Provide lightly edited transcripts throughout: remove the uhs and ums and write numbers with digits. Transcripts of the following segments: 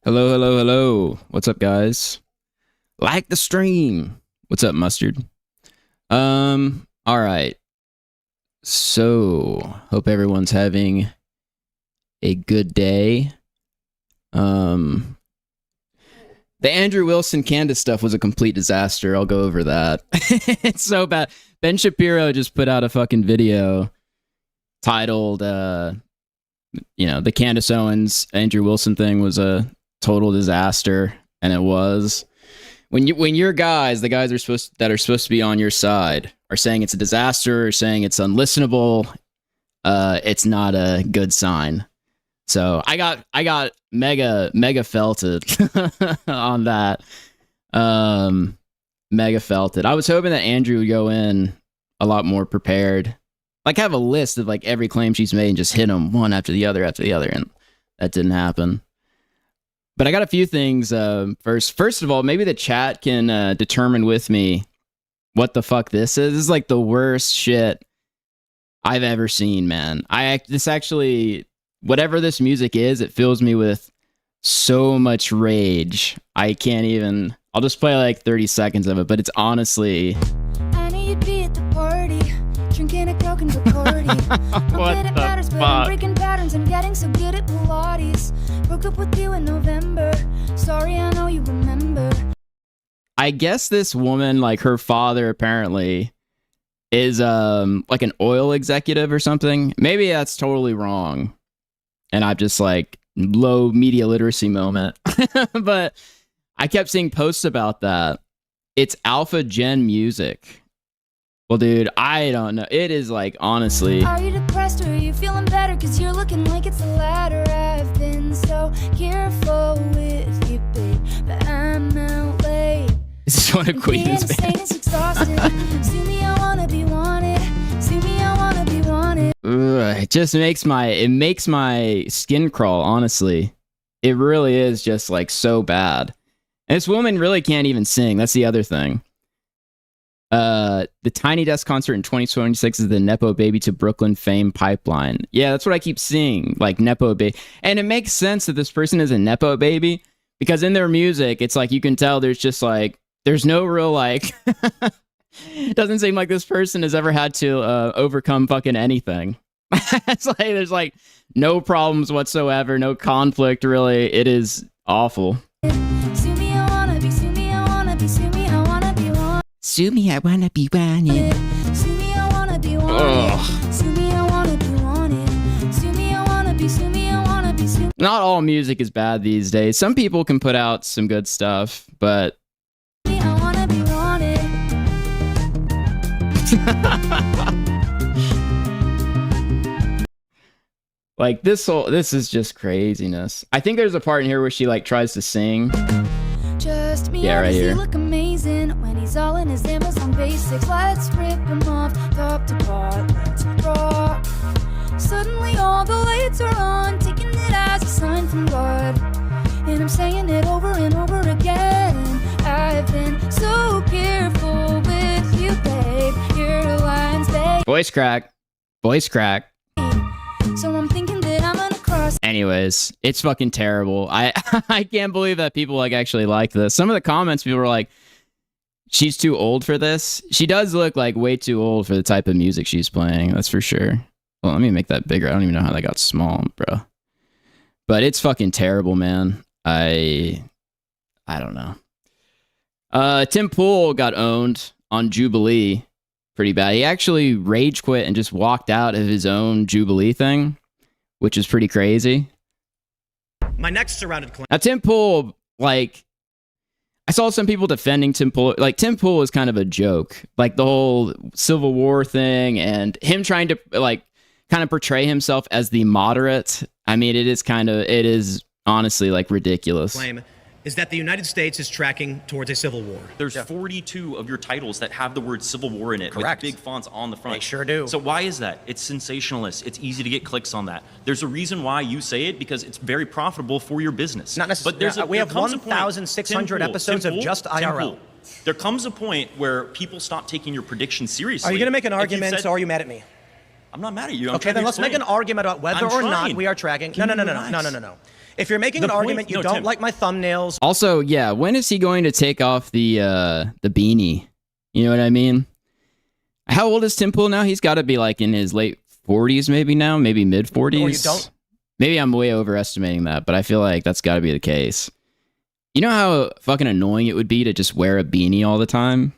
Hello, hello, hello. What's up, guys? Like the stream. What's up, Mustard? All right. So, hope everyone's having a good day. The Andrew Wilson Candace stuff was a complete disaster. I'll go over that. It's so bad. Ben Shapiro just put out a fucking video titled, the Candace Owens Andrew Wilson thing was a total disaster, and it was. When your guys, the guys that are supposed to be on your side, are saying it's a disaster or saying it's unlistenable, it's not a good sign. So I got mega felted on that. Mega felted. I was hoping that Andrew would go in a lot more prepared, like have a list of like every claim she's made and just hit them one after the other, and that didn't happen. But I got a few things. First of all, maybe the chat can determine with me what the fuck this is. This is like the worst shit I've ever seen, man. Whatever this music is, it fills me with so much rage. I can't even. I'll just play like 30 seconds of it, but it's honestly. I knew you'd be at the party, drinking a Coke and Bacardi. What the matters, fuck? but I'm breaking patterns and getting so good at Pilates. Broke up with you in November. Sorry, I know you remember. I guess this woman, like her father, apparently is like an oil executive or something. Maybe that's totally wrong, and I'm just like low media literacy moment. But I kept seeing posts about that. It's Alpha Gen music. Well, dude, I don't know. It is like, honestly. Are you depressed or are you feeling better? Cause you're looking like it's the latter. I've been so careful with you, babe, but I'm out late. This is one of Queen's band. Sue me, I wanna be wanted. Sue me, I wanna be wanted. It just makes my skin crawl, honestly. It really is just like so bad. And this woman really can't even sing. That's the other thing. The Tiny Desk concert in 2026 is the Nepo Baby to Brooklyn fame pipeline. Yeah, that's what I keep seeing, like Nepo Baby. And it makes sense that this person is a Nepo Baby, because in their music, it's like you can tell there's no real like, it doesn't seem like this person has ever had to overcome fucking anything. It's like there's like no problems whatsoever, no conflict really. It is awful. Sue me, I wanna be, sue me, I wanna be, sue me, I wanna be wanted. Sue me, I wanna be wanted. Sue me, I wanna be wanted. Sue me, I wanna be wanted. Sue me, I wanna be, sue me, I wanna be, sue me. Not all music is bad these days. Some people can put out some good stuff, but I wanna be wanted. like this is just craziness. I think there's a part in here where she like tries to sing. Just me, Yeah, right does he here. look amazing when he's all in his Amazon basics. Let's rip him off top to bottom. Let's rock. Suddenly all the lights are on, taking it as a sign from God. And I'm saying it over and over again. I've been so careful with you, babe. Your lines, babe. Voice crack. So I'm thinking that I'm gonna cross. Anyways, it's fucking terrible. I can't believe that people like actually like this. Some of the comments, people were like, she's too old for this. She does look like way too old for the type of music she's playing, that's for sure. Well, let me make that bigger. I don't even know how that got small, bro. But it's fucking terrible, man. I don't know. Tim Pool got owned on Jubilee pretty bad. He actually rage quit and just walked out of his own Jubilee thing, which is pretty crazy. My next surrounded claim. Now, Tim Pool, like, I saw some people defending Tim Pool. Like, Tim Pool is kind of a joke. Like, the whole Civil War thing and him trying to, like, kind of portray himself as the moderate. I mean, it is honestly, like, ridiculous. Claim is that the United States is tracking towards a civil war. There's 42 of your titles that have the word Civil War in it. Correct. With big fonts on the front. They sure do. So why is that? It's sensationalist. It's easy to get clicks on that. There's a reason why you say it, because it's very profitable for your business. Not necessarily. But We have 1,600 episodes of just IRL. There comes a point where people stop taking your predictions seriously. Are you going to make an If you argument, said- or are you mad at me? I'm not mad at you. Okay, then let's make an argument about whether or not we are tracking. No. If you're making The an point- argument, you no, don't Tim. like my thumbnails. Also, yeah, when is he going to take off the beanie? You know what I mean? How old is Tim Pool now? He's got to be like in his late 40s maybe now, maybe mid 40s. Or you don't. Maybe I'm way overestimating that, but I feel like that's got to be the case. You know how fucking annoying it would be to just wear a beanie all the time?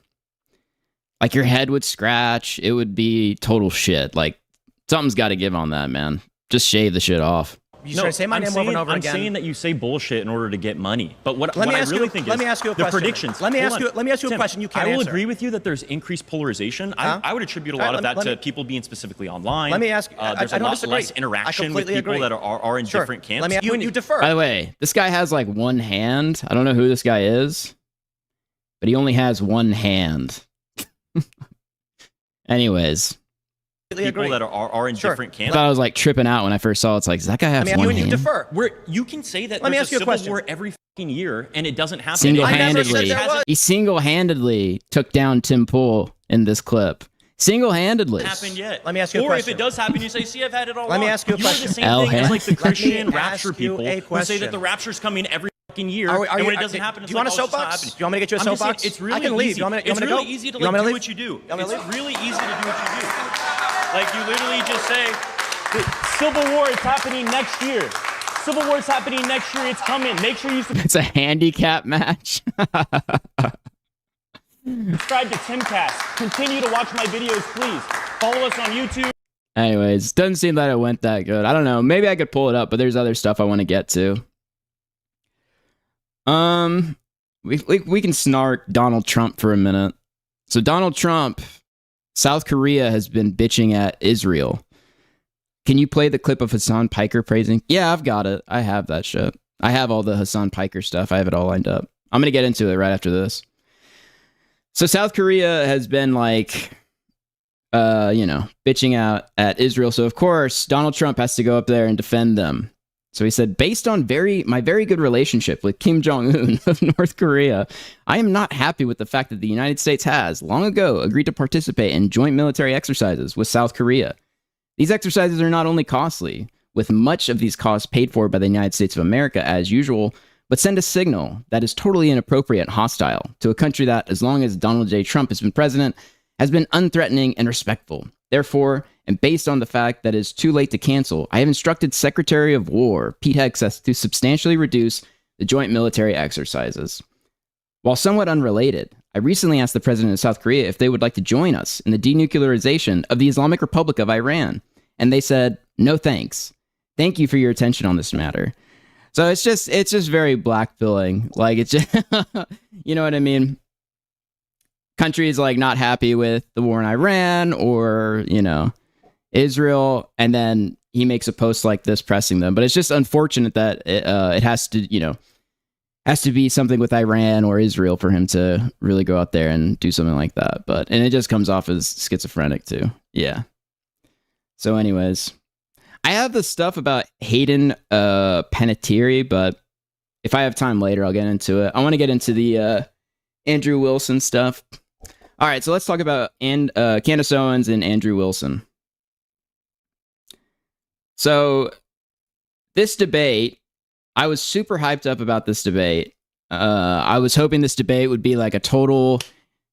Like your head would scratch. It would be total shit. Like something's got to give on that, man. Just shave the shit off. You try to say my name over and over I'm again. saying that you say bullshit in order to get money. But what Let me I ask really you- think let is me ask you a the question. predictions. Let me Hold ask on. you- let me ask you a Tim, question you can't I will answer. agree with you that there's increased polarization. Huh? I would attribute a All lot right, of that let to me- people being specifically online. Let me ask. There's I a don't lot disagree. less I interaction with completely people agree. that are in Sure. different camps. Let me. You defer. By the way, this guy has like one hand. I don't know who this guy is, but he only has one hand. Anyways, completely people agree. that are in Sure. different I camps. thought I was like tripping out when I first saw it. It's like, does that guy have I mean, one you hand? defer. Where you can say that Let me there's ask you a civil question. war every fucking year and it doesn't happen. Single-handedly. I never said there was. He single-handedly took down Tim Pool in this clip. Single-handedly. Happened yet. Let me ask you a Or question. if it does happen, you say, "See, I've had it all Let me along." ask you a question. You're the same L thing as like the hand. Christian Let me rapture ask you people a who say question. that the rapture's coming every fucking year, Are and you- when it doesn't happen, do it's you want a like, oh, it's not soapbox? happening. Do you want me to get you a I'm just saying, soapbox? it's really I can leave. easy. You want me to- you It's want me to really go? easy to You want me like to do leave? what you do. You want me to It's leave? really easy to do what you do. Like you literally just say, "The Civil War is happening next year. Civil War is happening next year. It's coming. Make sure you It's a handicap match. subscribe to Timcast. Continue to watch my videos, please. Follow us on YouTube." Anyways, doesn't seem that it went that good. I don't know. Maybe I could pull it up, but there's other stuff I want to get to. We can snark Donald Trump for a minute. So Donald Trump, South Korea has been bitching at Israel. Can you play the clip of Hassan Piker praising? Yeah, I've got it. I have that shit. I have all the Hassan Piker stuff. I have it all lined up. I'm going to get into it right after this. So South Korea has been like, bitching out at Israel. So of course, Donald Trump has to go up there and defend them. So he said, based on my very good relationship with Kim Jong-un of North Korea, I am not happy with the fact that the United States has, long ago, agreed to participate in joint military exercises with South Korea. These exercises are not only costly, with much of these costs paid for by the United States of America as usual, but send a signal that is totally inappropriate and hostile to a country that, as long as Donald J. Trump has been president, has been unthreatening and respectful. Therefore, and based on the fact that it is too late to cancel, I have instructed Secretary of War Pete Hegseth to substantially reduce the joint military exercises. While somewhat unrelated, I recently asked the president of South Korea if they would like to join us in the denuclearization of the Islamic Republic of Iran, and they said, no thanks. Thank you for your attention on this matter. So it's just very blackpilling. Like, it's just, you know what I mean? Countries like not happy with the war in Iran or, Israel, and then he makes a post like this pressing them. But it's just unfortunate that it has to be something with Iran or Israel for him to really go out there and do something like that. And it just comes off as schizophrenic too. Yeah. So anyways, I have the stuff about Hayden Panettiere, but if I have time later, I'll get into it. I want to get into the Andrew Wilson stuff. All right, so let's talk about Candace Owens and Andrew Wilson. So this debate, I was super hyped up about this debate. I was hoping this debate would be like a total,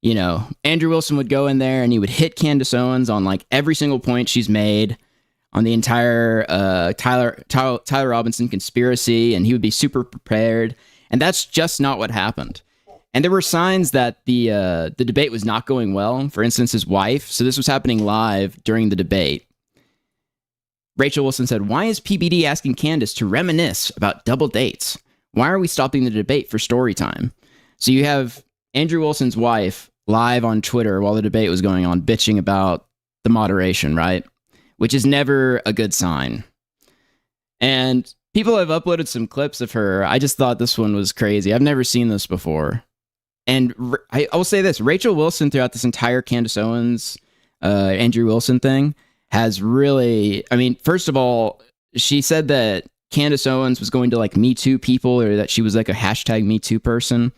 Andrew Wilson would go in there and he would hit Candace Owens on like every single point she's made on the entire Tyler Robinson conspiracy, and he would be super prepared. And that's just not what happened. And there were signs that the debate was not going well. For instance, his wife. So this was happening live during the debate. Rachel Wilson said, "Why is PBD asking Candace to reminisce about double dates? Why are we stopping the debate for story time?" So you have Andrew Wilson's wife live on Twitter while the debate was going on, bitching about the moderation, right? Which is never a good sign. And people have uploaded some clips of her. I just thought this one was crazy. I've never seen this before. And I will say this, Rachel Wilson throughout this entire Candace Owens, Andrew Wilson thing has really, first of all, she said that Candace Owens was going to like Me Too people, or that she was like a hashtag Me Too person.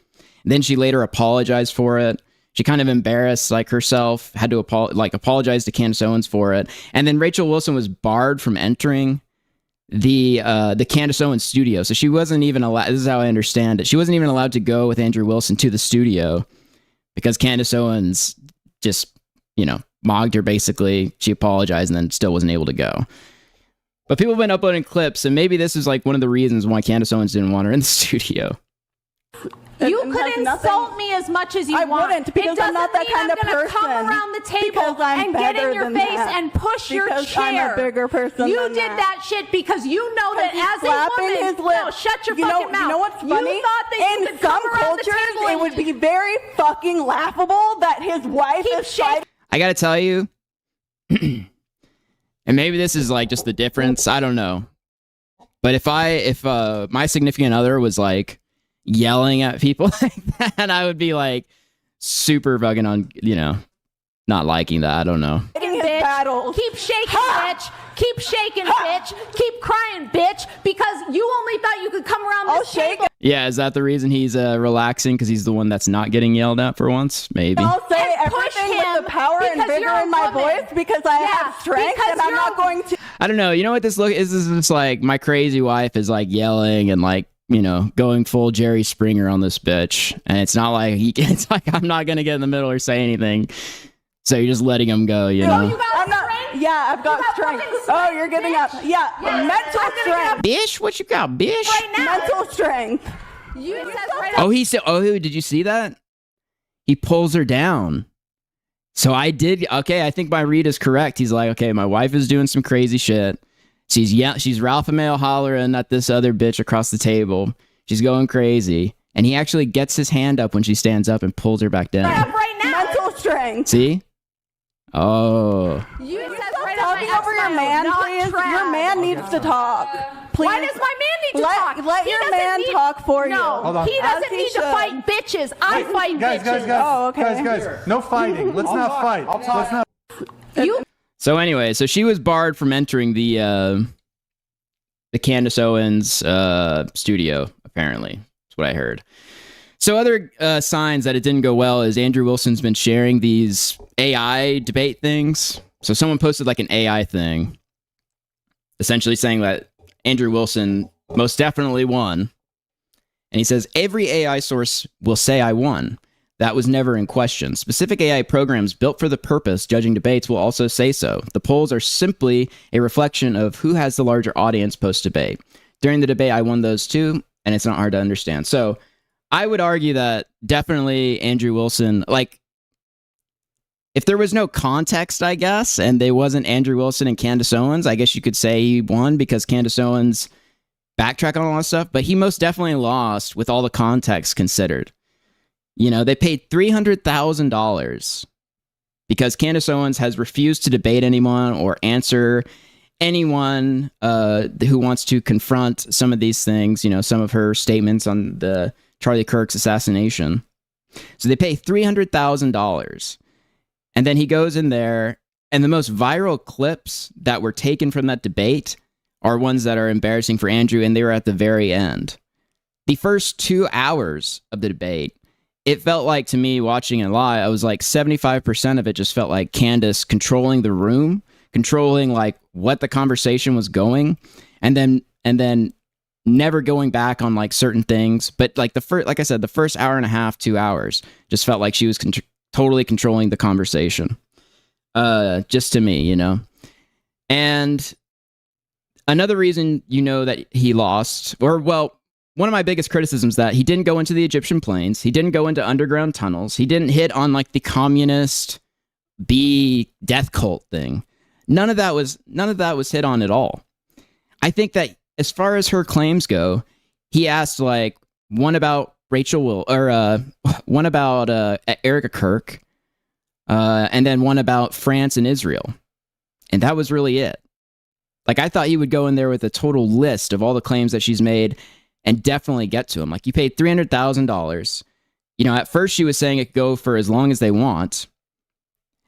And then she later apologized for it. She kind of embarrassed like herself, had to apologize to Candace Owens for it. And then Rachel Wilson was barred from entering the Candace Owens studio. So she wasn't even allowed. This is how I understand it. She wasn't even allowed to go with Andrew Wilson to the studio because Candace Owens just, mogged her basically. She apologized and then still wasn't able to go. But people have been uploading clips, and maybe this is like one of the reasons why Candace Owens didn't want her in the studio. You could insult me as much as you want. I wouldn't, because I'm not that kind of person. I'm gonna come around the table and get in your face and push your chair. Because I'm a bigger person. You did that shit because you know that as a woman. His lip. No, shut your fucking mouth. You know what's funny? You thought that you could come around the table. It would be very fucking laughable that his wife is shaking. I gotta tell you, and maybe this is like just the difference. I don't know. But if my significant other was like yelling at people like that, I would be like super bugging on, not liking that. I don't know. Bitch. Keep shaking, bitch. Keep shaking, bitch. Keep crying, bitch. Because you only thought you could come around this table. Yeah, is that the reason he's relaxing? Because he's the one that's not getting yelled at for once? Maybe. I'll say everything with the power and vigor in my voice because I have strength and I'm not going to. I don't know. You know what this look is? This is like my crazy wife is like yelling and like, going full Jerry Springer on this bitch. And it's not like it's like I'm not going to get in the middle or say anything. So you're just letting him go, you know? I'm not. Yeah, I've got strength. Oh, you're getting up. Yeah, mental strength. Bish, what you got, bish? Right now. Mental strength. He said, did you see that? He pulls her down. So I think my read is correct. He's like, okay, my wife is doing some crazy shit. She's Ralph Amell hollering at this other bitch across the table. She's going crazy. And he actually gets his hand up when she stands up and pulls her back down. Right now. Mental strength. See? Oh. You talking over your man, please. Your man needs to talk. Please. Why does my man need to talk? Let your man talk for you. No, he doesn't need to fight bitches. I fight bitches. Guys. Oh, okay. Guys. No fighting. Let's not fight. Let's not. So anyway, she was barred from entering the Candace Owens studio, apparently. That's what I heard. So other signs that it didn't go well is Andrew Wilson's been sharing these AI debate things. So someone posted like an AI thing, essentially saying that Andrew Wilson most definitely won. And he says, every AI source will say I won. That was never in question. Specific AI programs built for the purpose judging debates will also say so. The polls are simply a reflection of who has the larger audience post-debate. During the debate, I won those too, and it's not hard to understand. So I would argue that definitely Andrew Wilson, like, if there was no context, I guess, and they wasn't Andrew Wilson and Candace Owens, I guess you could say he won because Candace Owens backtracked on a lot of stuff, but he most definitely lost with all the context considered. They paid $300,000 because Candace Owens has refused to debate anyone or answer anyone who wants to confront some of these things, some of her statements on the Charlie Kirk's assassination. So they pay $300,000. And then he goes in there, and the most viral clips that were taken from that debate are ones that are embarrassing for Andrew, and they were at the very end. The first 2 hours of the debate, it felt like, to me, watching it live, I was like 75% of it just felt like Candace controlling the room, controlling like what the conversation was going, and then never going back on like certain things. But like like I said, the first hour and a half, 2 hours just felt like she was totally controlling the conversation. Just to me, And another reason that he lost, or well, one of my biggest criticisms that he didn't go into the Egyptian plains, he didn't go into underground tunnels, he didn't hit on like the communist death cult thing. None of that was hit on at all. I think that as far as her claims go, he asked like one about one about Erica Kirk, and then one about France and Israel. And that was really it. Like, I thought he would go in there with a total list of all the claims that she's made and definitely get to him. Like, you paid $300,000. At first she was saying it could go for as long as they want.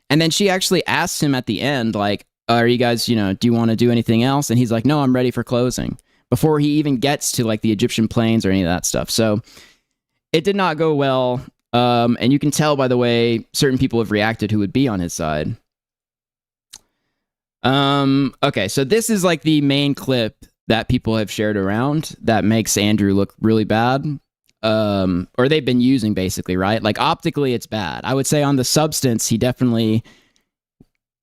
And then she actually asked him at the end, like, are you guys, do you want to do anything else? And he's like, no, I'm ready for closing. Before he even gets to like the Egyptian plains or any of that stuff. So it did not go well. And you can tell by the way certain people have reacted who would be on his side. Okay, so this is like the main clip that people have shared around that makes Andrew look really bad. Or they've been using basically, right? Like optically it's bad. I would say on the substance, he definitely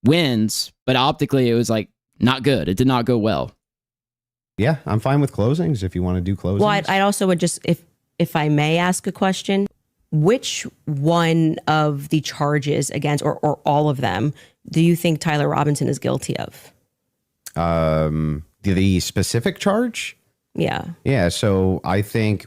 wins, but optically it was like not good. It did not go well. Yeah, I'm fine with closings if you want to do closings. Well, I also would just, if I may ask a question, which one of the charges against, or all of them, do you think Tyler Robinson is guilty of? The specific charge? Yeah. Yeah. So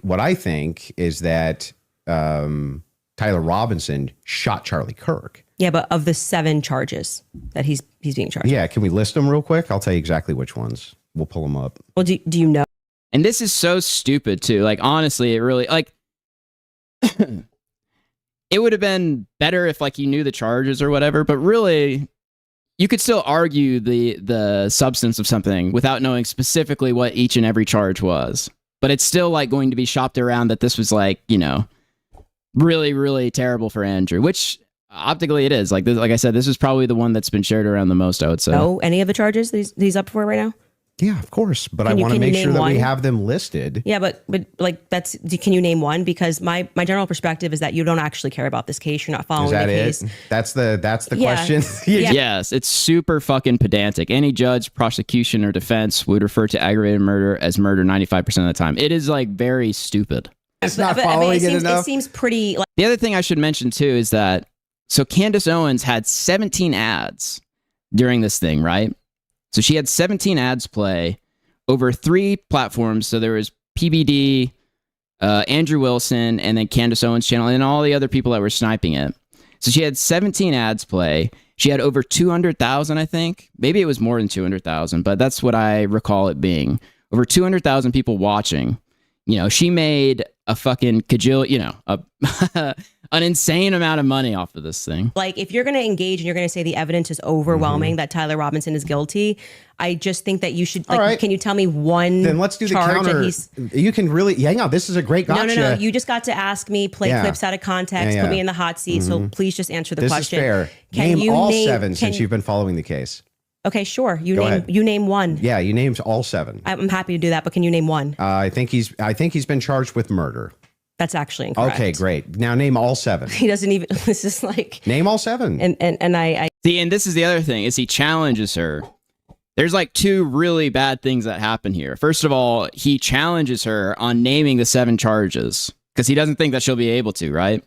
what I think is that Tyler Robinson shot Charlie Kirk. Yeah, but of the 7 charges that he's being charged. Yeah. Can we list them real quick? I'll tell you exactly which ones. We'll pull them up. Well, do you know? And this is so stupid too. Like honestly, it really like it would have been better if like you knew the charges or whatever, but really you could still argue the substance of something without knowing specifically what each and every charge was. But it's still like going to be shopped around that this was like, you know, really, really terrible for Andrew, which optically it is. Like I said, this is probably the one that's been shared around the most, I would say. No, any of the charges he's up for right now? Yeah, of course. But I want to make sure that we have them listed. Yeah, but like can you name one? Because my general perspective is that you don't actually care about this case. You're not following the case. That's the question. Yeah. Yes, it's super fucking pedantic. Any judge, prosecution, or defense would refer to aggravated murder as murder 95% of the time. It is like very stupid. It's not following it enough. It seems pretty. The other thing I should mention too is that so Candace Owens had 17 ads during this thing, right? So she had 17 ads play over 3 platforms. So there was PBD, Andrew Wilson, and then Candace Owens' channel, and all the other people that were sniping it. So she had 17 ads play. She had over 200,000, I think. Maybe it was more than 200,000, but that's what I recall it being. Over 200,000 people watching. You know, she made a fucking an insane amount of money off of this thing. Like, if you're going to engage and you're going to say the evidence is overwhelming that Tyler Robinson is guilty, I just think that you should, like, right. Can you tell me one Then let's do the counter. You can really, hang on, this is a great gotcha. No. You just got to ask me, play clips out of context, put me in the hot seat. So please just answer the question. This is fair. Name all 7 since you've been following the case. Okay, sure. You name one. Yeah, you named all 7. I'm happy to do that, but can you name one? I think he's been charged with murder. That's actually incorrect. Okay, great. Now name all 7. He doesn't even. This is like name all 7. And I see. And this is the other thing is he challenges her. There's like 2 really bad things that happen here. First of all, he challenges her on naming the 7 charges because he doesn't think that she'll be able to, right?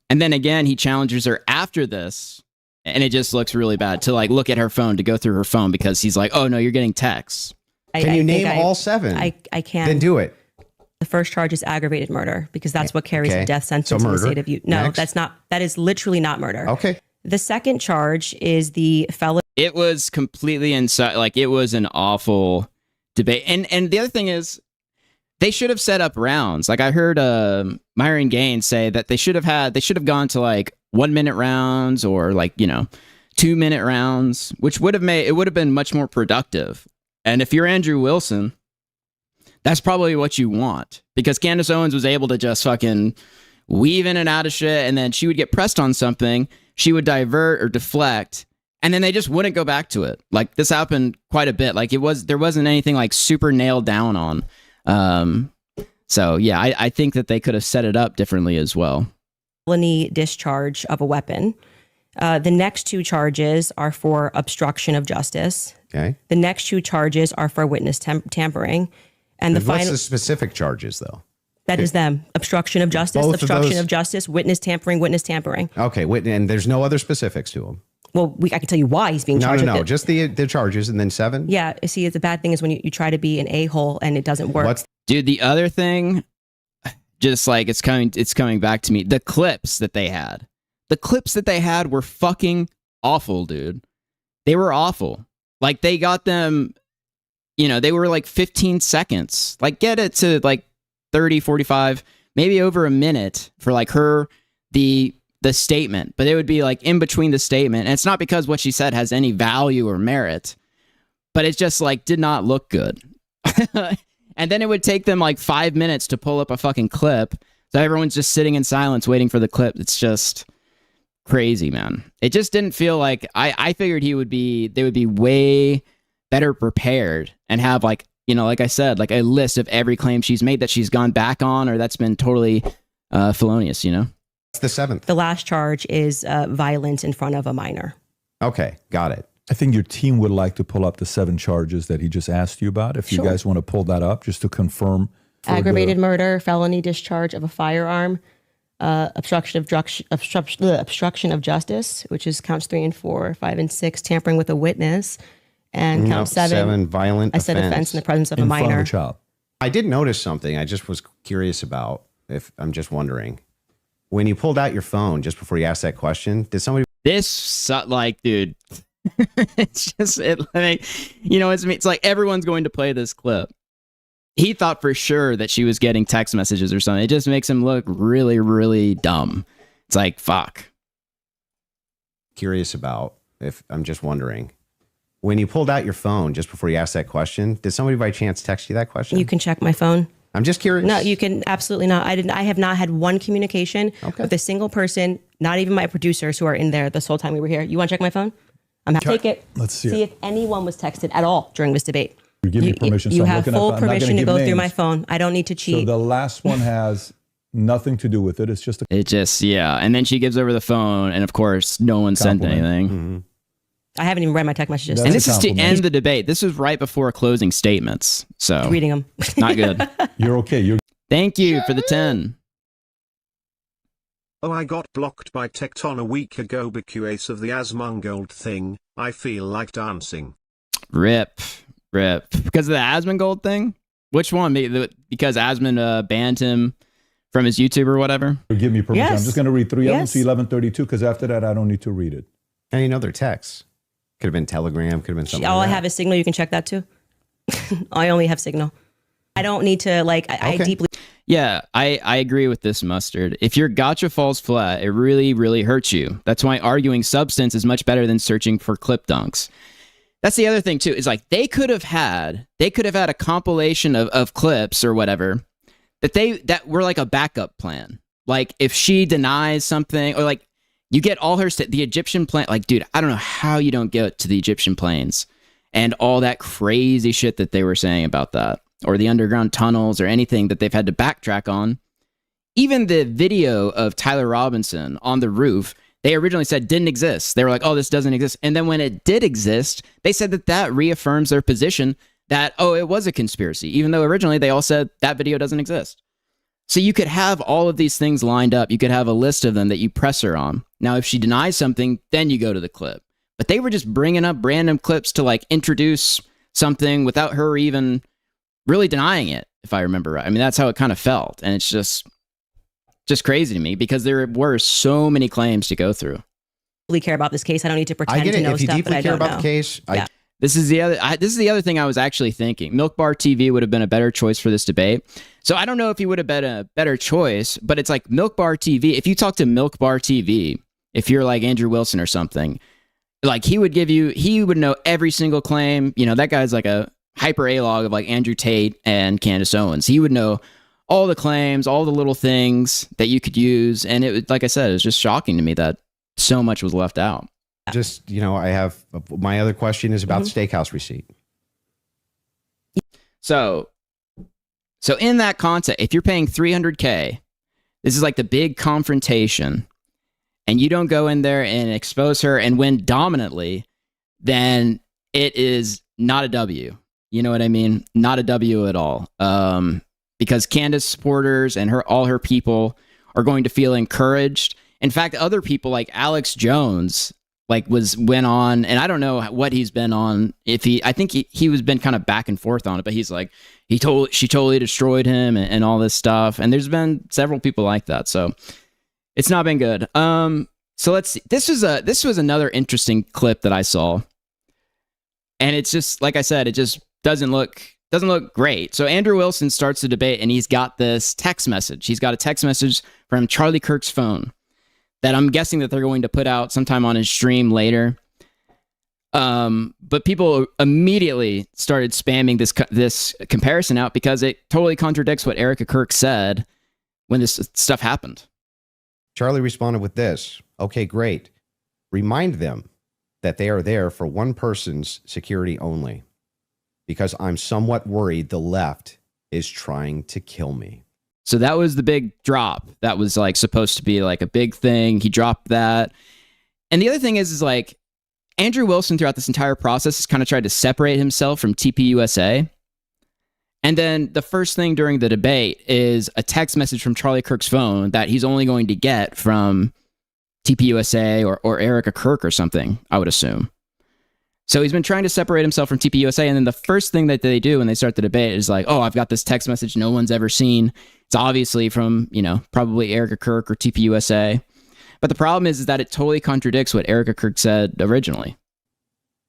And then again, he challenges her after this. And it just looks really bad to like look at her phone, to go through her phone because he's like, oh no, you're getting texts. Can you name all 7? I can. Then do it. The first charge is aggravated murder because that's what carries a death sentence in the state of Utah. No, Next. that's not. That is literally not murder. Okay. The second charge is the felony. It was completely inside. Like it was an awful debate. And the other thing is, they should have set up rounds. Like I heard Myron Gaines say that they should have gone to like 1-minute rounds or like, 2-minute rounds, which would have been much more productive. And if you're Andrew Wilson, that's probably what you want because Candace Owens was able to just fucking weave in and out of shit. And then she would get pressed on something. She would divert or deflect. And then they just wouldn't go back to it. Like this happened quite a bit. Like there wasn't anything like super nailed down on. So yeah, I think that they could have set it up differently as well. Felony discharge of a weapon. The next 2 charges are for obstruction of justice. Okay. The next 2 charges are for witness tampering. And what's the specific charges though? That is them. Obstruction of justice, of justice, witness tampering. Okay. And there's no other specifics to them. Well, I can tell you why he's being charged. No. Just the charges and then 7. Yeah. See, the bad thing is when you try to be an a-hole and it doesn't work. Dude, the other thing, just like it's coming back to me. The clips that they had were fucking awful, dude. They were awful. Like they got them, they were like 15 seconds. Like get it to like 30, 45, maybe over a minute for like the statement. But it would be like in between the statement. And it's not because what she said has any value or merit, but it just like did not look good. And then it would take them like 5 minutes to pull up a fucking clip. So everyone's just sitting in silence waiting for the clip. It's just crazy, man. It just didn't feel like I figured they would be way better prepared and have like, like I said, like a list of every claim she's made that she's gone back on or that's been totally felonious, It's the 7th. The last charge is violence in front of a minor. Okay, got it. I think your team would like to pull up the 7 charges that he just asked you about. If you guys want to pull that up, just to confirm. Aggravated murder, felony discharge of a firearm, obstruction of justice, which is counts 3 and 4, 5 and 6, tampering with a witness, and count 7, violent I said offense in the presence of a in front minor. of a child. I did notice something. I just was curious about. If I'm just wondering, when you pulled out your phone just before you asked that question, did somebody? Dude, it's just it's like everyone's going to play this clip. He thought for sure that she was getting text messages or something. It just makes him look really, really dumb. It's like, fuck. Curious about. If I'm just wondering, when you pulled out your phone just before you asked that question, did somebody by chance text you that question? You can check my phone. I'm just curious. No, you can absolutely not. I have not had one communication with a single person, not even my producers who are in there this whole time we were here. You want to check my phone? I'm happy to take it. Let's see See it. if anyone was texted at all during this debate. You give me permission. You so I'm have looking full up, I'm not gonna permission to give go through names. my phone. I don't need to So cheat. the last one has nothing to do with it. It's just a And then she gives over the phone, and of course, no one sent Compliment. anything. Mm-hmm. I haven't even read my text messages. That's And a this is to compliment. end the debate. This was right before closing statements. So, Reading them. not good. You're okay. You're Thank you for the 10. Oh, I got blocked by Tectone a week ago because of the Asmongold thing. I feel like dancing. Rip. Because of the Asmongold thing? Which one? Because Asmon banned him from his YouTube or whatever? give me permission. Yes. I'm just going to read 3 of them Yes. to 1132 because after that, I don't need to read it. Any other text? Could have been Telegram. Could have been something. All like I that. have is Signal. You can check that too. I only have Signal. I don't need to I deeply. Yeah, I agree with this, Mustard. If your gotcha falls flat, it really, really hurts you. That's why arguing substance is much better than searching for clip dunks. That's the other thing too, is like they could have had a compilation of clips or whatever that were like a backup plan. Like if she denies something, or like you get all her the Egyptian plane. Like, dude, I don't know how you don't get to the Egyptian planes and all that crazy shit that they were saying about that, or the underground tunnels, or anything that they've had to backtrack on. Even the video of Tyler Robinson on the roof, they originally said didn't exist. They were like, oh, this doesn't exist. And then when it did exist, they said that reaffirms their position that, oh, it was a conspiracy, even though originally they all said that video doesn't exist. So you could have all of these things lined up. You could have a list of them that you press her on. Now, if she denies something, then you go to the clip. But they were just bringing up random clips to like introduce something without her even really denying it, if I remember right. I mean, that's how it kind of felt. And it's just crazy to me because there were so many claims to go through. Really care about this case. I don't need to pretend I get to it. know If you stuff deeply that I care don't about know. the case, Yeah. This is the other thing I was actually thinking. Milk Bar TV would have been a better choice for this debate. So I don't know if he would have been a better choice, but it's like Milk Bar TV. If you talk to Milk Bar TV, if you're like Andrew Wilson or something, like he would know every single claim. You know, that guy's like a hyper A-log of like Andrew Tate and Candace Owens. He would know all the claims, all the little things that you could use. And it was, like I said, it was just shocking to me that so much was left out. Just, I have my other question is about the steakhouse receipt. So in that context, if you're paying $300K, this is like the big confrontation, and you don't go in there and expose her and win dominantly, then it is not a W. You know what I mean? Not a W at all. Because Candace supporters and all her people are going to feel encouraged. In fact, other people like Alex Jones went on, and I don't know what he's been on. I think he was been kind of back and forth on it, but he's like, she totally destroyed him and all this stuff. And there's been several people like that. So it's not been good. So let's see. This was another interesting clip that I saw. And it's just, like I said, it just doesn't look great. So Andrew Wilson starts the debate and he's got this text message. He's got a text message from Charlie Kirk's phone that I'm guessing that they're going to put out sometime on his stream later. But people immediately started spamming this comparison out because it totally contradicts what Erica Kirk said when this stuff happened. Charlie responded with this. Okay, great. Remind them that they are there for one person's security only. because I'm somewhat worried the left is trying to kill me. So that was the big drop. That was like supposed to be like a big thing. He dropped that. And the other thing is like Andrew Wilson throughout this entire process has kind of tried to separate himself from TPUSA. And then the first thing during the debate is a text message from Charlie Kirk's phone that he's only going to get from TPUSA or Erica Kirk or something, I would assume. So he's been trying to separate himself from TPUSA, and then the first thing that they do when they start the debate is like, oh, I've got this text message no one's ever seen. It's obviously from, probably Erica Kirk or TPUSA. But the problem is that it totally contradicts what Erica Kirk said originally.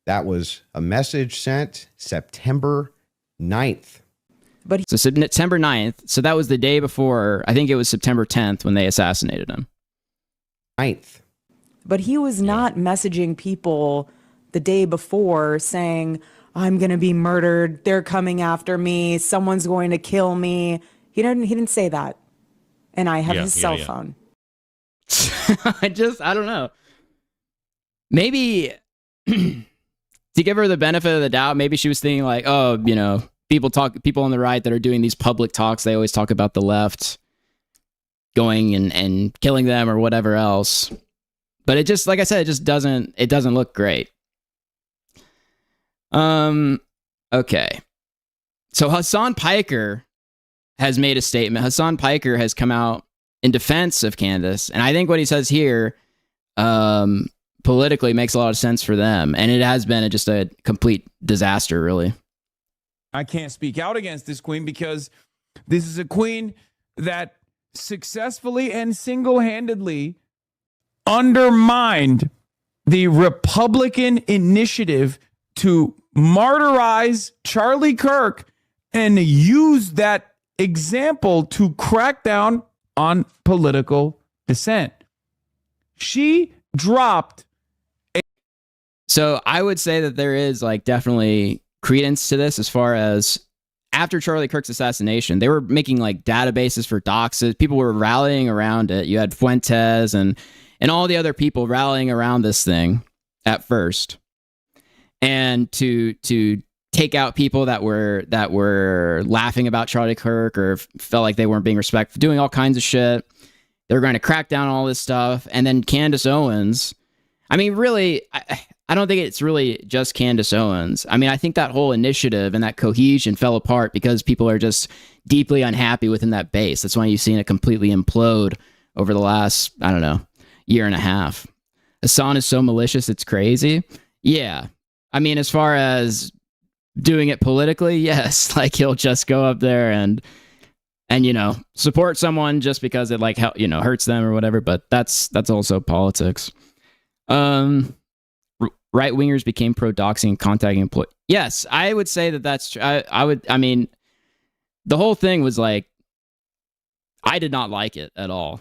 That was a message sent September 9th. So September 9th, so that was the day before, I think it was September 10th when they assassinated him. 9th. But he was not messaging people the day before saying, I'm going to be murdered. They're coming after me. Someone's going to kill me. He didn't say that. And I have his cell phone. I don't know. Maybe to give her the benefit of the doubt, maybe she was thinking like, oh, people on the right that are doing these public talks, they always talk about the left going and killing them or whatever else. But it just, like I said, it doesn't look great. Okay. So Hassan Piker has made a statement. Hassan Piker has come out in defense of Candace, and I think what he says here politically makes a lot of sense for them, and it has been just a complete disaster, really. I can't speak out against this queen because this is a queen that successfully and single-handedly undermined the Republican initiative to martyrize Charlie Kirk and use that example to crack down on political dissent. She dropped So I would say that there is like definitely credence to this as far as after Charlie Kirk's assassination, they were making like databases for doxes. People were rallying around it. You had Fuentes and all the other people rallying around this thing at first. And to take out people that were laughing about Charlie Kirk or felt like they weren't being respectful, doing all kinds of shit. They were going to crack down on all this stuff. And then Candace Owens, I mean, really, I don't think it's really just Candace Owens. I mean, I think that whole initiative and that cohesion fell apart because people are just deeply unhappy within that base. That's why you've seen it completely implode over the last, I don't know, year and a half. Hassan is so malicious, it's crazy. Yeah. I mean, as far as doing it politically, yes, like he'll just go up there and support someone just because it like hurts them or whatever, but that's also politics. Right wingers became pro doxing and contacting employees. Yes, I would say that's true. I mean, the whole thing was like, I did not like it at all.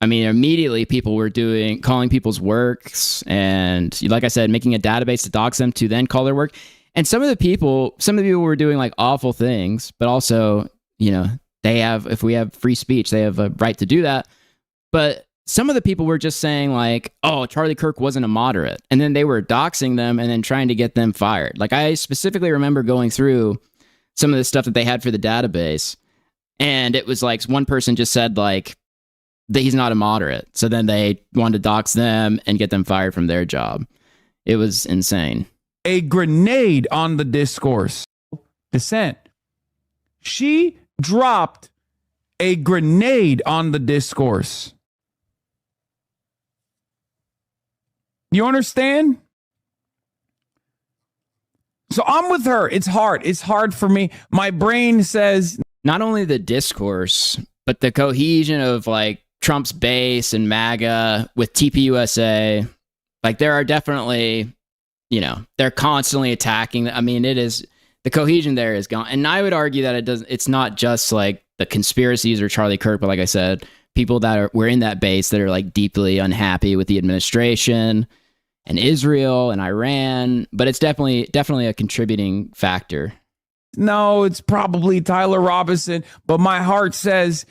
I mean, immediately people were calling people's works and, like I said, making a database to dox them to then call their work. And some of the people were doing like awful things, but also, if we have free speech, they have a right to do that. But some of the people were just saying like, oh, Charlie Kirk wasn't a moderate. And then they were doxing them and then trying to get them fired. Like I specifically remember going through some of the stuff that they had for the database. And it was like one person just said like, that he's not a moderate. So then they wanted to dox them and get them fired from their job. It was insane. A grenade on the discourse. Dissent. She dropped a grenade on the discourse. You understand? So I'm with her. It's hard. It's hard for me. My brain says not only the discourse, but the cohesion of like Trump's base and MAGA with TPUSA. Like there are definitely, they're constantly attacking. I mean, it is, the cohesion there is gone. And I would argue that it's not just like the conspiracies or Charlie Kirk, but like I said, people that were in that base that are like deeply unhappy with the administration and Israel and Iran, but it's definitely a contributing factor. No, it's probably Tyler Robinson, but my heart says,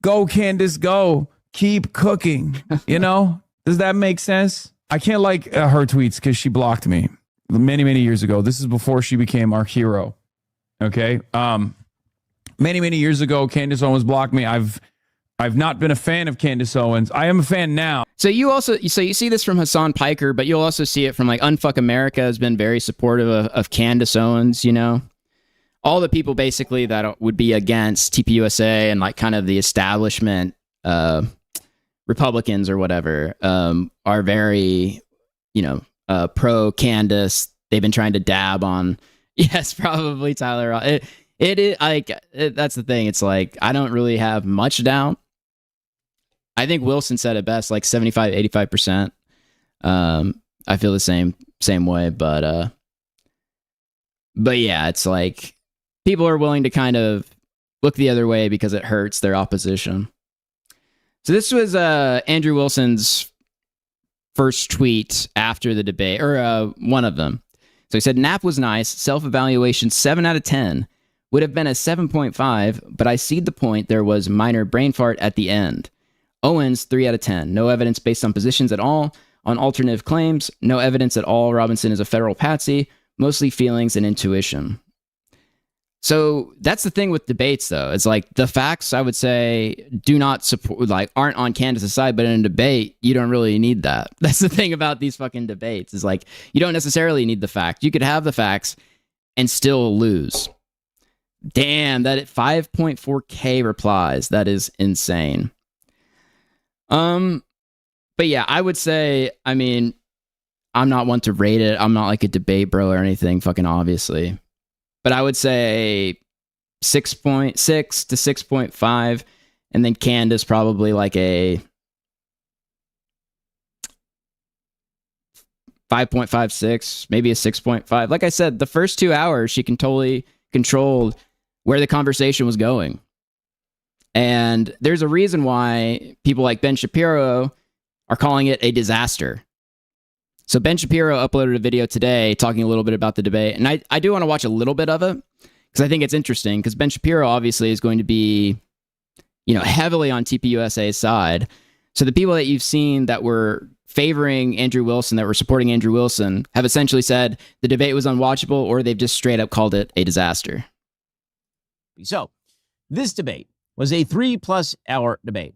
go Candace, go. Keep cooking. Does that make sense? I can't like her tweets because she blocked me. many, many years ago. This is before she became our hero. Okay. Many, many years ago, Candace Owens blocked me. I've not been a fan of Candace Owens. I am a fan now. So you see this from Hassan Piker, but you'll also see it from like Unfuck America has been very supportive of Candace Owens, you know? All the people basically that would be against TPUSA and like kind of the establishment Republicans or whatever are very, pro Candace. They've been trying to dab on, yes, probably Tyler. It is like, that's the thing. It's like, I don't really have much doubt. I think Wilson said it best, like 75, 85%. I feel the same way, but yeah, it's like people are willing to kind of look the other way because it hurts their opposition. So this was Andrew Wilson's first tweet after the debate, or one of them. So he said, nap was nice, self-evaluation 7 out of 10. Would have been a 7.5, but I see the point. There was minor brain fart at the end. Owens, 3 out of 10. No evidence based on positions at all. On alternative claims, no evidence at all. Robinson is a federal patsy. Mostly feelings and intuition. So that's the thing with debates, though. It's like the facts, I would say, do not support, like, aren't on Candace's side, but in a debate, you don't really need that. That's the thing about these fucking debates. Is like, you don't necessarily need the fact. You could have the facts and still lose. Damn, that 5.4K replies. That is insane. But yeah, I would say, I mean, I'm not one to rate it. I'm not like a debate bro or anything, fucking obviously. But I would say 6.6 to 6.5, and then Candace probably like a 5.56, maybe a 6.5. Like I said, the first 2 hours, she can totally control where the conversation was going. And there's a reason why people like Ben Shapiro are calling it a disaster. So Ben Shapiro uploaded a video today talking a little bit about the debate. And I do want to watch a little bit of it because I think it's interesting, because Ben Shapiro obviously is going to be, heavily on TPUSA's side. So the people that you've seen that were favoring Andrew Wilson, that were supporting Andrew Wilson, have essentially said the debate was unwatchable, or they've just straight up called it a disaster. So this debate was a 3+ hour debate,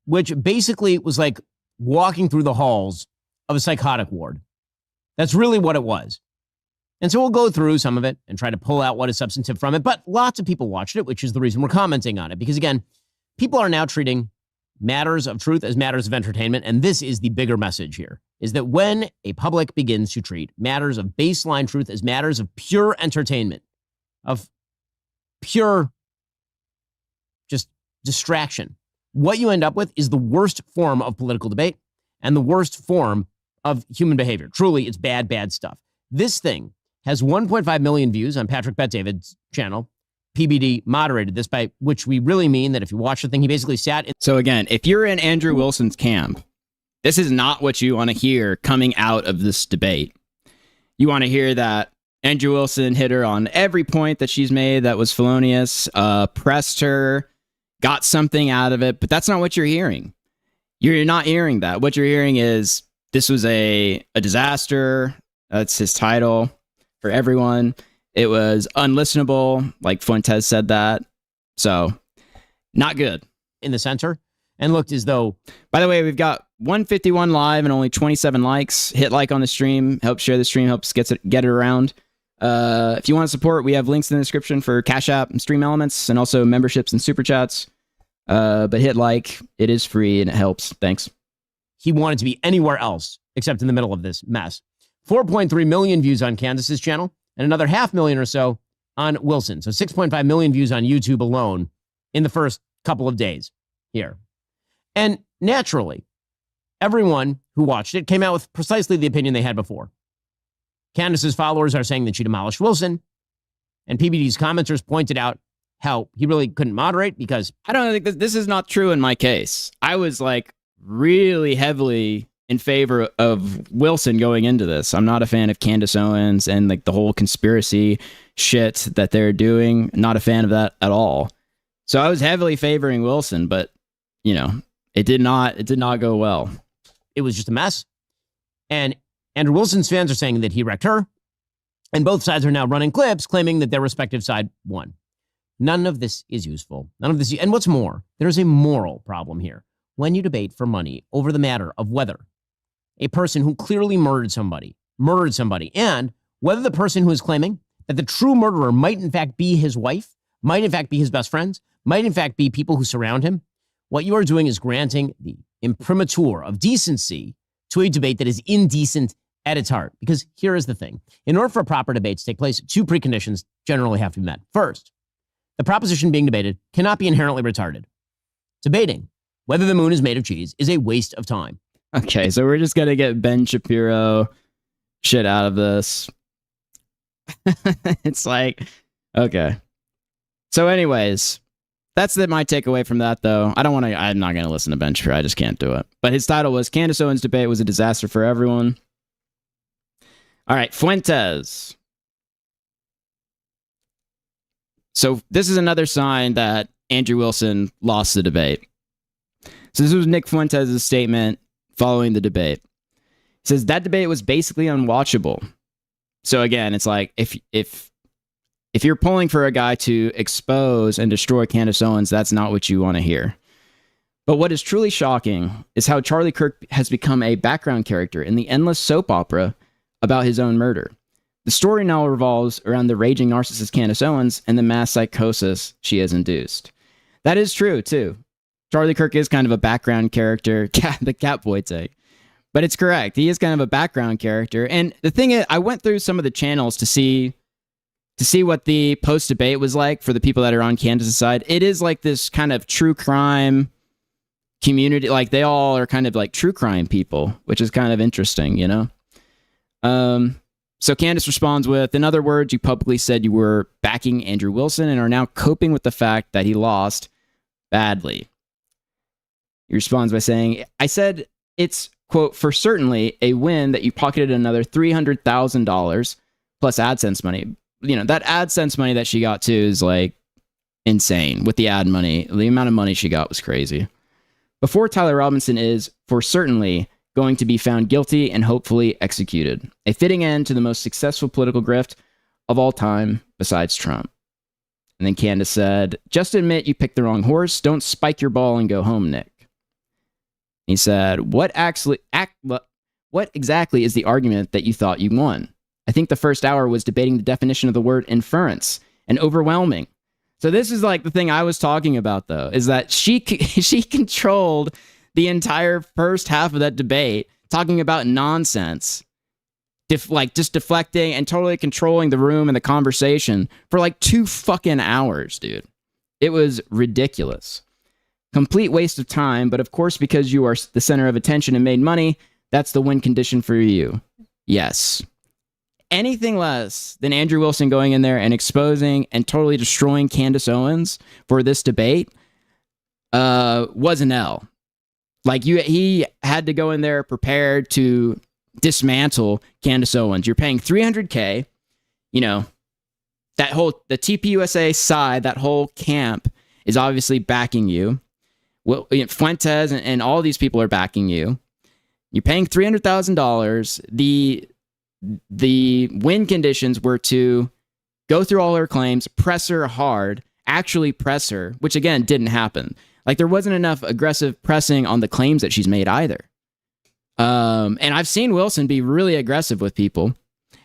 which basically was like walking through the halls of a psychotic ward. That's really what it was. And so we'll go through some of it and try to pull out what is substantive from it. But lots of people watched it, which is the reason we're commenting on it. Because again, people are now treating matters of truth as matters of entertainment. And this is the bigger message here, is that when a public begins to treat matters of baseline truth as matters of pure entertainment, of pure just distraction, what you end up with is the worst form of political debate and the worst form of human behavior. Truly, it's bad, bad stuff. This thing has 1.5 million views on Patrick Bet-David's channel. PBD moderated this, by which we really mean that if you watch the thing, he basically sat in. So again, if you're in Andrew Wilson's camp, this is not what you want to hear coming out of this debate. You want to hear that Andrew Wilson hit her on every point that she's made that was felonious, pressed her, got something out of it, but that's not what you're hearing. You're not hearing that. What you're hearing is this was a disaster. That's his title for everyone. It was unlistenable, like Fuentes said that. So, not good. In the center, and looked as though... By the way, we've got 151 live and only 27 likes. Hit like on the stream. Help share the stream. Helps get it around. If you want to support, we have links in the description for Cash App and Stream Elements, and also memberships and Super Chats. But hit like. It is free, and it helps. Thanks. He wanted to be anywhere else except in the middle of this mess. 4.3 million views on Candace's channel, and another 500,000 or so on Wilson. So 6.5 million views on YouTube alone in the first couple of days here. And naturally, everyone who watched it came out with precisely the opinion they had before. Candace's followers are saying that she demolished Wilson, and PBD's commenters pointed out how he really couldn't moderate because... I don't think this is not true in my case. I was like really heavily in favor of Wilson going into this. I'm not a fan of Candace Owens and like the whole conspiracy shit that they're doing. Not a fan of that at all. So I was heavily favoring Wilson, but it did not go well. It was just a mess. And Andrew Wilson's fans are saying that he wrecked her, and both sides are now running clips claiming that their respective side won. None of this is useful. None of this, and what's more, there is a moral problem here. When you debate for money over the matter of whether a person who clearly murdered somebody, and whether the person who is claiming that the true murderer might in fact be his wife, might in fact be his best friends, might in fact be people who surround him, what you are doing is granting the imprimatur of decency to a debate that is indecent at its heart. Because here is the thing. In order for a proper debate to take place, two preconditions generally have to be met. First, the proposition being debated cannot be inherently retarded. Debating whether the moon is made of cheese is a waste of time. Okay, so we're just going to get Ben Shapiro shit out of this. It's like, okay. So anyways, that's my takeaway from that, though. I'm not going to listen to Ben Shapiro. I just can't do it. But his title was Candace Owens' debate was a disaster for everyone. All right, Fuentes. So this is another sign that Andrew Wilson lost the debate. So this was Nick Fuentes' statement following the debate. He says that debate was basically unwatchable. So again, it's like if you're pulling for a guy to expose and destroy Candace Owens, that's not what you want to hear. But what is truly shocking is how Charlie Kirk has become a background character in the endless soap opera about his own murder. The story now revolves around the raging narcissist Candace Owens and the mass psychosis she has induced. That is true, too. Charlie Kirk is kind of a background character, the Catboy take. But it's correct. He is kind of a background character. And the thing is, I went through some of the channels to see what the post-debate was like for the people that are on Candace's side. It is like this kind of true crime community. Like, they all are kind of like true crime people, which is kind of interesting, you know? So Candace responds with, in other words, you publicly said you were backing Andrew Wilson and are now coping with the fact that he lost badly. He responds by saying, I said it's, quote, for certainly a win that you pocketed another $300,000 plus AdSense money. You know, that AdSense money that she got too is like insane with the ad money. The amount of money she got was crazy. Before Tyler Robinson is, for certainly, going to be found guilty and hopefully executed. A fitting end to the most successful political grift of all time besides Trump. And then Candace said, just admit you picked the wrong horse. Don't spike your ball and go home, Nick. He said, what exactly is the argument that you thought you won? I think the first hour was debating the definition of the word inference and overwhelming. So this is like the thing I was talking about, though, is that she controlled the entire first half of that debate, talking about nonsense, just deflecting and totally controlling the room and the conversation for like 2 fucking hours, dude. It was ridiculous. Complete waste of time, but of course, because you are the center of attention and made money, that's the win condition for you. Yes. Anything less than Andrew Wilson going in there and exposing and totally destroying Candace Owens for this debate was an L. Like, he had to go in there prepared to dismantle Candace Owens. You're paying $300K, you know, the TPUSA side, that whole camp is obviously backing you. Well, Fuentes and all these people are backing you. You're paying $300,000. The win conditions were to go through all her claims, press her hard, actually press her, which again didn't happen. Like, there wasn't enough aggressive pressing on the claims that she's made either. And I've seen Wilson be really aggressive with people,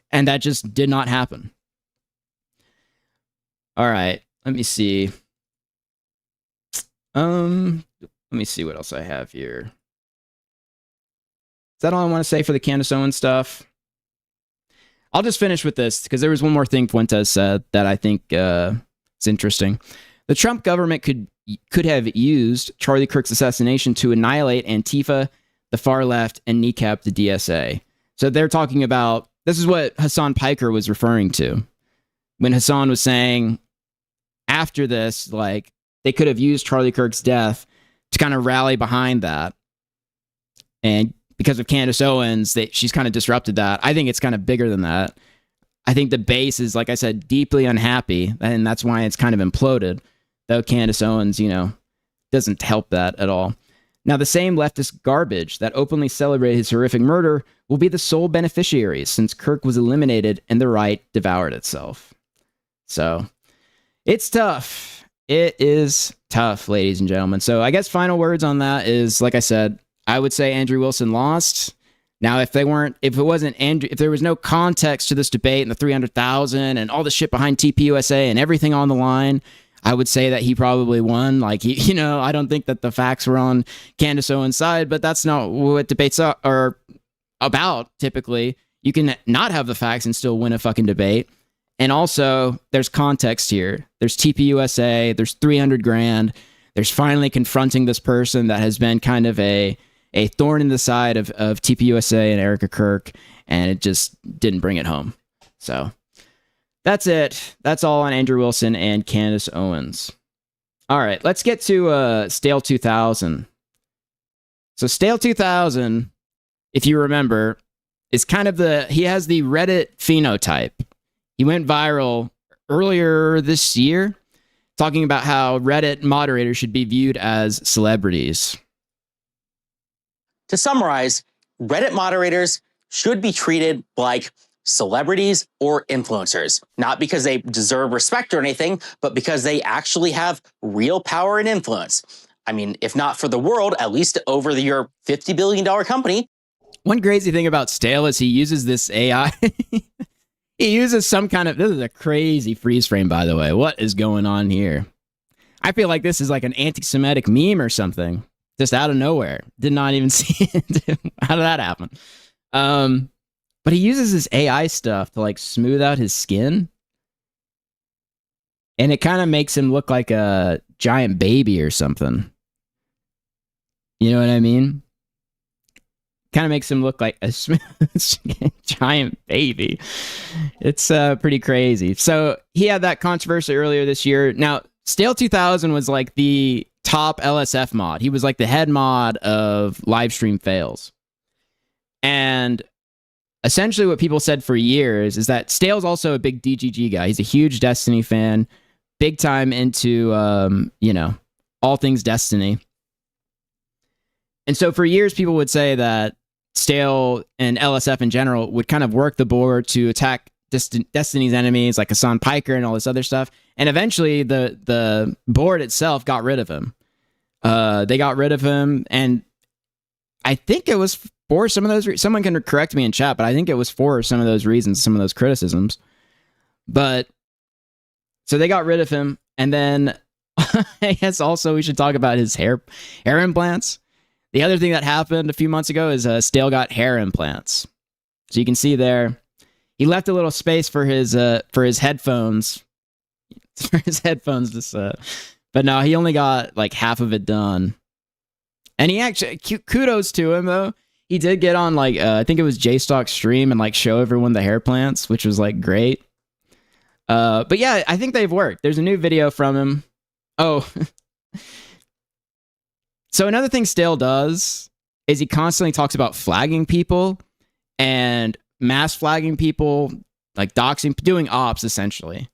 and that just did not happen. All right, let me see. Let me see what else I have here. Is that all I want to say for the Candace Owens stuff? I'll just finish with this, because there was one more thing Fuentes said that I think is interesting. The Trump government could have used Charlie Kirk's assassination to annihilate Antifa, the far left, and kneecap the DSA. So they're talking about, this is what Hassan Piker was referring to when Hassan was saying after this, like, they could have used Charlie Kirk's death to kind of rally behind that. And because of Candace Owens, she's kind of disrupted that. I think it's kind of bigger than that. I think the base is, like I said, deeply unhappy, and that's why it's kind of imploded. Though Candace Owens, you know, doesn't help that at all. Now, the same leftist garbage that openly celebrated his horrific murder will be the sole beneficiaries since Kirk was eliminated and the right devoured itself. So it's tough. It is tough, ladies and gentlemen. So I guess final words on that is, like I said, I would say Andrew Wilson lost. Now, if there was no context to this debate and the 300,000 and all the shit behind TPUSA and everything on the line, I would say that he probably won. Like, I don't think that the facts were on Candace Owens' side, but that's not what debates are about. Typically, you can not have the facts and still win a fucking debate. And also, there's context here. There's TPUSA. There's 300 grand. There's finally confronting this person that has been kind of a thorn in the side of TPUSA and Erica Kirk, and it just didn't bring it home. So that's it. That's all on Andrew Wilson and Candace Owens. All right, let's get to Stale 2000. So Stale 2000, if you remember, is kind of he has the Reddit phenotype. He went viral earlier this year talking about how Reddit moderators should be viewed as celebrities. To summarize, Reddit moderators should be treated like celebrities or influencers, not because they deserve respect or anything, but because they actually have real power and influence. I mean, if not for the world, at least over your $50 billion company. One crazy thing about Stale is he uses this AI. He uses some kind of, this is a crazy freeze frame, by the way. What is going on here? I feel like this is like an anti-Semitic meme or something. Just out of nowhere. Did not even see it. How did that happen? But he uses this AI stuff to like smooth out his skin. And it kind of makes him look like a giant baby or something. You know what I mean? Kind of makes him look like a giant baby. It's pretty crazy. So he had that controversy earlier this year. Now, Stale 2000 was like the top LSF mod. He was like the head mod of live stream fails. And essentially what people said for years is that Stale's also a big DGG guy. He's a huge Destiny fan, big time into, all things Destiny. And so for years, people would say that Stale and LSF in general would kind of work the board to attack Destiny's enemies like Hassan Piker and all this other stuff. And eventually the board itself got rid of him. They got rid of him. And I think it was for some of those, someone can correct me in chat, but I think it was for some of those reasons, some of those criticisms. But so they got rid of him. And then I guess also we should talk about his hair implants. The other thing that happened a few months ago is Stale got hair implants. So you can see there, he left a little space for his headphones. For his headphones, but no, he only got like half of it done. And he actually, kudos to him though. He did get on like I think it was JStock's stream and like show everyone the hair plants, which was like great. But yeah, I think they've worked. There's a new video from him. Oh. So another thing Stale does is he constantly talks about flagging people and mass flagging people, like doxing, doing ops essentially.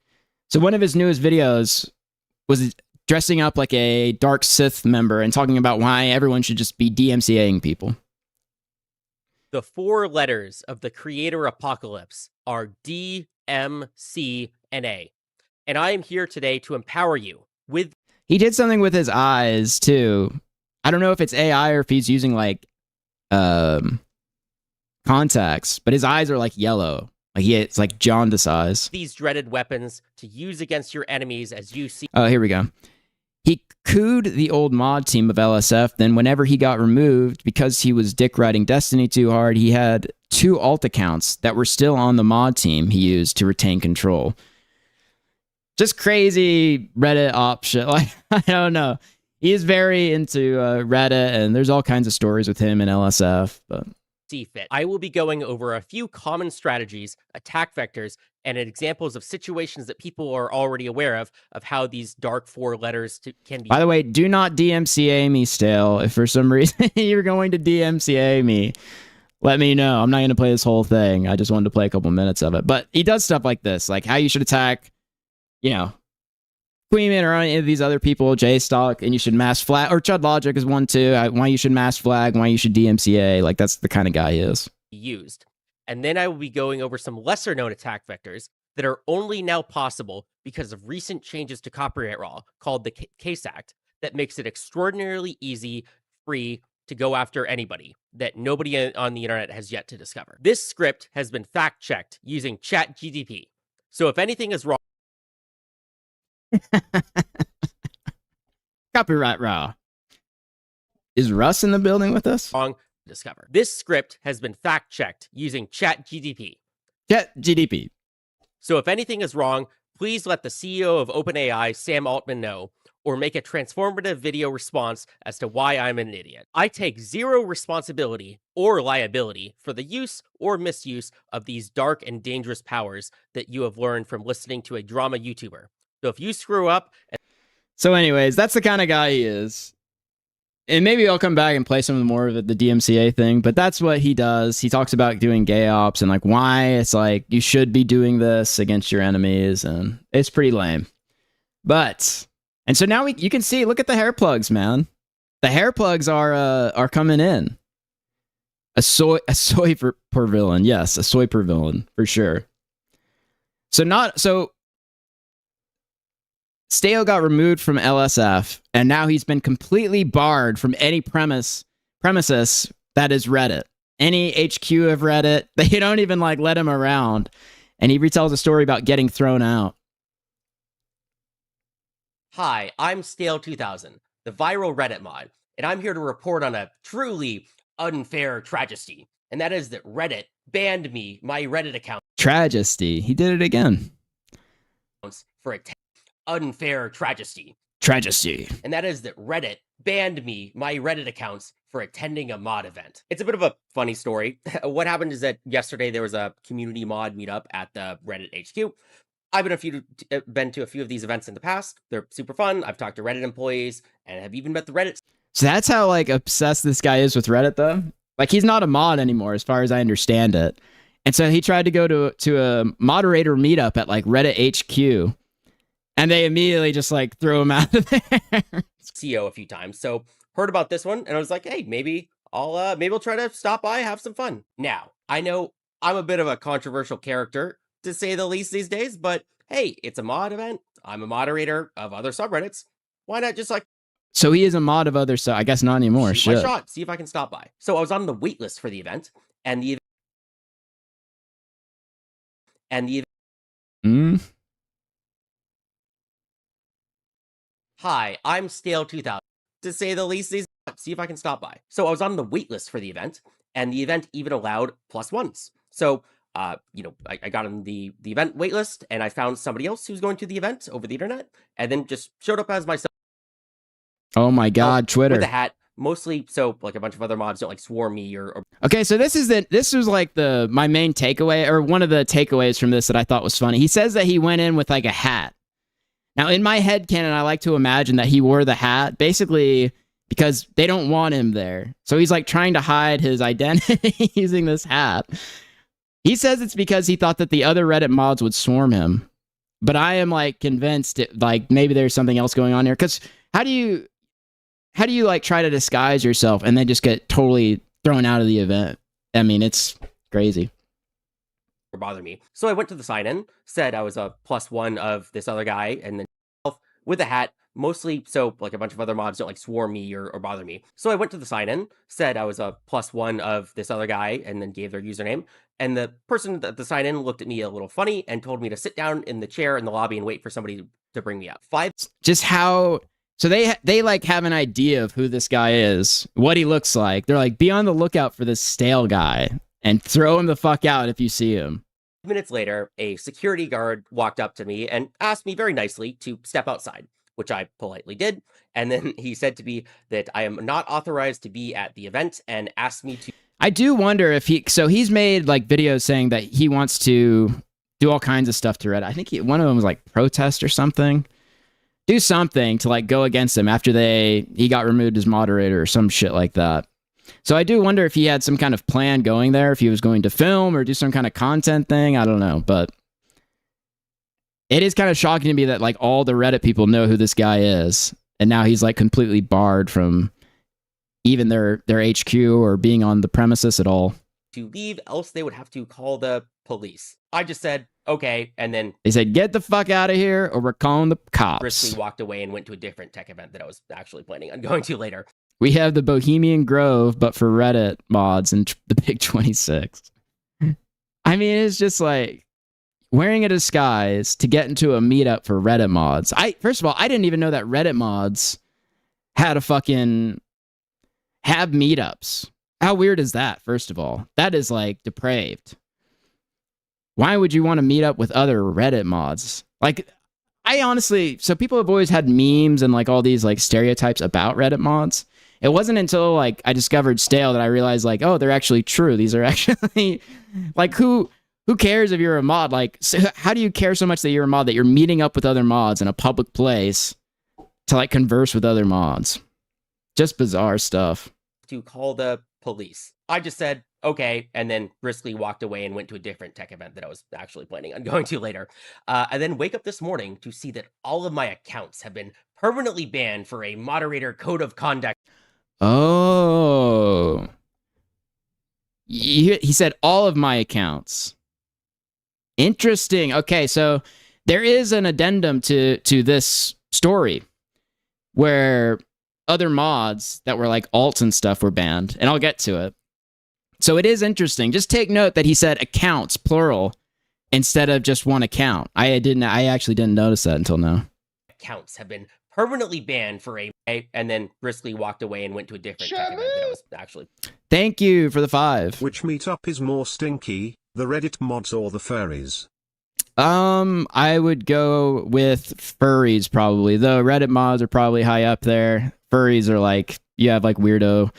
So one of his newest videos was dressing up like a Dark Sith member and talking about why everyone should just be DMCAing people. The 4 letters of the creator apocalypse are D, M, C, and A. And I am here today to empower you with... He did something with his eyes too. I don't know if it's AI or if he's using like contacts, but his eyes are like yellow. Like it's like jaundice eyes. These dreaded weapons to use against your enemies as you see. Oh, here we go. He cooed the old mod team of LSF. Then whenever he got removed, because he was dick riding Destiny too hard, he had 2 alt accounts that were still on the mod team he used to retain control. Just crazy Reddit op shit. Like, I don't know. He is very into Reddit, and there's all kinds of stories with him and LSF. But see fit. I will be going over a few common strategies, attack vectors, and examples of situations that people are already aware of how these dark 4 letters can be. By the way, do not DMCA me, Stale. If for some reason you're going to DMCA me, let me know. I'm not going to play this whole thing. I just wanted to play a couple minutes of it. But he does stuff like this, like how you should attack, Queenman or any of these other people, JStock, and you should mass flag, or Chud Logic is one too. Why you should mass flag, why you should DMCA. Like that's the kind of guy he is. used. And then I will be going over some lesser known attack vectors that are only now possible because of recent changes to copyright law called the Case Act that makes it extraordinarily easy, free to go after anybody that nobody on the internet has yet to discover. This script has been fact checked using ChatGPT. So if anything is wrong, Copyright raw. Is Russ in the building with us? Wrong. Discover. This script has been fact checked using ChatGPT. ChatGPT. So if anything is wrong, please let the CEO of OpenAI, Sam Altman, know, or make a transformative video response as to why I'm an idiot. I take zero responsibility or liability for the use or misuse of these dark and dangerous powers that you have learned from listening to a drama YouTuber. So if you screw up... So anyways, that's the kind of guy he is. And maybe I'll come back and play some more of the DMCA thing, but that's what he does. He talks about doing gay ops and like why it's like you should be doing this against your enemies, and it's pretty lame. But and so now you can see, look at the hair plugs, man. The hair plugs are coming in. A soy per villain, yes, a soy per villain for sure. So Stale got removed from LSF, and now he's been completely barred from any premises that is Reddit. Any HQ of Reddit, they don't even like let him around. And he retells a story about getting thrown out. Hi, I'm Stale2000, the viral Reddit mod, and I'm here to report on a truly unfair tragedy, and that is that Reddit banned me, my Reddit account. Tragedy. He did it again. For a unfair tragedy. Tragedy. And that is that Reddit banned me, my Reddit accounts, for attending a mod event. It's a bit of a funny story. What happened is that yesterday there was a community mod meetup at the Reddit HQ. I've been to a few of these events in the past. They're super fun. I've talked to Reddit employees and have even met the Reddit. So that's how like obsessed this guy is with Reddit though. Like he's not a mod anymore as far as I understand it. And so he tried to go to a moderator meetup at like Reddit HQ. And they immediately just like throw him out of there. CEO a few times. So heard about this one and I was like, hey, maybe I'll try to stop by, have some fun. Now, I know I'm a bit of a controversial character to say the least these days, but hey, it's a mod event. I'm a moderator of other subreddits. Why not just like... So he is a mod of other, so I guess not anymore. Shoot my shot, see if I can stop by. So I was on the wait list for the event and the Hi, I'm Stale2000. To say the least, see if I can stop by. So I was on the wait list for the event, and the event even allowed +1s. So, I got on the event wait list, and I found somebody else who's going to the event over the internet, and then just showed up as myself. Oh my God, Twitter. With a hat, mostly so like a bunch of other mods don't like swarm me or... Okay, so this was like my main takeaway, or one of the takeaways from this that I thought was funny. He says that he went in with like a hat. Now, in my headcanon, I like to imagine that he wore the hat, basically because they don't want him there. So he's like trying to hide his identity using this hat. He says it's because he thought that the other Reddit mods would swarm him. But I am like convinced like maybe there's something else going on here. Because how do you like try to disguise yourself and then just get totally thrown out of the event? I mean, it's crazy. Bother me. So I went to the sign-in, said I was a +1 of this other guy, and then with a hat, mostly so like a bunch of other mods don't like swarm me or bother me. So I went to the sign-in, said I was a +1 of this other guy, and then gave their username. And the person at the sign-in looked at me a little funny and told me to sit down in the chair in the lobby and wait for somebody to bring me up. Just how... So they like have an idea of who this guy is, what he looks like. They're like, be on the lookout for this Stale guy and throw him the fuck out if you see him. Minutes later, a security guard walked up to me and asked me very nicely to step outside, which I politely did. And then he said to me that I am not authorized to be at the event and asked me to... I do wonder if he's made like videos saying that he wants to do all kinds of stuff to Reddit. I think one of them was like protest or something. Do something to like go against him after he got removed as moderator or some shit like that. So I do wonder if he had some kind of plan going there, if he was going to film or do some kind of content thing. I don't know, but it is kind of shocking to me that like all the Reddit people know who this guy is, and now he's like completely barred from even their HQ or being on the premises at all. to leave, else they would have to call the police. I just said, okay, and then They said, get the fuck out of here or we're calling the cops. briskly walked away and went to a different tech event that I was actually planning on going to later. We have the Bohemian Grove, but for Reddit mods and the Big 26. I mean, it's just like wearing a disguise to get into a meetup for Reddit mods. First of all, I didn't even know that Reddit mods had have meetups. How weird is that, first of all? That is like depraved. Why would you want to meet up with other Reddit mods? Like, I honestly, so people have always had memes and like all these like stereotypes about Reddit mods. It wasn't until like I discovered Stale that I realized like, oh, they're actually true. These are actually like, who cares if you're a mod? Like, so how do you care so much that you're a mod that you're meeting up with other mods in a public place to like converse with other mods? Just bizarre stuff. To call the police. I just said, okay, and then briskly walked away and went to a different tech event that I was actually planning on going to later. I then wake up this morning to see that all of my accounts have been permanently banned for a moderator code of conduct. Oh. He said all of my accounts. Interesting. Okay, so there is an addendum to this story where other mods that were like alts and stuff were banned, and I'll get to it. So it is interesting. Just take note that he said accounts, plural, instead of just one account. I actually didn't notice that until now. Accounts have been permanently banned for and then briskly walked away and went to a different tech event that I was actually. Thank you for the 5. Which meetup is more stinky, the Reddit mods or the furries? I would go with furries probably. Though Reddit mods are probably high up there. Furries are like, you have like weirdo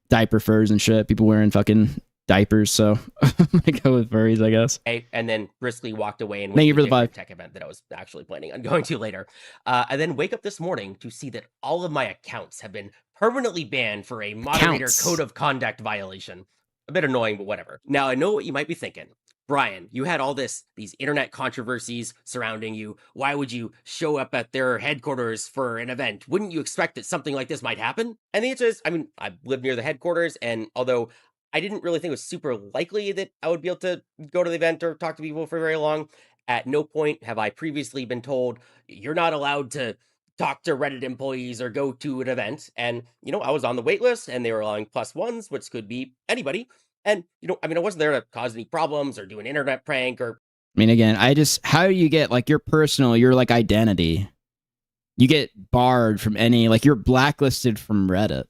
diaper furs and shit. People wearing fucking diapers, so I go with furries, I guess. And then briskly walked away and Thank went you to for a the 5 different tech event that I was actually planning on going to later. I then wake up this morning to see that all of my accounts have been permanently banned for a moderator code of conduct violation. A bit annoying, but whatever. Now, I know what you might be thinking. Brian, you had all these internet controversies surrounding you. Why would you show up at their headquarters for an event? Wouldn't you expect that something like this might happen? And the answer is, I mean, I live near the headquarters, and although I didn't really think it was super likely that I would be able to go to the event or talk to people for very long, at no point have I previously been told, you're not allowed to talk to Reddit employees or go to an event. And, I was on the wait list, and they were allowing +1s, which could be anybody. And, I wasn't there to cause any problems or do an internet prank or. I mean, again, how do you get like your like identity? You get barred from any, like you're blacklisted from Reddit.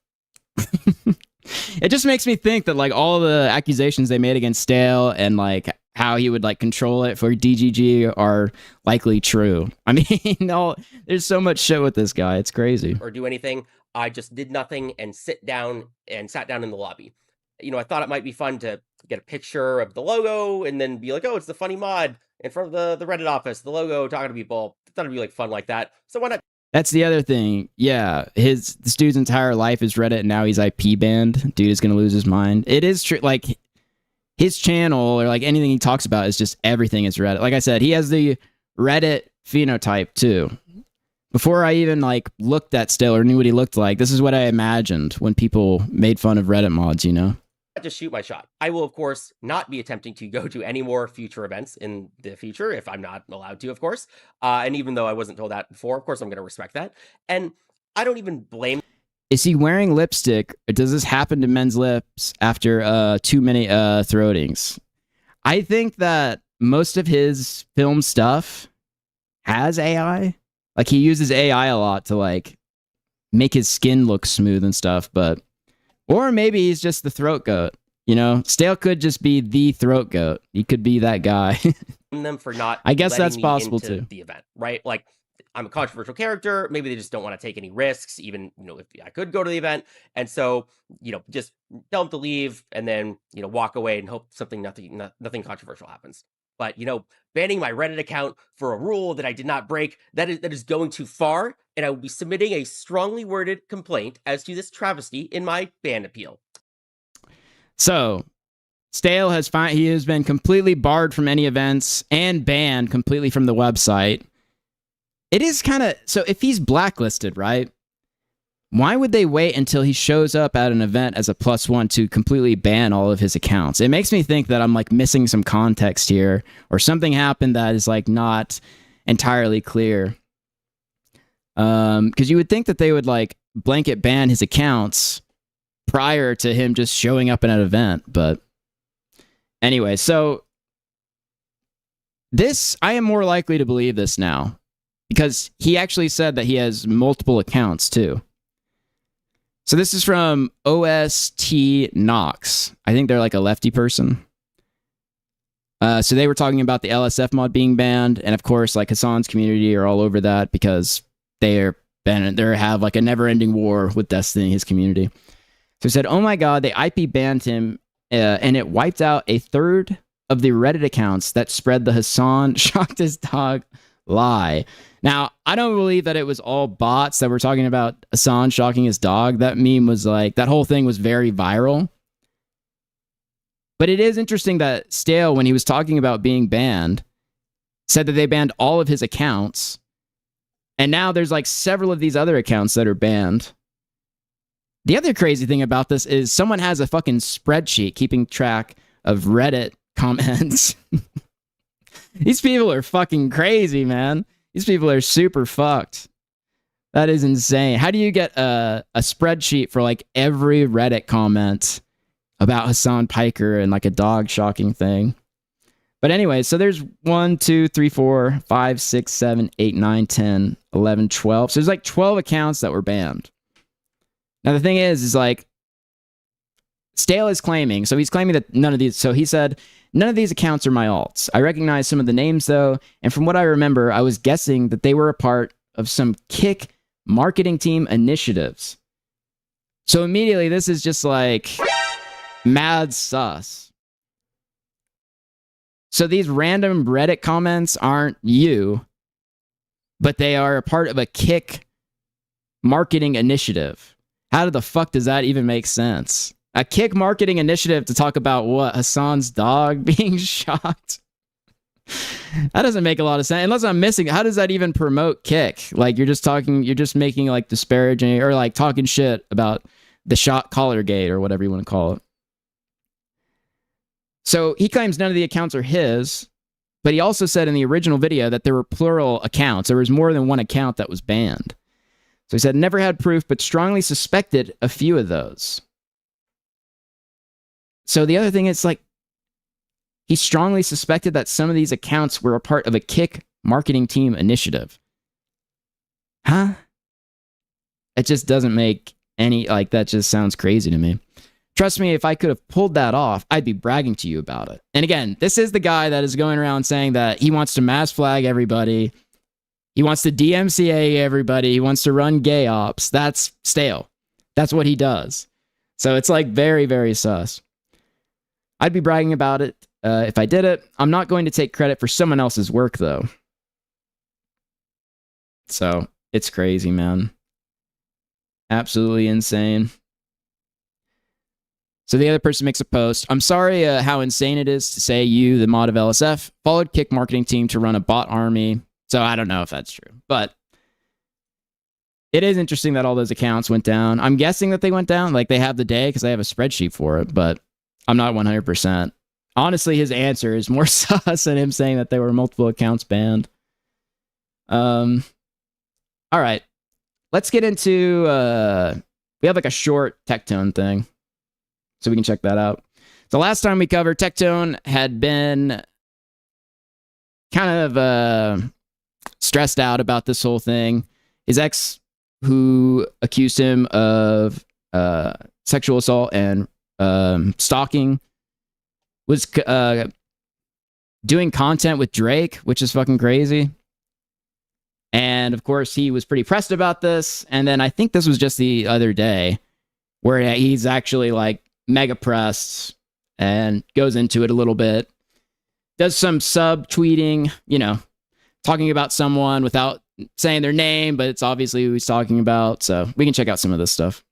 It just makes me think that like all the accusations they made against Stale and like how he would like control it for DGG are likely true. I mean, there's so much shit with this guy. It's crazy. Or do anything. I just did nothing and sat down in the lobby. I thought it might be fun to get a picture of the logo and then be like, oh, it's the funny mod in front of the Reddit office, the logo, talking to people. I thought it'd be like fun like that. So why not? That's the other thing. Yeah, this dude's entire life is Reddit, and now he's IP banned. Dude is gonna lose his mind. It is true. Like his channel or like anything he talks about is just everything is Reddit. Like I said, he has the Reddit phenotype too. Before I even like looked at Stale or knew what he looked like, this is what I imagined when people made fun of Reddit mods. Just shoot my shot. I will, of course, not be attempting to go to any more future events in the future if I'm not allowed to, of course. And even though I wasn't told that before, of course, I'm going to respect that. And I don't even blame. Is he wearing lipstick? Or does this happen to men's lips after too many throatings? I think that most of his film stuff has AI. Like he uses AI a lot to like make his skin look smooth and stuff, but. Or maybe he's just the throat goat. Stale could just be the throat goat. He could be that guy. Them for not. I guess that's possible too. The event, right? Like, I'm a controversial character. Maybe they just don't want to take any risks, even if I could go to the event. And so, just tell them to leave and then walk away and hope nothing controversial happens. But banning my Reddit account for a rule that I did not break, that is going too far, and I will be submitting a strongly worded complaint as to this travesty in my ban appeal. So, Stale has been completely barred from any events and banned completely from the website. It is kind of so if he's blacklisted, right? why would they wait until he shows up at an event as a +1 to completely ban all of his accounts? It makes me think that I'm like missing some context here, or something happened that is like not entirely clear. Because you would think that they would like blanket ban his accounts prior to him just showing up at an event. But anyway, so this, I am more likely to believe this now, because he actually said that he has multiple accounts too. So this is from OST Knox. I think they're like a lefty person. So they were talking about the LSF mod being banned, and of course, like Hassan's community are all over that because they have like a never-ending war with Destiny, his community. So he said, "Oh my God, they IP banned him, and it wiped out a third of the Reddit accounts that spread the Hassan shocked his dog lie." Now, I don't believe that it was all bots that were talking about Hassan shocking his dog. That meme was like, that whole thing was very viral. But it is interesting that Stale, when he was talking about being banned, said that they banned all of his accounts. And now there's like several of these other accounts that are banned. The other crazy thing about this is someone has a fucking spreadsheet keeping track of Reddit comments. These people are fucking crazy, man. These people are super fucked. That is insane. How do you get a spreadsheet for like every Reddit comment about Hassan Piker and like a dog shocking thing? But anyway, so there's 1, 2, 3, 4, 5, 6, 7, 8, 9, 10, 11, 12. So there's like 12 accounts that were banned. Now the thing is like, Stale is claiming, so he's claiming that none of these, so he said, "None of these accounts are my alts. I recognize some of the names though, and from what I remember, I was guessing that they were a part of some Kick marketing team initiatives." So immediately, this is just like mad sus. So these random Reddit comments aren't you, but they are a part of a Kick marketing initiative. How the fuck does that even make sense? A Kick marketing initiative to talk about what? Hassan's dog being shocked? That doesn't make a lot of sense. Unless I'm missing, how does that even promote Kick? Like you're just making like disparaging or like talking shit about the shot collar gate or whatever you want to call it. So he claims none of the accounts are his, but he also said in the original video that there were plural accounts. There was more than one account that was banned. So he said, never had proof, but strongly suspected a few of those. So the other thing is like, he strongly suspected that some of these accounts were a part of a Kick marketing team initiative. Huh? It just doesn't make any, like, that just sounds crazy to me. Trust me, if I could have pulled that off, I'd be bragging to you about it. And again, this is the guy that is going around saying that he wants to mass flag everybody. He wants to DMCA everybody. He wants to run gay ops. That's Stale. That's what he does. So it's like very, very sus. I'd be bragging about it if I did it. I'm not going to take credit for someone else's work, though. So it's crazy, man. Absolutely insane. So the other person makes a post. I'm sorry how insane it is to say you, the mod of LSF, followed Kick marketing team to run a bot army. So I don't know if that's true. But it is interesting that all those accounts went down. I'm guessing that they went down. Like they have the day because I have a spreadsheet for it. But I'm not 100%. Honestly, his answer is more sus than him saying that there were multiple accounts banned. All right. Let's get into... we have like a short Tectone thing. So we can check that out. The last time we covered, Tectone had been kind of stressed out about this whole thing. His ex, who accused him of sexual assault and stalking, was doing content with Drake, which is fucking crazy. And of course, he was pretty pressed about this. And then I think this was just the other day where he's actually like mega pressed and goes into it a little bit. Does some sub tweeting, you know, talking about someone without saying their name, but it's obviously who he's talking about. So we can check out some of this stuff.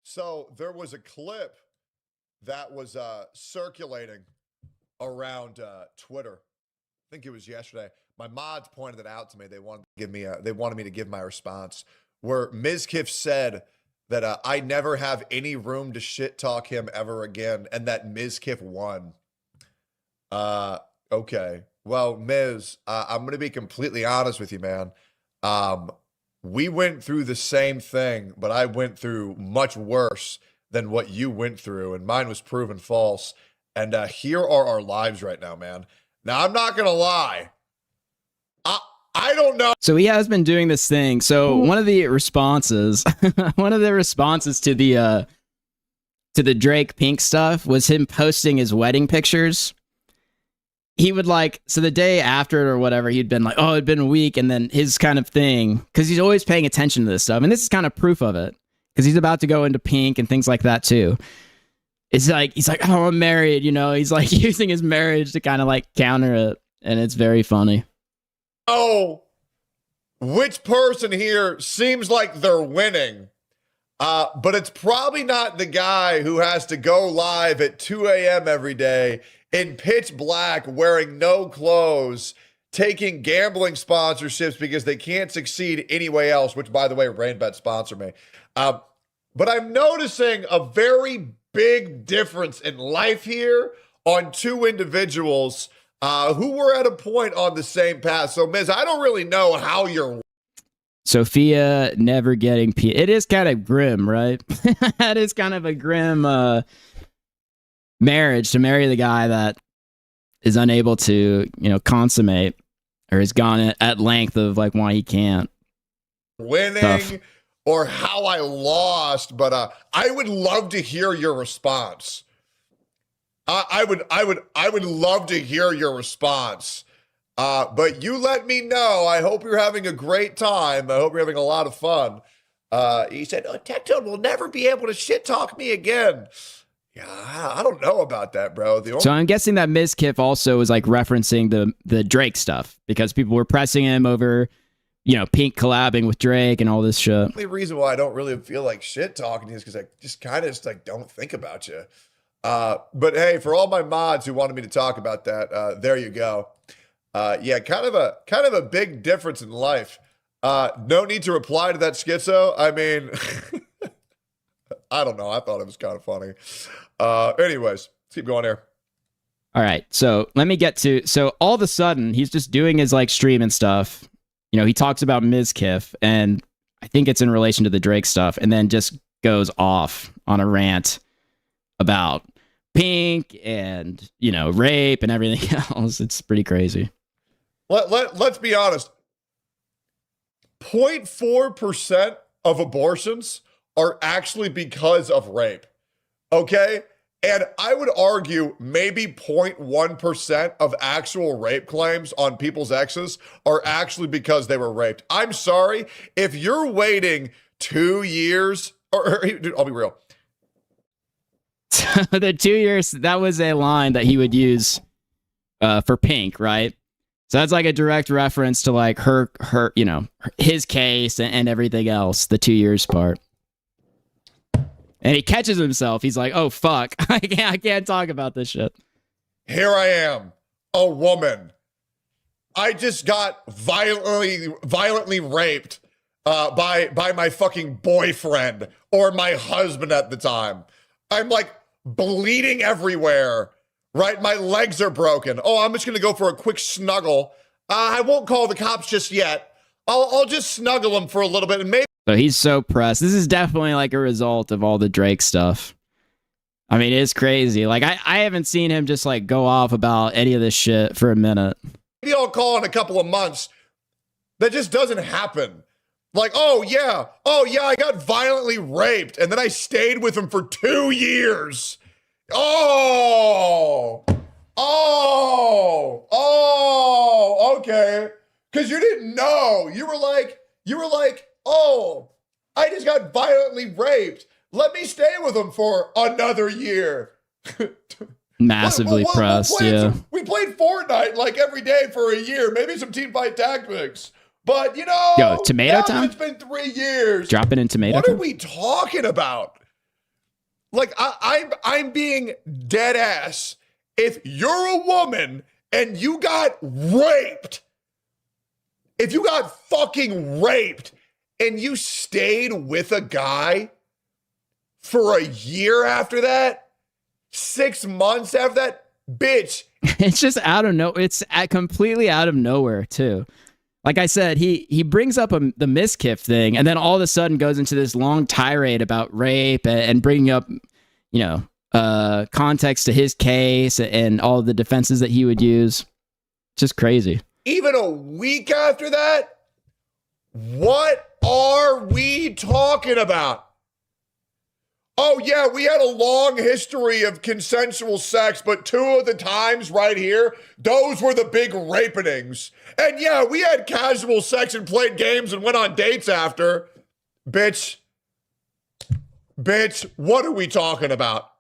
So there was a clip that was circulating around Twitter. I think it was yesterday. My mods pointed it out to me. They wanted me to give my response. Where Mizkif said that I never have any room to shit talk him ever again, and that Mizkif won. Okay. Well, Miz, I'm going to be completely honest with you, man. We went through the same thing, but I went through much worse than what you went through, and mine was proven false. And here are our lives right now, man. Now, I'm not going to lie. I don't know. So he has been doing this thing. So one of the responses to the Drake Pink stuff was him posting his wedding pictures. He would so the day after it or whatever, he'd been like, oh, it'd been a week. And then his kind of thing, because he's always paying attention to this stuff. And this is kind of proof of it, because he's about to go into Pink and things like that too. It's he's like, oh, I'm married, he's using his marriage to kind of counter it. And it's very funny. Oh, which person here seems like they're winning? But it's probably not the guy who has to go live at 2 a.m. every day in pitch black, wearing no clothes, taking gambling sponsorships because they can't succeed anyway else, which, by the way, RainBet sponsor me. But I'm noticing a very big difference in life here on two individuals who were at a point on the same path. So, Miz, I don't really know how you're... Sophia never getting... It is kind of grim, right? That is kind of a grim marriage, to marry the guy that is unable to, consummate, or has gone at length of why he can't. Winning... Tough. Or how I lost, but I would love to hear your response. I would love to hear your response. But you let me know. I hope you're having a great time. I hope you're having a lot of fun. He said, Tectone will never be able to shit talk me again. Yeah, I don't know about that, bro. So I'm guessing that Mizkif also was referencing the Drake stuff, because people were pressing him over, Pink collabing with Drake and all this shit. The only reason why I don't really feel like shit talking to you is because I just kind of don't think about you. But hey, for all my mods who wanted me to talk about that, there you go. Yeah, kind of a big difference in life. No need to reply to that schizo. I mean, I don't know. I thought it was kind of funny. Anyways, let's keep going here. All right. So let me get to, all of a sudden he's just doing his stream and stuff. He talks about Mizkif, and I think it's in relation to the Drake stuff, and then just goes off on a rant about Pink and, rape and everything else. It's pretty crazy. Let's be honest. 0.4% of abortions are actually because of rape. Okay? And I would argue maybe 0.1% of actual rape claims on people's exes are actually because they were raped. I'm sorry. If you're waiting 2 years, dude, I'll be real. The 2 years, that was a line that he would use for Pink, right? So that's a direct reference to her his case and everything else, the 2 years part. And he catches himself. He's like, oh, fuck. I can't talk about this shit. Here I am, a woman. I just got violently raped by my fucking boyfriend or my husband at the time. I'm bleeding everywhere, right? My legs are broken. Oh, I'm just going to go for a quick snuggle. I won't call the cops just yet. I'll just snuggle him for a little bit, and maybe... So he's so pressed. This is definitely a result of all the Drake stuff. I mean, it's crazy. I haven't seen him just go off about any of this shit for a minute. Maybe I'll call in a couple of months. That just doesn't happen. Oh yeah, I got violently raped, and then I stayed with him for 2 years. Okay. Because you didn't know. You were like, oh, I just got violently raped. Let me stay with him for another year. Massively pressed, yeah. We played Fortnite every day for a year. Maybe some teamfight tactics. But, Yo, tomato time? It's been 3 years. Dropping in tomato What time? are we talking about? I'm being dead ass. if you're a woman and you got raped, if you got fucking raped and you stayed with a guy for a year after that, 6 months after that, bitch. It's just out of it's completely out of nowhere too. Like I said, he brings up the Miskiff thing, and then all of a sudden goes into this long tirade about rape and bringing up, context to his case and all the defenses that he would use. Just crazy. Even a week after that, what are we talking about? Oh, yeah, we had a long history of consensual sex, but 2 of the times right here, those were the big rapenings. And yeah, we had casual sex and played games and went on dates after. Bitch, what are we talking about?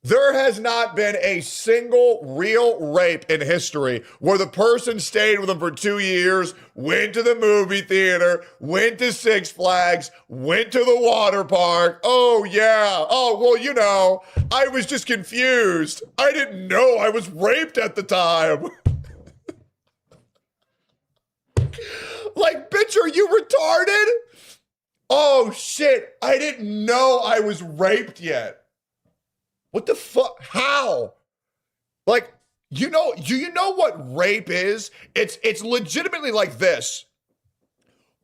There has not been a single real rape in history where the person stayed with them for 2 years, went to the movie theater, went to Six Flags, went to the water park. Oh, yeah. Oh, well, I was just confused. I didn't know I was raped at the time. Like, bitch, are you retarded? Oh, shit. I didn't know I was raped yet. What the fuck? How? Like, do you know what rape is? It's legitimately like this.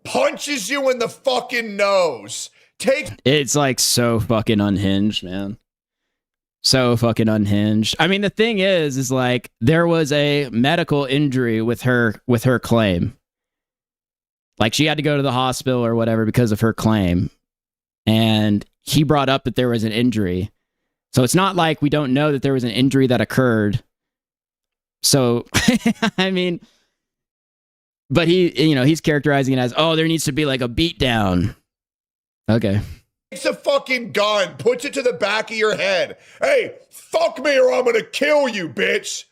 Punches you in the fucking nose. It's like so fucking unhinged, man. So fucking unhinged. I mean, the thing is like there was a medical injury with her claim. Like she had to go to the hospital or whatever because of her claim. And he brought up that there was an injury. So it's not like we don't know that there was an injury that occurred. So, I mean, but he's characterizing it as, oh, there needs to be like a beatdown. Okay. Takes a fucking gun, puts it to the back of your head. Hey, fuck me or I'm gonna kill you, bitch.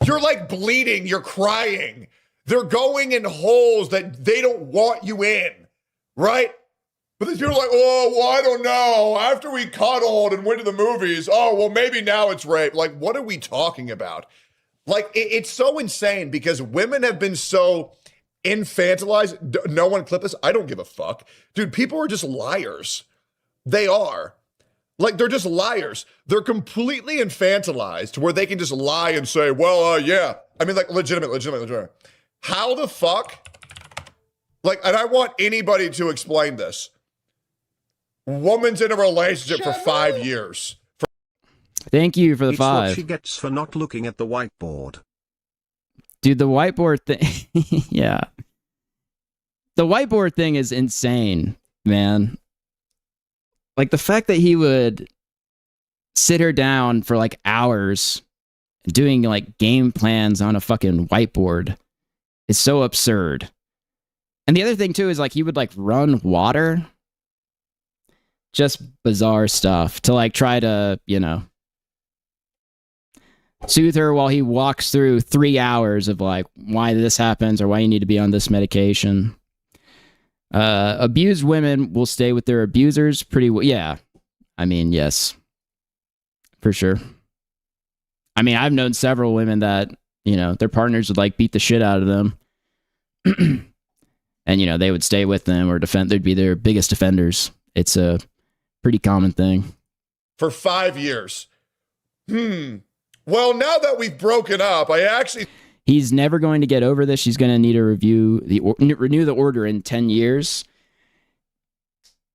You're like bleeding, you're crying. They're going in holes that they don't want you in, right? But then people are like, oh, well, I don't know. After we cuddled and went to the movies, oh, well, maybe now it's rape. Like, what are we talking about? Like, it's so insane because women have been so infantilized. No one clip this. I don't give a fuck. Dude, people are just liars. They are. Like, they're just liars. They're completely infantilized to where they can just lie and say, well, yeah. I mean, like, legitimate. How the fuck? Like, and I want anybody to explain this. Woman's in a relationship for 5 years. Thank you for the It's 5. what she gets for not looking at the whiteboard. Dude, the whiteboard thing, yeah. The whiteboard thing is insane, man. Like the fact that he would sit her down for like hours doing like game plans on a fucking whiteboard is so absurd. And the other thing too is like he would like run water. Just bizarre stuff to like try to, soothe her while he walks through 3 hours of like why this happens or why you need to be on this medication. Abused women will stay with their abusers pretty well. Yeah. I mean, yes, for sure. I mean, I've known several women that, their partners would like beat the shit out of them. And, they would stay with them or defend. They'd be their biggest defenders. It's a pretty common thing. For 5 years. Well, now that we've broken up, He's never going to get over this. She's going to need to renew the order in 10 years.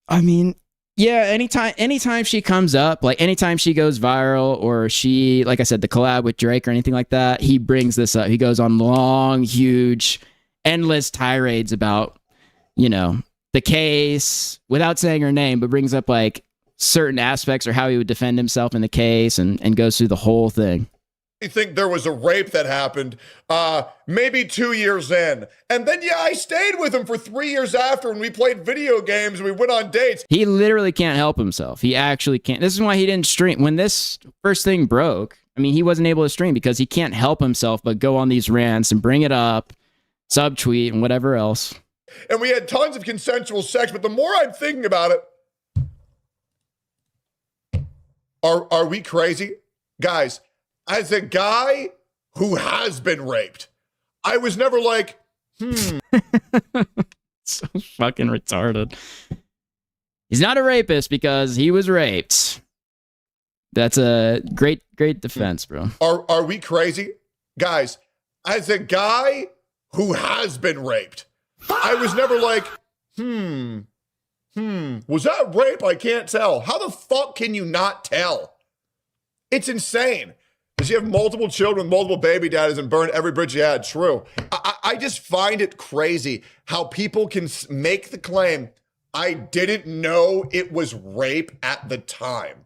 I mean, yeah, anytime she comes up, like anytime she goes viral or she, like I said, the collab with Drake or anything like that, he brings this up. He goes on long, huge, endless tirades about, the case without saying her name, but brings up like certain aspects or how he would defend himself in the case and goes through the whole thing. I think there was a rape that happened maybe 2 years in. And then, yeah, I stayed with him for 3 years after and we played video games and we went on dates. He literally can't help himself. He actually can't. This is why he didn't stream. When this first thing broke, I mean, he wasn't able to stream because he can't help himself but go on these rants and bring it up, subtweet and whatever else. And we had tons of consensual sex, but the more I'm thinking about it, are we crazy? Guys, as a guy who has been raped, I was never like, So fucking retarded. He's not a rapist because he was raped. That's a great defense, bro. Are we crazy? Guys, as a guy who has been raped, I was never like, was that rape? I can't tell. How the fuck can you not tell? It's insane. Does you have multiple children with multiple baby daddies and burn every bridge you had? True. I just find it crazy how people can make the claim, I didn't know it was rape at the time.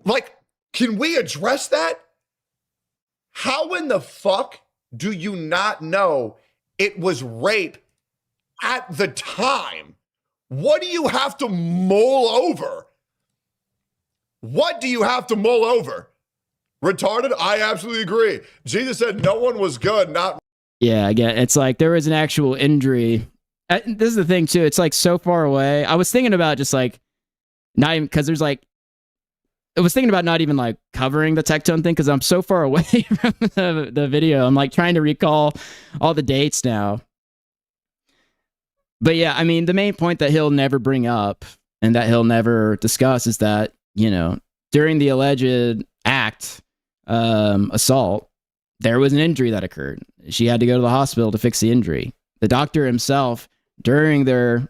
Like, can we address that? How in the fuck do you not know it was rape at the time? What do you have to mull over? What do you have to mull over? Retarded? I absolutely agree. Jesus said no one was good, not... Yeah, again, it's like there was an actual injury. This is the thing, too. It's like so far away. I was thinking about just like, not even, because there's like, I was thinking about not even like covering the Tectone thing because I'm so far away from the video. I'm like trying to recall all the dates now. But yeah, I mean, the main point that he'll never bring up and that he'll never discuss is that, you know, during the alleged act, assault, there was an injury that occurred. She had to go to the hospital to fix the injury. The doctor himself, during the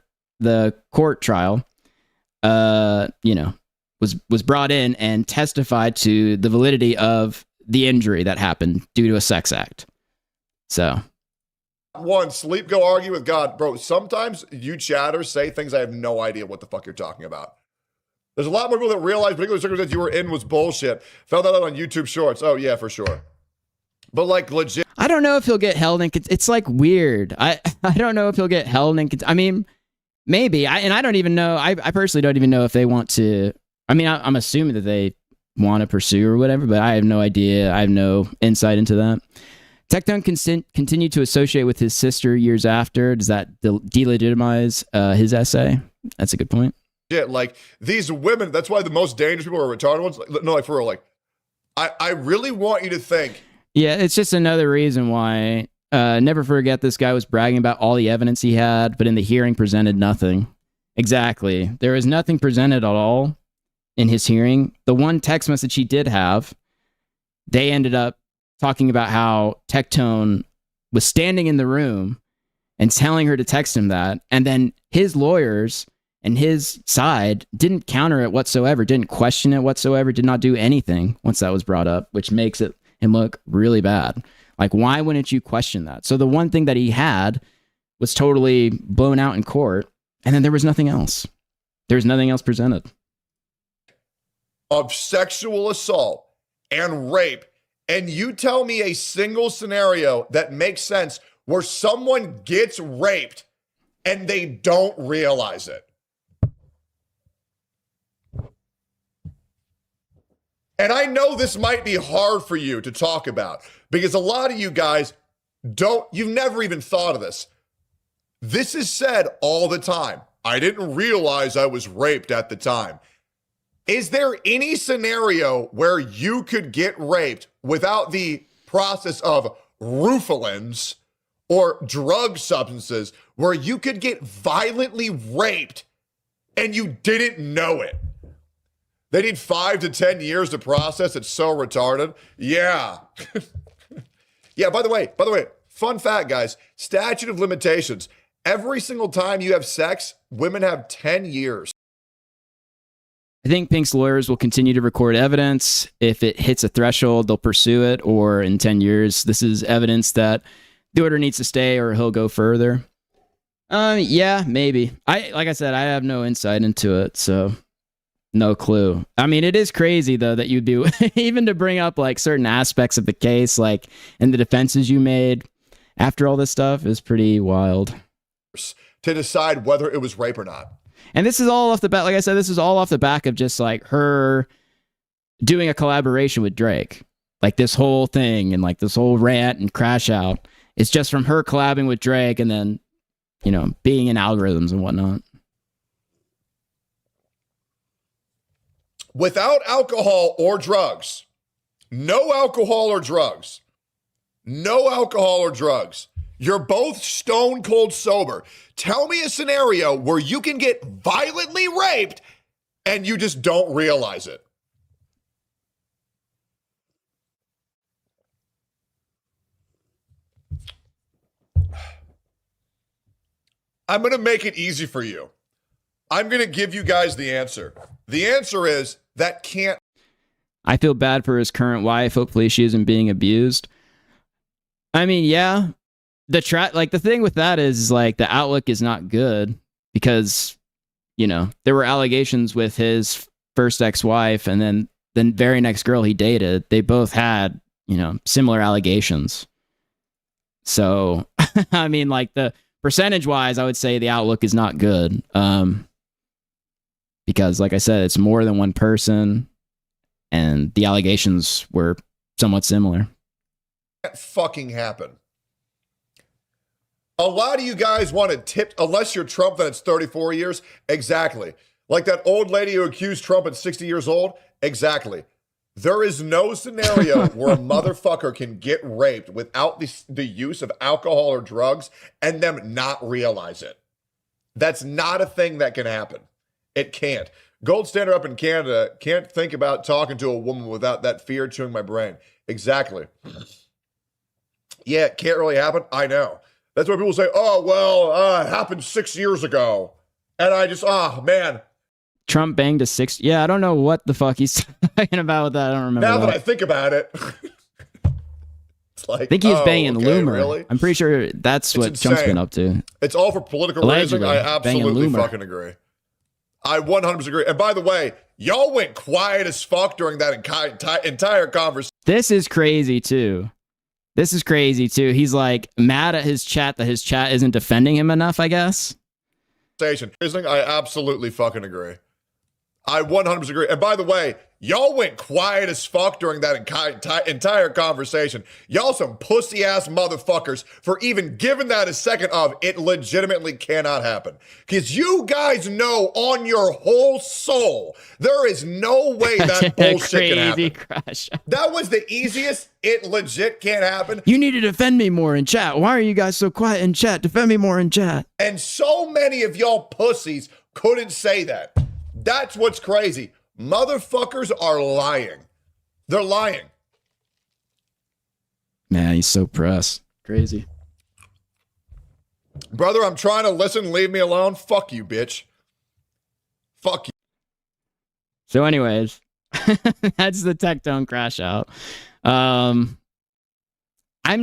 court trial, you know, was brought in and testified to the validity of the injury that happened due to a sex act. So, one, sleep, go argue with God. Bro, sometimes you chatters say things I have no idea what the fuck you're talking about. There's a lot more people that realize particular circumstance you were in was bullshit. Found that out on YouTube Shorts. Oh, yeah, for sure. But, like, legit. I don't know if he'll get held in... It's, like, weird. I don't know if he'll get held in... I mean, maybe. I don't even know. I personally don't even know if they want to... I mean, I'm assuming that they want to pursue or whatever, but I have no idea. I have no insight into that. Tectone continued to associate with his sister years after. Does that delegitimize his essay? That's a good point. Like, these women, that's why the most dangerous people are retarded ones. No, like, for real, like, I really want you to think. Yeah, it's just another reason why, never forget this guy was bragging about all the evidence he had, but in the hearing presented nothing. Exactly. There was nothing presented at all in his hearing. The one text message he did have, they ended up talking about how Tectone was standing in the room and telling her to text him that, and then his lawyers and his side didn't counter it whatsoever, didn't question it whatsoever, did not do anything once that was brought up, which makes him look really bad. Like, why wouldn't you question that? So the one thing that he had was totally blown out in court, and then there was nothing else. There was nothing else presented. Of sexual assault and rape, and you tell me a single scenario that makes sense where someone gets raped and they don't realize it. And I know this might be hard for you to talk about because a lot of you guys you've never even thought of this. This is said all the time. I didn't realize I was raped at the time. Is there any scenario where you could get raped without the process of Rufalins or drug substances where you could get violently raped and you didn't know it? They need 5 to 10 years to process. It's so retarded. Yeah. Yeah, by the way, fun fact, guys, statute of limitations. Every single time you have sex, women have 10 years. I think Pink's lawyers will continue to record evidence. If it hits a threshold, they'll pursue it, or in 10 years, this is evidence that the order needs to stay or he'll go further. Yeah, maybe. Like I said, I have no insight into it, so no clue. I mean, it is crazy, though, that you'd be, even to bring up like certain aspects of the case, like, and the defenses you made after all this stuff is pretty wild. To decide whether it was rape or not. And this is all off the bat. Like I said, this is all off the back of just like her doing a collaboration with Drake. Like this whole thing and like this whole rant and crash out. It's just from her collabing with Drake and then, you know, being in algorithms and whatnot. without alcohol or drugs, no alcohol or drugs, no alcohol or drugs, you're both stone cold sober. Tell me a scenario where you can get violently raped and you just don't realize it. I'm going to make it easy for you. I'm going to give you guys the answer. The answer is that can't. I feel bad for his current wife. Hopefully she isn't being abused. I mean, yeah, the thing with that is like the outlook is not good because, you know, there were allegations with his first ex-wife and then the very next girl he dated. They both had, you know, similar allegations. So, I mean, like the percentage wise, I would say the outlook is not good. Because like I said, it's more than one person and the allegations were somewhat similar. Can't fucking happen. A lot of you guys want to tip, unless you're Trump, then it's 34 years. Exactly. Like that old lady who accused Trump at 60 years old. Exactly. There is no scenario where a motherfucker can get raped without the use of alcohol or drugs and them not realize it. That's not a thing that can happen. It can't. Gold standard up in Canada can't think about talking to a woman without that fear chewing my brain. Exactly. Yeah, it can't really happen. I know. That's why people say, oh, well, it happened 6 years ago. And I just, oh, man. Trump banged a 6. Yeah, I don't know what the fuck he's talking about with that. I don't remember. Now that I think about it. It's like, I think he's banging okay, Loomer. really? I'm pretty sure that's what insane. Trump's been up to. It's all for political reasons. I absolutely fucking agree. I 100% agree. And by the way, y'all went quiet as fuck during that entire conversation. This is crazy, too. He's like mad at his chat that his chat isn't defending him enough, I guess. I absolutely fucking agree. I 100% agree. And by the way, y'all went quiet as fuck during that entire conversation. Y'all some pussy-ass motherfuckers for even giving that a second of. It legitimately cannot happen. Because you guys know on your whole soul, there is no way that bullshit can happen. Crash. That was the easiest. It legit can't happen. You need to defend me more in chat. Why are you guys so quiet in chat? Defend me more in chat. And so many of y'all pussies couldn't say that. That's what's crazy. Motherfuckers are lying. They're lying. Man, he's so pressed. Crazy. Brother, I'm trying to listen. Leave me alone. Fuck you, bitch. Fuck you. So anyways, that's the Tectone crash out.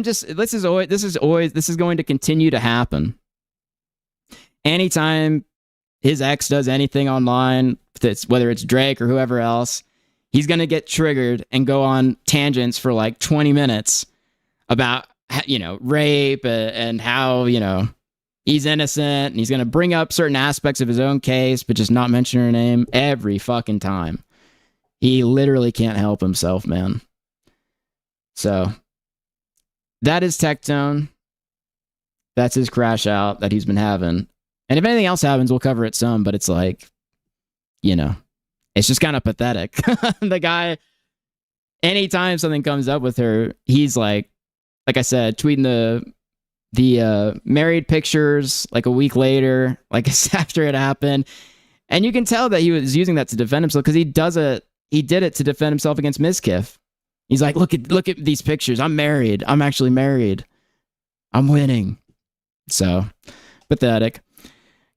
This is going to continue to happen. Anytime his ex does anything online, whether it's Drake or whoever else, he's going to get triggered and go on tangents for like 20 minutes about, you know, rape and how, you know, he's innocent. And he's going to bring up certain aspects of his own case, but just not mention her name every fucking time. He literally can't help himself, man. So that is Tectone. That's his crash out that he's been having. And if anything else happens, we'll cover it some, but it's like, you know, it's just kind of pathetic. The guy, anytime something comes up with her, he's like I said, tweeting the married pictures like a week later, like after it happened. And you can tell that he was using that to defend himself because he did it to defend himself against Mizkif. He's like, look at these pictures. I'm married. I'm actually married. I'm winning. So pathetic.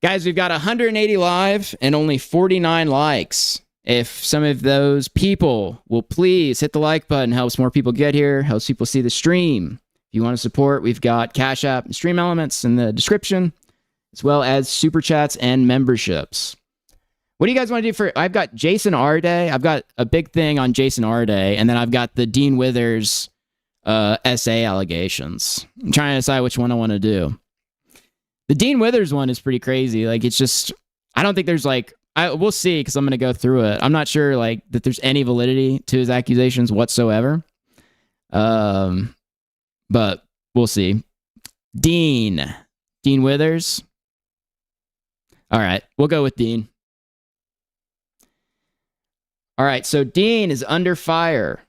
Guys, we've got 180 live and only 49 likes. If some of those people will please hit the like button, helps more people get here, helps people see the stream. If you want to support, we've got Cash App and Stream Elements in the description, as well as Super Chats and memberships. What do you guys want to do for... I've got Jason Arday. I've got a big thing on Jason Arday, and then I've got the Dean Withers SA allegations. I'm trying to decide which one I want to do. The Dean Withers one is pretty crazy. Like, it's just, I don't think there's like, we'll see because I'm going to go through it. I'm not sure like that there's any validity to his accusations whatsoever. But we'll see. Dean Withers. All right, we'll go with Dean. All right, so Dean is under fire.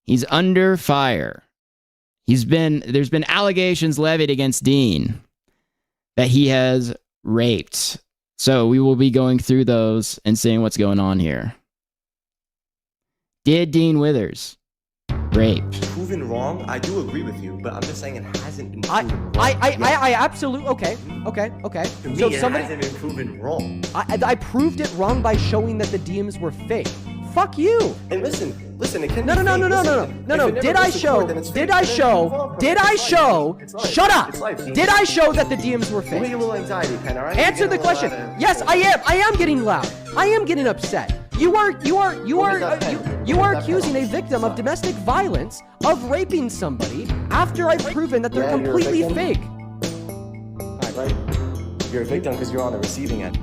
He's under fire. There's been allegations levied against Dean that he has raped. So we will be going through those and seeing what's going on here. Did Dean Withers rape? Proven wrong, I do agree with you, but I'm just saying it hasn't been proven wrong. I absolutely okay. To me, So it somebody, hasn't been proven wrong. I proved it wrong by showing that the DMs were fake. Fuck you. And listen, it can No. Did I show? Shut up. Did I show that the DMs were fake? Give me a little anxiety, Pen, all right? Answer the question. Yes, I am. I am getting loud. I am getting upset. You are accusing a victim of domestic violence of raping somebody after I've proven that they're completely fake. All right. You're a victim because you're on the receiving end.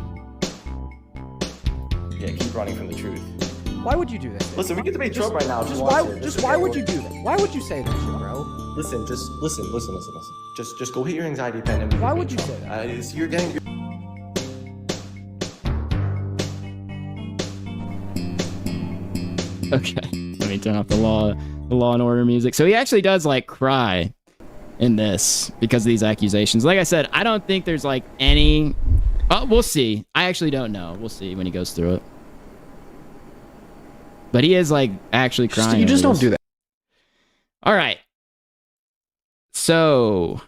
Yeah, keep running from the truth. Why would you do this? Listen, we get to be Trump right now. Why would you do that? Why would you say that shit, bro? Listen, just listen. Just go hit your anxiety pen. And why would you say that? You're getting. Okay, let me turn off the law and order music. So he actually does like cry in this because of these accusations. Like I said, I don't think there's like any. We'll see. I actually don't know. We'll see when he goes through it. But he is like actually crying. You just don't do that. All right. So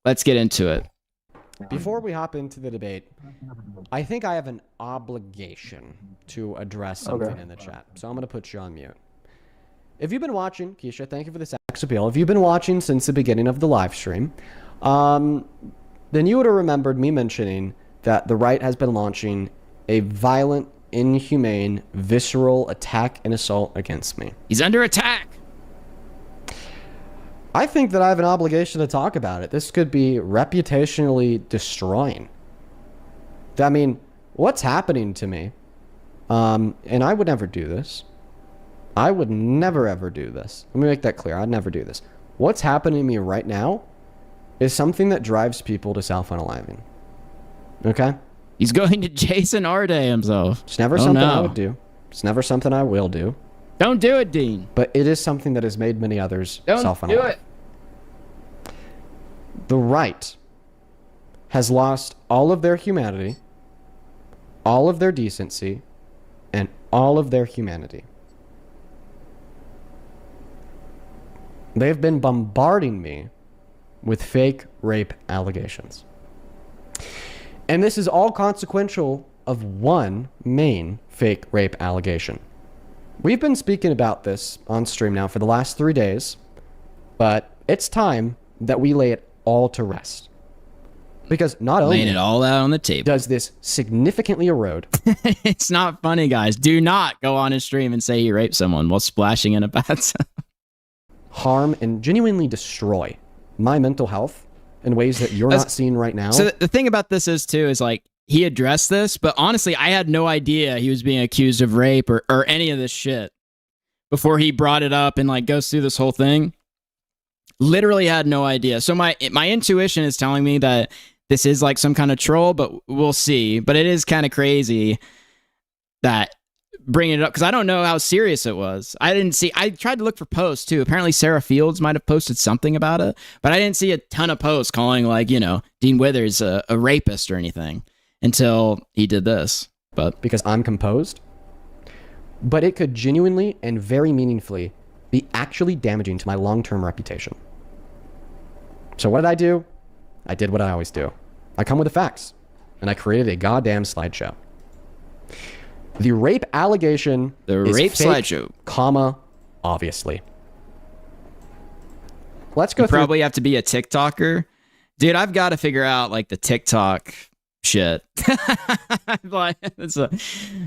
let's get into it. Before we hop into the debate, I think I have an obligation to address something in the chat. So I'm going to put you on mute. If you've been watching, Keisha, thank you for the sex appeal. If you've been watching since the beginning of the live stream, then you would have remembered me mentioning that the right has been launching a violent, inhumane, visceral attack and assault against me. He's under attack. I think that I have an obligation to talk about it. This could be reputationally destroying. I mean, what's happening to me? And I would never do this. I would never, ever do this. Let me make that clear. I'd never do this. What's happening to me right now is something that drives people to self-unaliving. Okay? He's going to Jason Arday himself. It's never something I would do. It's never something I will do. Don't do it, Dean. But it is something that has made many others self-unalive. Don't do it. The right has lost all of their humanity, all of their decency, and all of their humanity. They've been bombarding me with fake rape allegations. And this is all consequential of one main fake rape allegation. We've been speaking about this on stream now for the last 3 days, but it's time that we lay it all to rest. Because not only laying it all out on the table does this significantly erode. It's not funny, guys. Do not go on his stream and say he raped someone while splashing in a bathtub. Harm and genuinely destroy my mental health in ways that you're not seeing right now. So the thing about this is like he addressed this, but honestly, I had no idea he was being accused of rape or any of this shit before he brought it up and like goes through this whole thing. Literally had no idea. So my intuition is telling me that this is like some kind of troll, but we'll see. But it is kind of crazy that bringing it up because I don't know how serious it was. I tried to look for posts too. Apparently Sarah Fields might have posted something about it, but I didn't see a ton of posts calling like, Dean Withers a rapist or anything until he did this. But because I'm composed, but it could genuinely and very meaningfully be actually damaging to my long-term reputation. So what did I do? I did what I always do. I come with the facts, and I created a goddamn slideshow. The rape allegation is rape fake, slideshow, comma, obviously. Let's go you through. Probably have to be a TikToker. Dude, I've got to figure out like the TikTok shit. Like, it's a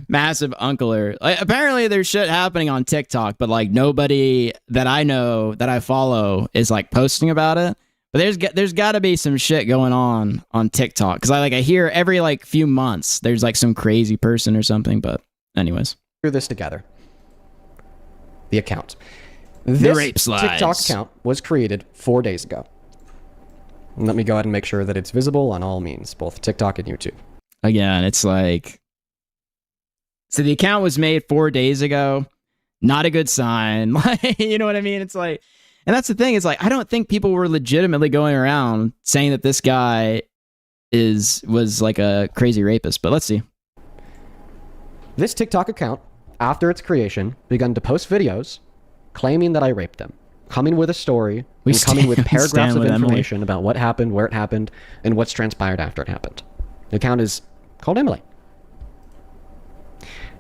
massive uncler. Like, apparently there's shit happening on TikTok, but like nobody that I know that I follow is like posting about it. But there's got to be some shit going on TikTok because I hear every like few months there's like some crazy person or something. But anyways, through this together. The account. The rape slides. TikTok account was created 4 days ago. And let me go ahead and make sure that it's visible on all means, both TikTok and YouTube. Again, it's like So the account was made 4 days ago. Not a good sign. Like, you know what I mean? It's like, and that's the thing. It's like, I don't think people were legitimately going around saying that this guy was like a crazy rapist, but let's see. This TikTok account, after its creation, began to post videos claiming that I raped them, coming with a story, and coming with paragraphs of information about what happened, where it happened, and what's transpired after it happened. The account is called Emily.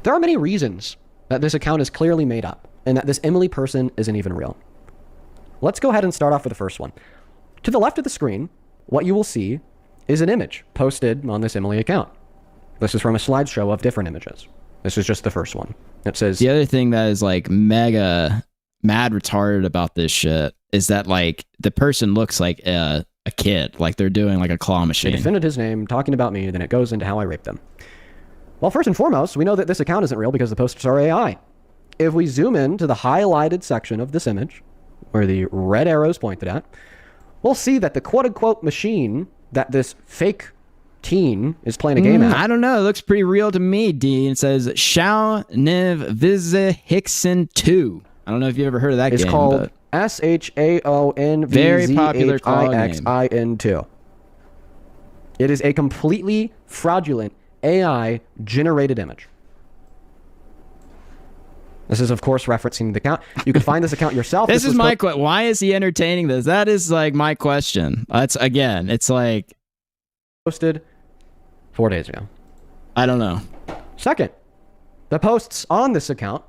There are many reasons that this account is clearly made up, and that this Emily person isn't even real. Let's go ahead and start off with the first one. To the left of the screen, what you will see is an image posted on this Emily account. This is from a slideshow of different images. This is just the first one. It says... The other thing that is like mad retarded about this shit is that like the person looks like a kid, like they're doing like a claw machine. They defended his name, talking about me, then it goes into how I raped them. Well, first and foremost, we know that this account isn't real because the posts are AI. If we zoom in to the highlighted section of this image, where the red arrows pointed at, we'll see that the quote-unquote machine that this fake teen is playing a game at. I don't know. It looks pretty real to me, Dean. It says Shao Niv Vize Hickson 2. I don't know if you've ever heard of that game. It's called SHAONVZHIXIN2. It is a completely fraudulent AI generated image. This is, of course, referencing the account. You can find this account yourself. This is my question. Why is he entertaining this? That is like my question. That's again, it's like posted 4 days ago. I don't know. Second, the posts on this account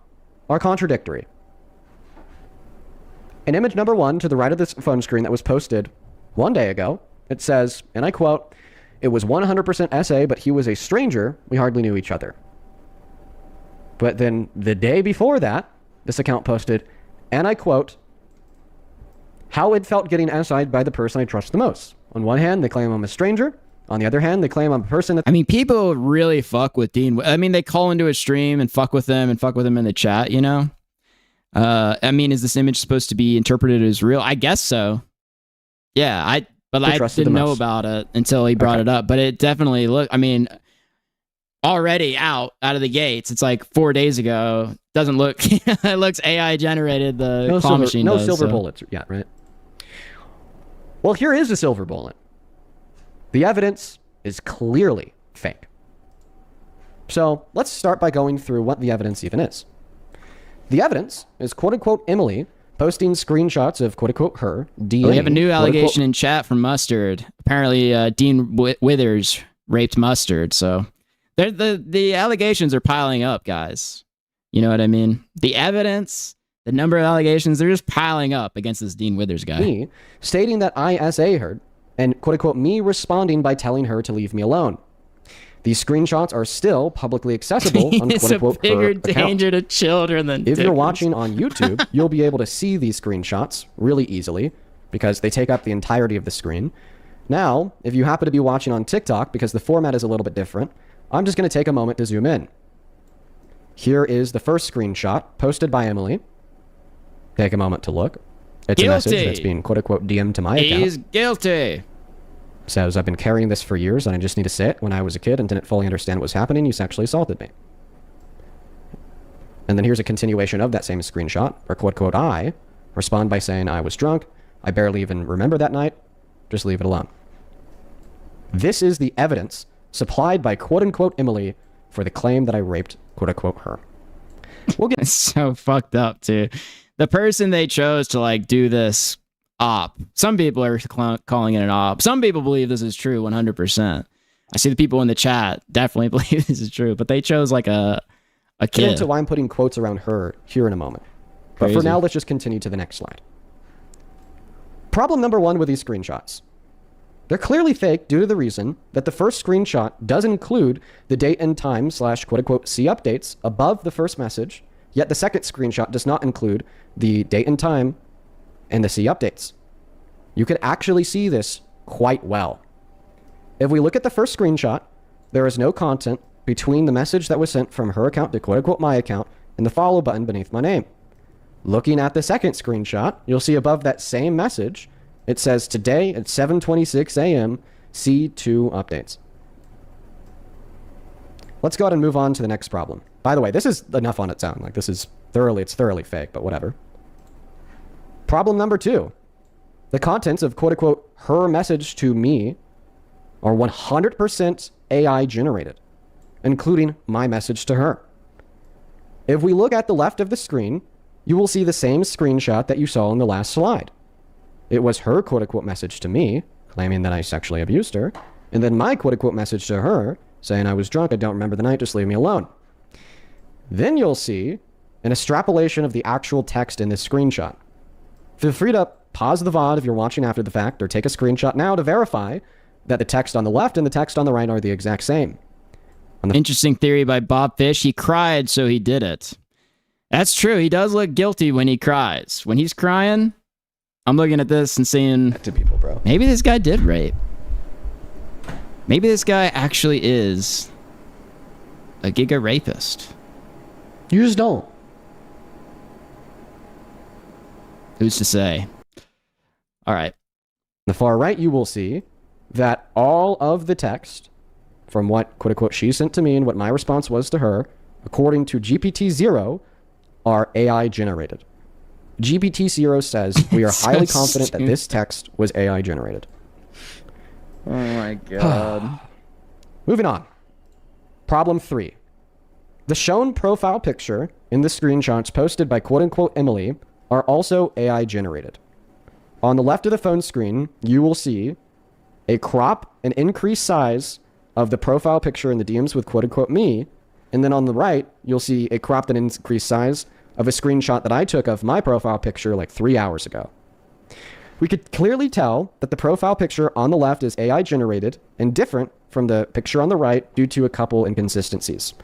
are contradictory. In image number 1 to the right of this phone screen that was posted 1 day ago, it says, and I quote, "It was 100% SA, but he was a stranger. We hardly knew each other." But then the day before that, this account posted, and I quote, "How it felt getting SI'd by the person I trust the most. On one hand, they claim I'm a stranger. On the other hand, they claim I'm a person that..." I mean, people really fuck with Dean. I mean, they call into a stream and fuck with him in the chat, you know? I mean, is this image supposed to be interpreted as real? I guess so. Yeah, I didn't know about it until he brought it up. But it definitely I mean, already out of the gates. It's like 4 days ago. Doesn't look. It looks AI generated. The claw machine. No does, silver bullets yet, right? Well, here is a silver bullet. The evidence is clearly fake. So let's start by going through what the evidence even is. The evidence is quote-unquote Emily posting screenshots of quote-unquote her DNA. We have a new allegation in chat from Mustard. Apparently, Dean Withers raped Mustard. So the allegations are piling up, guys. You know what I mean? The evidence, the number of allegations, they're just piling up against this Dean Withers guy. Me stating that I SA her, and quote-unquote me responding by telling her to leave me alone. These screenshots are still publicly accessible on quote-unquote her account. It's a bigger danger to children than If you're watching on YouTube, you'll be able to see these screenshots really easily because they take up the entirety of the screen. Now, if you happen to be watching on TikTok, because the format is a little bit different, I'm just going to take a moment to zoom in. Here is the first screenshot posted by Emily. Take a moment to look. It's a message that's being quote-unquote DM'd to my account. He's guilty. Says, "I've been carrying this for years and I just need to say it. When I was a kid and didn't fully understand what was happening, you sexually assaulted me." And then here's a continuation of that same screenshot, or quote-unquote I respond by saying, "I was drunk. I barely even remember that night. Just leave it alone." This is the evidence supplied by quote-unquote Emily for the claim that I raped quote-unquote her. We'll get so fucked up, too. The person they chose to like do this op. Some people are calling it an op. Some people believe this is true 100%. I see the people in the chat definitely believe this is true, but they chose like a kid. Get into why I'm putting quotes around her here in a moment. But for now, let's just continue to the next slide. Problem number 1 with these screenshots. They're clearly fake due to the reason that the first screenshot does include the date and time / quote-unquote see updates above the first message, yet the second screenshot does not include the date and time and the see updates. You can actually see this quite well. If we look at the first screenshot, there is no content between the message that was sent from her account to quote-unquote my account and the follow button beneath my name. Looking at the second screenshot, you'll see above that same message, it says today at 7:26 a.m. see 2 updates. Let's go ahead and move on to the next problem. By the way, this is enough on its own. Like, this is it's thoroughly fake, but whatever. Problem number 2. The contents of quote unquote her message to me are 100% AI generated, including my message to her. If we look at the left of the screen, you will see the same screenshot that you saw in the last slide. It was her quote unquote message to me, claiming that I sexually abused her, and then my quote unquote message to her, saying I was drunk, I don't remember the night, just leave me alone. Then you'll see an extrapolation of the actual text in this screenshot. Feel free to pause the VOD if you're watching after the fact, or take a screenshot now to verify that the text on the left and the text on the right are the exact same. Interesting theory by Bob Fish. He cried, so he did it. That's true. He does look guilty when he cries. When he's crying, I'm looking at this and saying, to people, bro. Maybe this guy did rape. Maybe this guy actually is a giga rapist. You just don't. Who's to say? All right. On the far right, you will see that all of the text from what, quote unquote, she sent to me and what my response was to her, according to GPT-0, are AI generated. GPT-0 says we are highly confident that this text was AI generated. Oh my God. Moving on. Problem 3. The shown profile picture in the screenshots posted by quote unquote Emily are also AI generated. On the left of the phone screen, you will see a crop and increased size of the profile picture in the DMs with quote unquote me. And then on the right, you'll see a cropped and increased size of a screenshot that I took of my profile picture like 3 hours ago. We could clearly tell that the profile picture on the left is AI generated and different from the picture on the right due to a couple inconsistencies.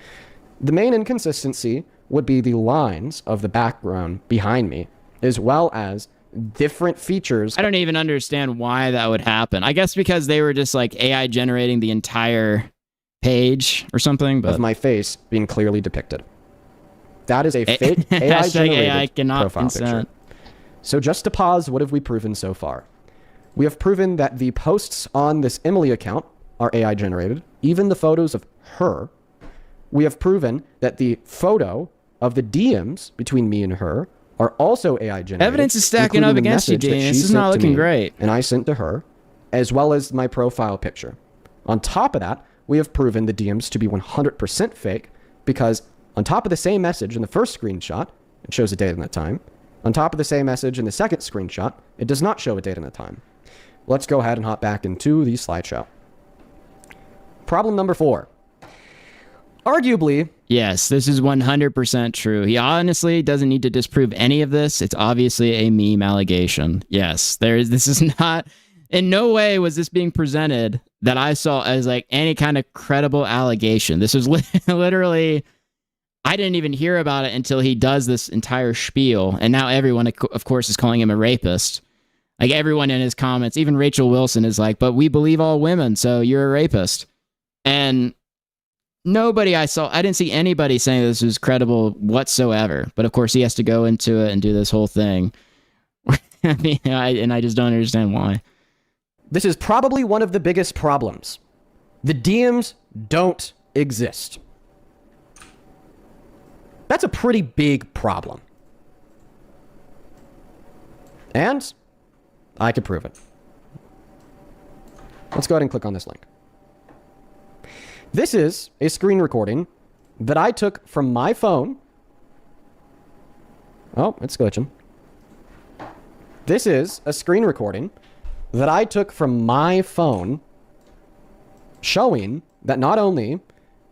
The main inconsistency would be the lines of the background behind me, as well as different features. I don't even understand why that would happen. I guess because they were just like AI generating the entire page or something. But of my face being clearly depicted. That is a fake AI generated profile picture. So just to pause, what have we proven so far? We have proven that the posts on this Emily account are AI generated, even the photos of her. We have proven that the photo of the DMs between me and her are also AI generated. Evidence is stacking up against you, Dean. This is not looking great. And I sent to her, as well as my profile picture. On top of that, we have proven the DMs to be 100% fake because on top of the same message in the first screenshot, it shows a date and the time. On top of the same message in the second screenshot, it does not show a date and the time. Let's go ahead and hop back into the slideshow. Problem number 4. Arguably, yes, this is 100% true. He honestly doesn't need to disprove any of this. It's obviously a meme allegation. Yes, this is not, in no way was this being presented that I saw as like any kind of credible allegation. This was literally, I didn't even hear about it until he does this entire spiel. And now everyone, of course, is calling him a rapist. Like everyone in his comments, even Rachel Wilson is like, but we believe all women, so you're a rapist. And nobody I didn't see anybody saying this was credible whatsoever. But of course, he has to go into it and do this whole thing. I mean, I just don't understand why. This is probably one of the biggest problems. The DMs don't exist. That's a pretty big problem. And I could prove it. Let's go ahead and click on this link. This is a screen recording that I took from my phone. Oh, it's glitching. This is a screen recording that I took from my phone showing that not only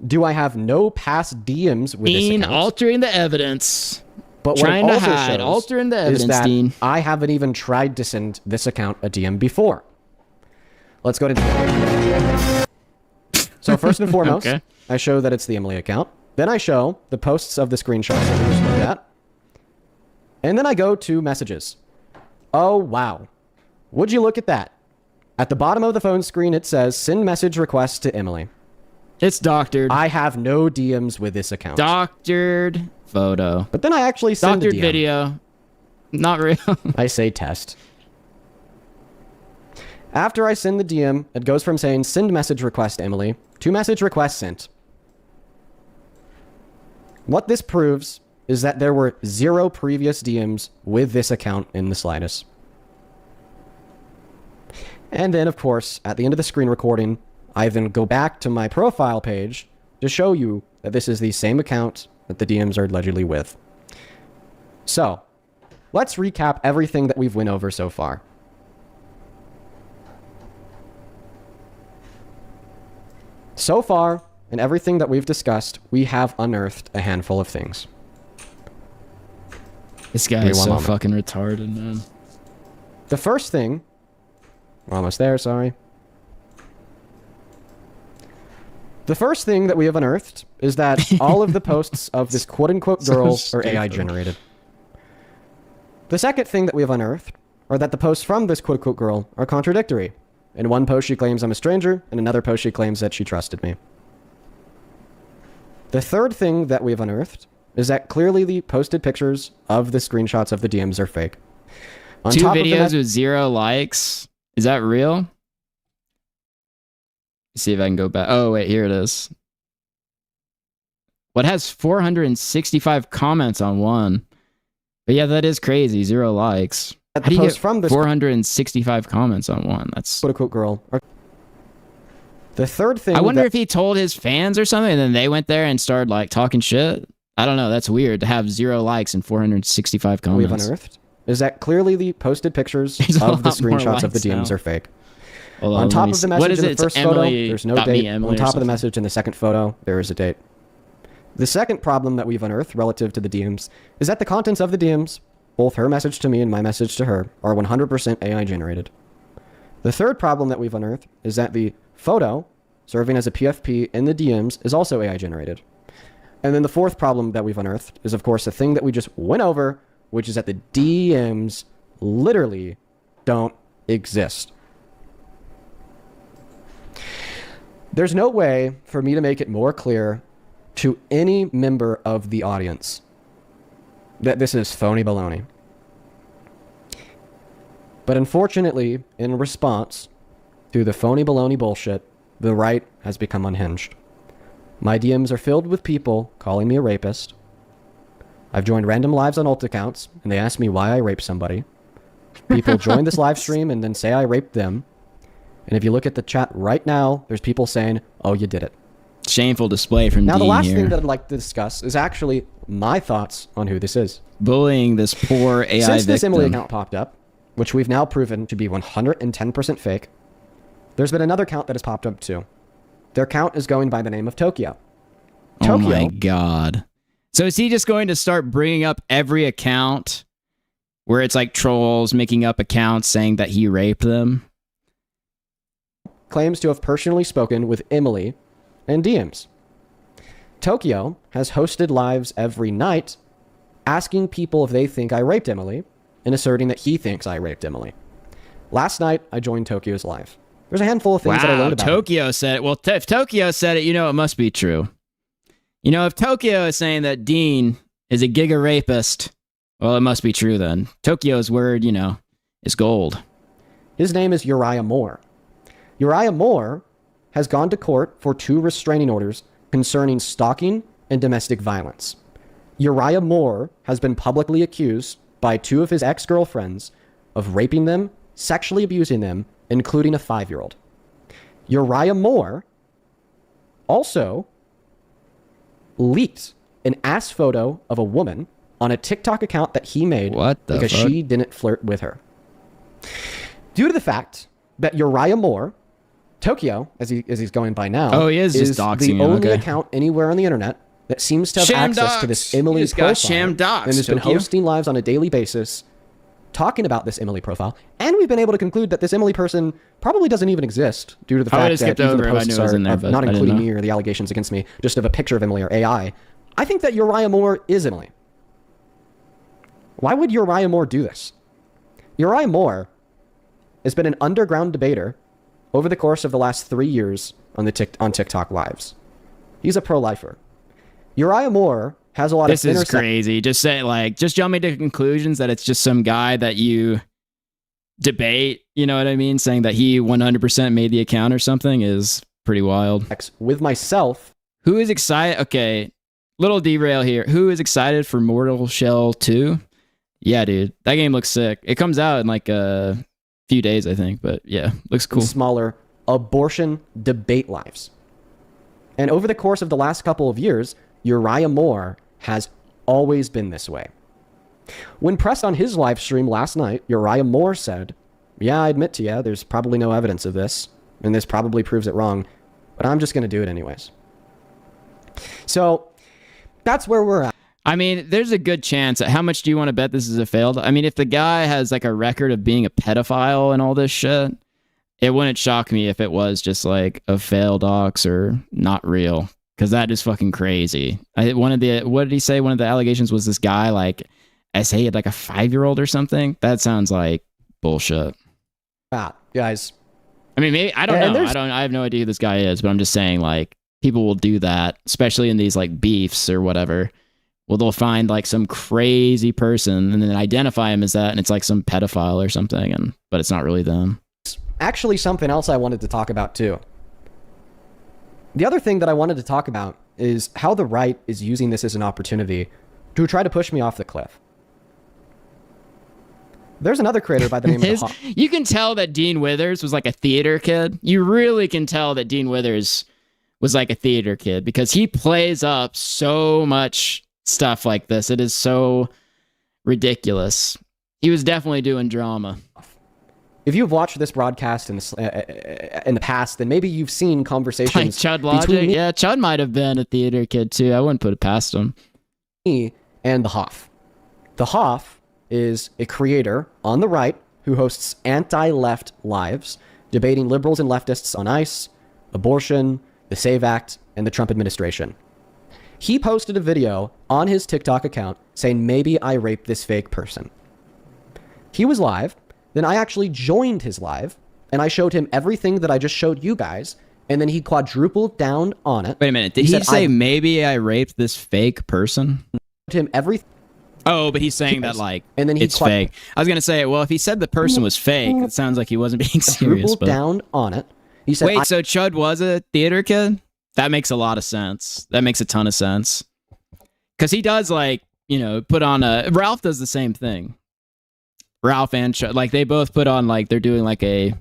do I have no past DMs with this account, altering the evidence. But trying what it to also hide, shows altering the evidence, is that Dean. I haven't even tried to send this account a DM before. Let's go to. So first and foremost, Okay. I show that it's the Emily account. Then I show the posts of the screenshots that we just looked at. And then I go to messages. Oh, wow. Would you look at that? At the bottom of the phone screen, it says, send message request to Emily. It's doctored. I have no DMs with this account. Doctored photo. But then I actually send doctored a DM. video. Not real. I say test. After I send the DM, it goes from saying send message request Emily to message request sent. What this proves is that there were 0 previous DMs with this account in the slightest. And then, of course, at the end of the screen recording, I then go back to my profile page to show you that this is the same account that the DMs are allegedly with. So, let's recap everything that we've went over so far. So far, in everything that we've discussed, we have unearthed a handful of things. This guy is so fucking retarded, man. The first thing... We're almost there, sorry. The first thing that we have unearthed is that all of the posts of this quote-unquote girl are AI generated. The second thing that we have unearthed are that the posts from this quote-unquote girl are contradictory. In one post she claims I'm a stranger, in another post she claims that she trusted me. The third thing that we've unearthed is that clearly the posted pictures of the screenshots of the DMs are fake. On 2 top videos with 0 likes. Is that real? Let's see if I can go back. Oh, wait, here it is. What has 465 comments on one? But yeah, that is crazy. 0 likes. How do you get from this 465 comments on one? That's quote-unquote girl. The third thing... I wonder if he told his fans or something, and then they went there and started, like, talking shit. I don't know. That's weird to have 0 likes and 465 comments. We've unearthed is that clearly the posted pictures of the screenshots of the DMs are fake. On top of the message in the first photo, there's no date. On top of the message in the second photo, there is a date. The second problem that we've unearthed relative to the DMs is that the contents of the DMs, both her message to me and my message to her, are 100% AI generated. The third problem that we've unearthed is that the photo serving as a PFP in the DMs is also AI generated. And then the fourth problem that we've unearthed is, of course, the thing that we just went over, which is that the DMs literally don't exist. There's no way for me to make it more clear to any member of the audience that this is phony baloney. But unfortunately, in response to the phony baloney bullshit, the right has become unhinged. My DMs are filled with people calling me a rapist. I've joined random lives on alt accounts, and they ask me why I raped somebody. People join this live stream and then say I raped them. And if you look at the chat right now, there's people saying, oh, you did it. Shameful display from Now, Dean the last here. thing that I'd like to discuss is actually my thoughts on who this is. Bullying this poor AI Since this victim. Emily account popped up, which we've now proven to be 110% fake, there's been another account that has popped up too. Their account is going by the name of Tokyo. Oh my God. So is he just going to start bringing up every account where it's like trolls making up accounts saying that he raped them? Claims to have personally spoken with Emily and DMs. Tokyo has hosted lives every night asking people if they think I raped Emily and asserting that he thinks I raped Emily. Last night, I joined Tokyo's live. There's a handful of things that I learned about Tokyo said it. Well, if Tokyo said it, you know it must be true. You know, if Tokyo is saying that Dean is a giga rapist, well, it must be true then. Tokyo's word, you know, is gold. His name is Uriah Moore. Uriah Moore has gone to court for 2 restraining orders concerning stalking and domestic violence. Uriah Moore has been publicly accused by 2 of his ex-girlfriends of raping them, sexually abusing them, including a 5-year-old. Uriah Moore also leaked an ass photo of a woman on a TikTok account that he made because she didn't flirt with her. Due to the fact that Uriah Moore, Tokyo, as he's going by now, is just doxing the him, only okay. account anywhere on the internet that seems to have Sham access docs. to this You Emily just got profile sham docs, and has been Tokyo. hosting lives on a daily basis talking about this Emily profile. And we've been able to conclude that this Emily person probably doesn't even exist due to the I would've fact that skipped even the over if I posts knew it was are in there, but not I didn't including know. me or the allegations against me, just of a picture of Emily or AI. I think that Uriah Moore is Emily. Why would Uriah Moore do this? Uriah Moore has been an underground debater over the course of the last 3 years on TikTok lives. He's a pro-lifer. Uriah Moore has a lot This of is crazy. Just say just jumping to conclusions that it's just some guy that you debate, you know what I mean? Saying that he 100% made the account or something is pretty wild. With myself. Who is excited? Okay, little derail here. Who is excited for Mortal Shell 2? Yeah, dude. That game looks sick. It comes out in like a few days, I think. But yeah, looks cool. Smaller abortion debate lives. And over the course of the last couple of years, Uriah Moore has always been this way. When pressed on his live stream last night, Uriah Moore said, "Yeah, I admit to you, there's probably no evidence of this, and this probably proves it wrong, but I'm just going to do it anyways." So that's where we're at. I mean, there's a good chance. How much do you want to bet this is a failed? I mean, if the guy has like a record of being a pedophile and all this shit, it wouldn't shock me if it was just like a failed dox or not real, because that is fucking crazy. What did he say? One of the allegations was this guy like he had like a 5-year-old or something. That sounds like bullshit. Guys. I mean, maybe I don't know. I have no idea who this guy is, but I'm just saying like people will do that, especially in these like beefs or whatever. Well, they'll find like some crazy person and then identify him as that, and it's like some pedophile or something, but it's not really them. Actually, something else I wanted to talk about too. The other thing that I wanted to talk about is how the right is using this as an opportunity to try to push me off the cliff. There's another creator by the name of You can tell that Dean Withers was like a theater kid. You really can tell that Dean Withers was like a theater kid because he plays up so much stuff like this. It is so ridiculous. He was definitely doing drama. If you've watched this broadcast in the past, then maybe you've seen conversations like Chud Logic. Yeah, Chud might have been a theater kid too. I wouldn't put it past him. Me and the Hoff. The Hoff is a creator on the right who hosts anti-left lives, debating liberals and leftists on ICE, abortion, the SAVE Act, and the Trump administration. He posted a video on his TikTok account saying, "Maybe I raped this fake person." He was live. Then I actually joined his live, and I showed him everything that I just showed you guys, and then he quadrupled down on it. Wait a minute. Did he say, "Maybe I raped this fake person"? Him everything. Oh, but he's saying that like and then it's fake. I was gonna say, well, if he said the person was fake, it sounds like he wasn't being serious. But down on it. He said, "Wait, so Chud was a theater kid?" That makes a lot of sense. That makes a ton of sense. Because he does like put on a. Ralph does the same thing. Ralph and Chud, like they both put on like they're doing like a.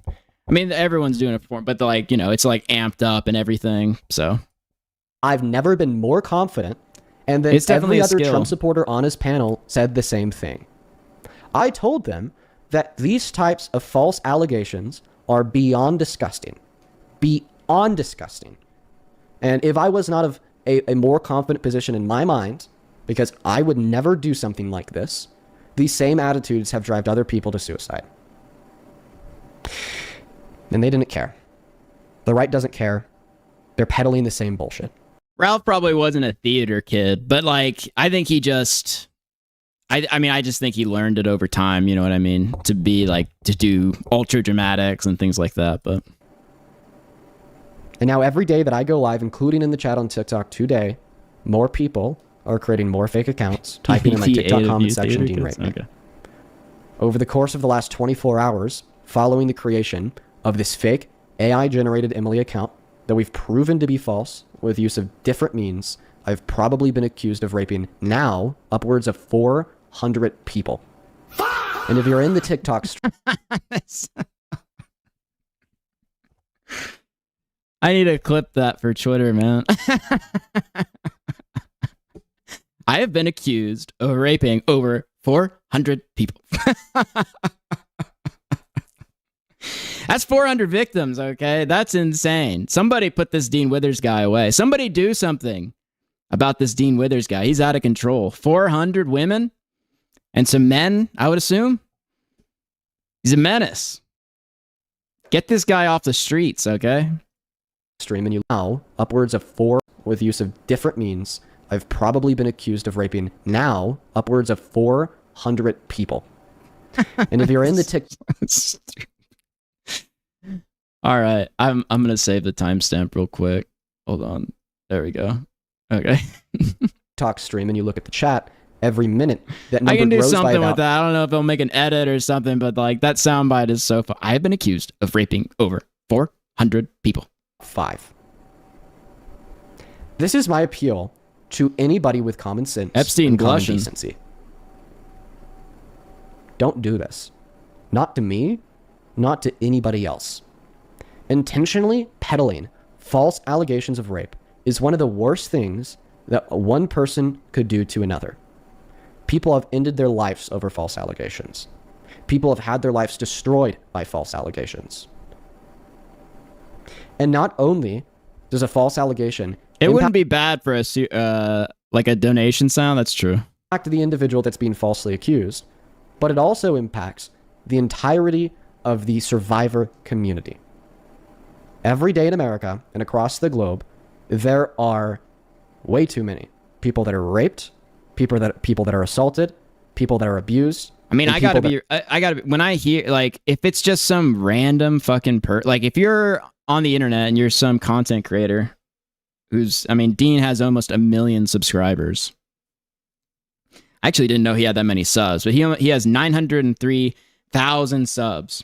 I mean, everyone's doing a performance, but like it's like amped up and everything. So I've never been more confident. And then every other Trump supporter on his panel said the same thing. I told them that these types of false allegations are beyond disgusting. Beyond disgusting. And if I was not of a more confident position in my mind, because I would never do something like this, these same attitudes have driven other people to suicide. And they didn't care. The right doesn't care. They're peddling the same bullshit. Ralph probably wasn't a theater kid, but like I think he just I just think he learned it over time, you know what I mean? To be like to do ultra dramatics and things like that, but and now every day that I go live, including in the chat on TikTok today, more people are creating more fake accounts, typing in my TikTok comment section, Dean raped me. Okay. Over the course of the last 24 hours, following the creation of this fake AI-generated Emily account that we've proven to be false with use of different means, I've probably been accused of raping now upwards of 400 people. And if you're in the TikTok stream... I need to clip that for Twitter, man. I have been accused of raping over 400 people. That's 400 victims, okay? That's insane. Somebody put this Dean Withers guy away. Somebody do something about this Dean Withers guy. He's out of control. 400 women and some men, I would assume. He's a menace. Get this guy off the streets, okay? Streaming you now upwards of 4 with use of different means. I've probably been accused of raping now upwards of 400 people. And if you're in the TikTok... All right, I'm gonna save the timestamp real quick. Hold on, there we go. Okay. Talk stream and you look at the chat every minute. That number I can do grows something by with that. I don't know if they'll make an edit or something, but like that soundbite is so fun. I have been accused of raping over 400 people. 5. This is my appeal to anybody with common sense Epstein and common blushing. decency. Don't do this. Not to me, not to anybody else. Intentionally peddling false allegations of rape is one of the worst things that one person could do to another. People have ended their lives over false allegations. People have had their lives destroyed by false allegations. And not only does a false allegation It wouldn't be bad for like a donation sound. That's true. impact the individual that's being falsely accused, but it also impacts the entirety of the survivor community. Every day in America and across the globe, there are way too many people that are raped, people that are assaulted, people that are abused. I mean, and I gotta people be, when I hear, like, if it's just some random fucking like, if you're on the internet and you're some content creator I mean, Dean has almost 1 million subscribers. I actually didn't know he had that many subs, but he has 903,000 subs.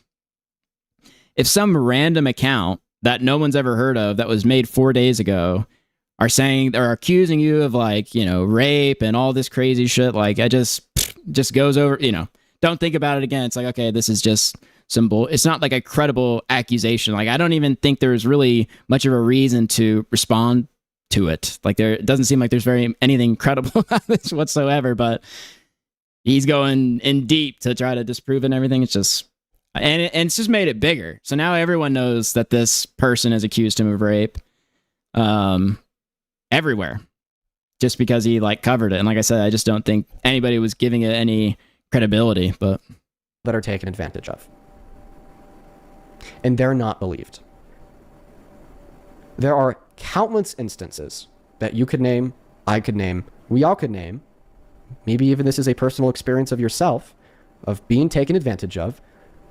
If some random account that no one's ever heard of that was made 4 days ago are saying, they're accusing you of, like, you know, rape and all this crazy shit, like, I just goes over, you know, don't think about it again. It's like, okay, this is just some bull. It's not like a credible accusation. Like, I don't even think there's really much of a reason to respond to it. Like, it doesn't seem like there's anything credible about this whatsoever, but he's going in deep to try to disprove it and everything. It's just, and it's just made it bigger. So now everyone knows that this person has accused him of rape, everywhere, just because he, like, covered it. And like I said, I just don't think anybody was giving it any credibility, but that are taken advantage of. And they're not believed. There are countless instances that you could name, I could name, we all could name. Maybe even this is a personal experience of yourself, of being taken advantage of,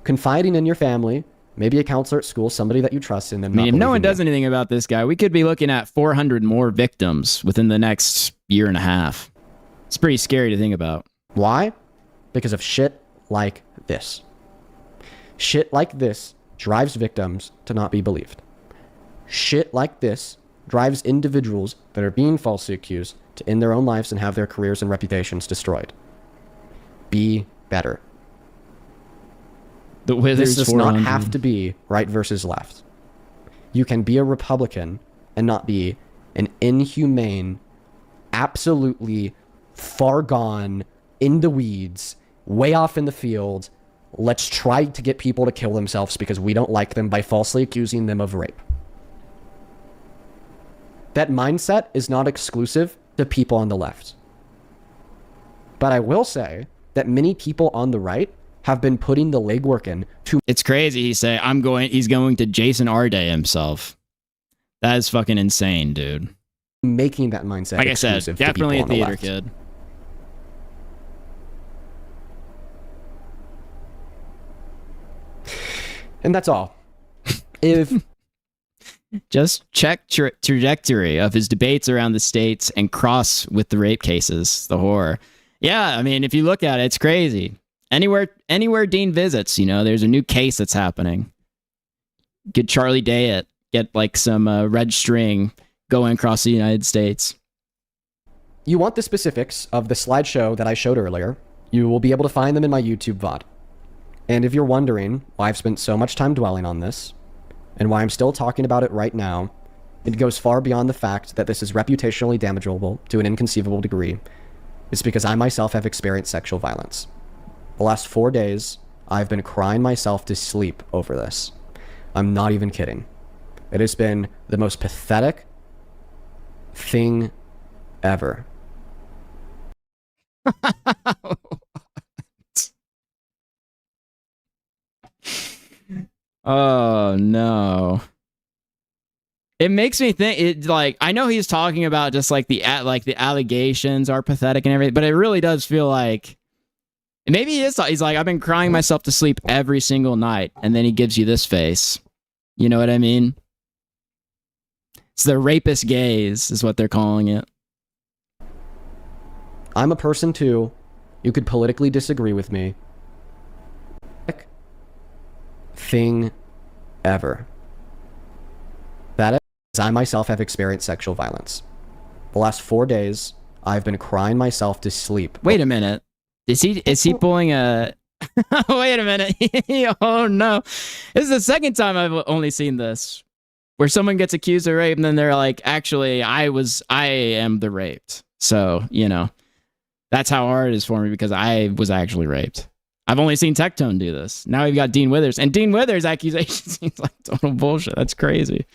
confiding in your family, maybe a counselor at school, somebody that you trust in them. I mean, if no one does anything about this guy, we could be looking at 400 more victims within the next year and a half. It's pretty scary to think about. Why? Because of shit like this. Shit like this drives victims to not be believed. Shit like this drives individuals that are being falsely accused to end their own lives and have their careers and reputations destroyed. Be better. This does not have to be right versus left. You can be a Republican and not be an inhumane, absolutely far gone, in the weeds, way off in the field. Let's try to get people to kill themselves because we don't like them by falsely accusing them of rape. That mindset is not exclusive to people on the left. But I will say that many people on the right have been putting the legwork in to... It's crazy. He's going to Jason Arday himself. That is fucking insane, dude. Making that mindset like I said, definitely a theater kid. And that's all. If just check trajectory of his debates around the states and cross with the rape cases, the horror. Yeah, I mean, if you look at it, it's crazy. Anywhere Dean visits, you know, there's a new case that's happening. Get Charlie Day it. Get like some red string going across the United States. You want the specifics of the slideshow that I showed earlier, you will be able to find them in my YouTube VOD. And if you're wondering why I've spent so much time dwelling on this, and why I'm still talking about it right now, it goes far beyond the fact that this is reputationally damageable to an inconceivable degree. It's because I myself have experienced sexual violence. The last 4 days, I've been crying myself to sleep over this. I'm not even kidding. It has been the most pathetic thing ever. Oh no. It makes me think it, like, I know he's talking about just like the allegations are pathetic and everything, but it really does feel like maybe he is. He's like, I've been crying myself to sleep every single night, and then he gives you this face. You know what I mean? It's the rapist gaze is what they're calling it. I'm a person too. You could politically disagree with me. Thing ever. That is, I myself have experienced sexual violence. The last 4 days, I've been crying myself to sleep. Wait a minute. Is he pulling a... Wait a minute. Oh, no. This is the second time I've only seen this. Where someone gets accused of rape and then they're like, actually, I am the raped. So, you know, that's how hard it is for me because I was actually raped. I've only seen Tectone do this. Now we've got Dean Withers. And Dean Withers' accusation seems like total bullshit. That's crazy.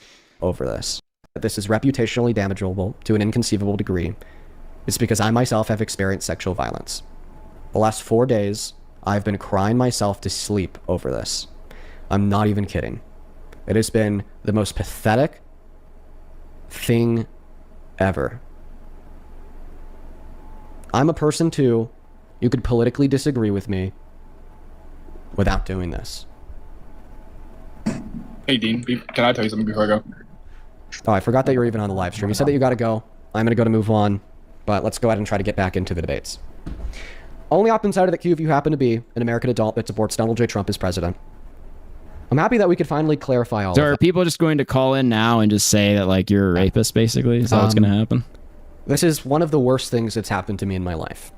Over this. This is reputationally damageable to an inconceivable degree. It's because I myself have experienced sexual violence. The last 4 days, I've been crying myself to sleep over this. I'm not even kidding. It has been the most pathetic thing ever. I'm a person too. You could politically disagree with me without doing this. Hey Dean, can I tell you something before I go? Oh, I forgot that you're even on the live stream. You said that you got to go. I'm going to go to move on, but let's go ahead and try to get back into the debates. Only op inside of the queue if you happen to be an American adult that supports Donald J. Trump as president. I'm happy that we could finally clarify all So of are that. people just going to call in now and just say that, like, you're a rapist, basically? Is that what's going to happen? This is one of the worst things that's happened to me in my life.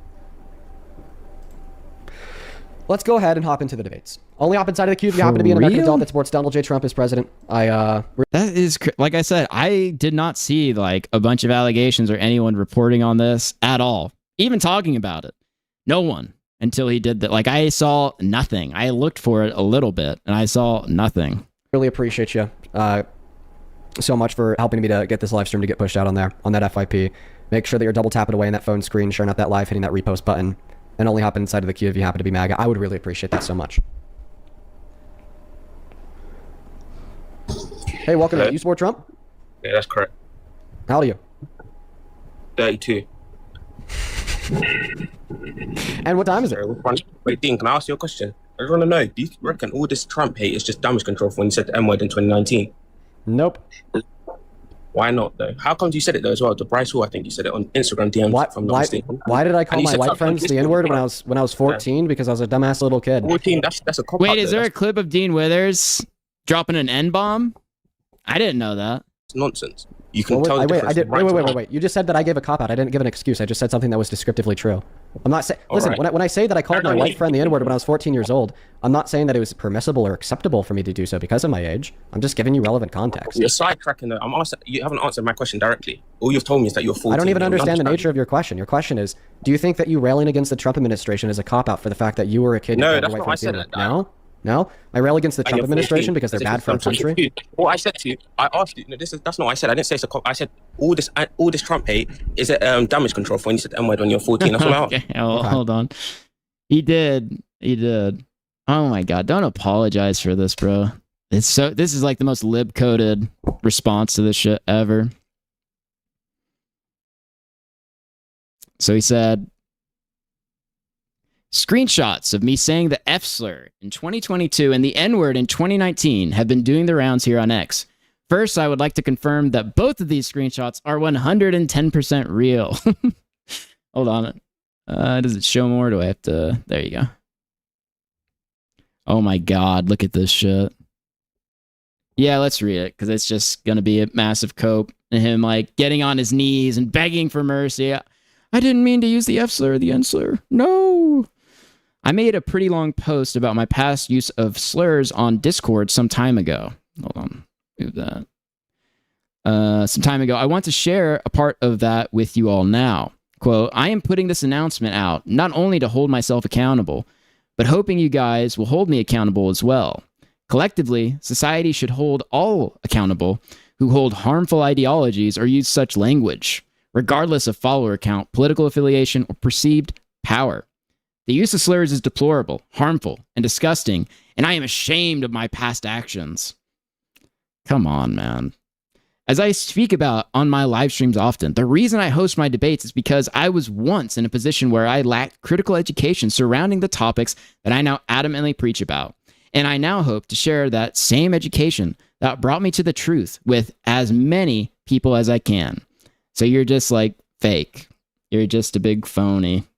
Let's go ahead and hop into the debates. Only op inside of the queue if you happen to be an American adult that supports Donald J. Trump as president. That is, like I said, I did not see, like, a bunch of allegations or anyone reporting on this at all. Even talking about it. No one. Until he did that. Like, I saw nothing. I looked for it a little bit, and I saw nothing. Really appreciate you so much for helping me to get this live stream to get pushed out on there, on that FYP. Make sure that you're double tapping away in that phone screen, sharing out that live, hitting that repost button, and only hop inside of the queue if you happen to be MAGA. I would really appreciate that so much. Hey, welcome to You Support Trump? Yeah, that's correct. How old are you? 32. And what time is it? Wait, Dean, can I ask you a question? I just want to know, do you reckon all this Trump hate is just damage control for when you said the M-word in 2019? Nope. Why not, though? How come you said it, though, as well? To Bryce Hall, I think you said it on Instagram DMs, if I'm not mistaken. Why did I call And you my said white something friends like the this N-word before. when I was 14 because I was a dumbass little kid? 14, that's a cop Wait, is there a clip of Dean Withers dropping an N-bomb? I didn't know that. It's nonsense. You can Well, tell the difference. Wait. You just said that I gave a cop out. I didn't give an excuse. I just said something that was descriptively true. I'm not saying. Listen, right. when I say that I called my white friend the N-word when I was 14 years old, I'm not saying that it was permissible or acceptable for me to do so because of my age. I'm just giving you relevant context. You're sidetracking, though. I'm asking, you haven't answered my question directly. All you've told me is that you're 14. I don't even You're understand the lunchtime. nature of your question. Your question is, do you think that you railing against the Trump administration is a cop-out for the fact that you were a kid? No, and that's your not white what I friend said. the N-word? No? I rail against the And Trump you're 14. administration because they're This is- bad for our I'm talking to country. you. What I said to you, I asked you. No, that's not what I said. I didn't say it's a cop. I said all this Trump hate is it damage control for when you said the M-word when you're 14. That's what I asked. Okay, hold on. He did. Oh my God. Don't apologize for this, bro. This is like the most lib-coded response to this shit ever. So he said, screenshots of me saying the F slur in 2022 and the N word in 2019 have been doing the rounds here on X. First, I would like to confirm that both of these screenshots are 110% real. Hold on. Does it show more? Do I have to? There you go. Oh my God, look at this shit. Yeah, let's read it because it's just going to be a massive cope and him like getting on his knees and begging for mercy. I didn't mean to use the F slur or the N slur. No. I made a pretty long post about my past use of slurs on Discord some time ago. Hold on. Move that. Some time ago. I want to share a part of that with you all now. Quote, I am putting this announcement out not only to hold myself accountable, but hoping you guys will hold me accountable as well. Collectively, society should hold all accountable who hold harmful ideologies or use such language, regardless of follower count, political affiliation, or perceived power. The use of slurs is deplorable, harmful, and disgusting, and I am ashamed of my past actions. Come on, man. As I speak about on my live streams often, the reason I host my debates is because I was once in a position where I lacked critical education surrounding the topics that I now adamantly preach about. And I now hope to share that same education that brought me to the truth with as many people as I can. So you're just like fake. You're just a big phony.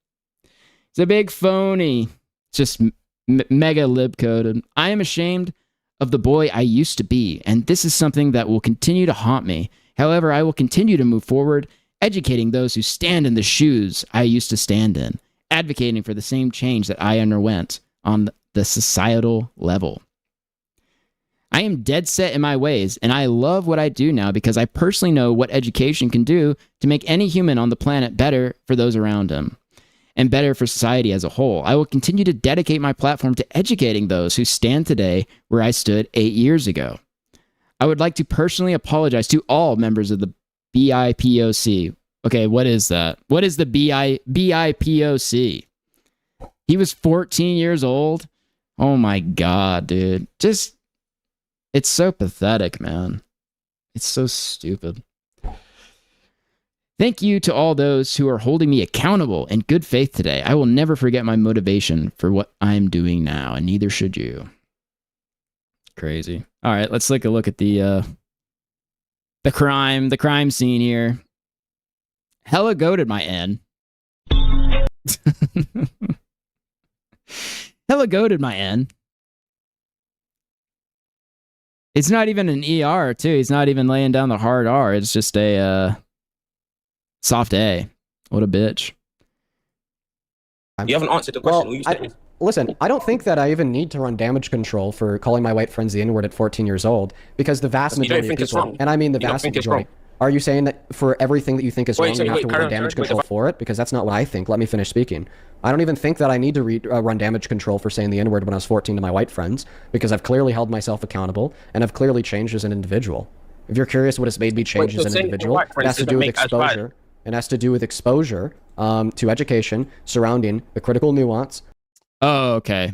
It's a big phony. Just mega lib-coded. I am ashamed of the boy I used to be, and this is something that will continue to haunt me. However, I will continue to move forward educating those who stand in the shoes I used to stand in, advocating for the same change that I underwent on the societal level. I am dead set in my ways, and I love what I do now because I personally know what education can do to make any human on the planet better for those around him, and better for society as a whole. I will continue to dedicate my platform to educating those who stand today where I stood 8 years ago. I would like to personally apologize to all members of the BIPOC. Okay, what is that? What is the BIPOC? He was 14 years old? Oh my God, dude. Just, it's so pathetic, man. It's so stupid. Thank you to all those who are holding me accountable in good faith today. I will never forget my motivation for what I'm doing now, and neither should you. Crazy. All right, let's take a look at the crime scene here. Hella goated my N. Hella goated my N. It's not even an ER, too. He's not even laying down the hard R. It's just a soft A. What a bitch. You haven't answered the question. Listen, I don't think that I even need to run damage control for calling my white friends the N-word at 14 years old, because the vast majority of people, and I mean the vast majority, are you saying that for everything that you think is wrong, you have to run damage control for it? Because that's not what I think. Let me finish speaking. I don't even think that I need to run damage control for saying the N-word when I was 14 to my white friends, because I've clearly held myself accountable, and I've clearly changed as an individual. If you're curious what has made me change as an individual, it has to do with exposure. It has to do with exposure to education surrounding the critical nuance. Oh, okay.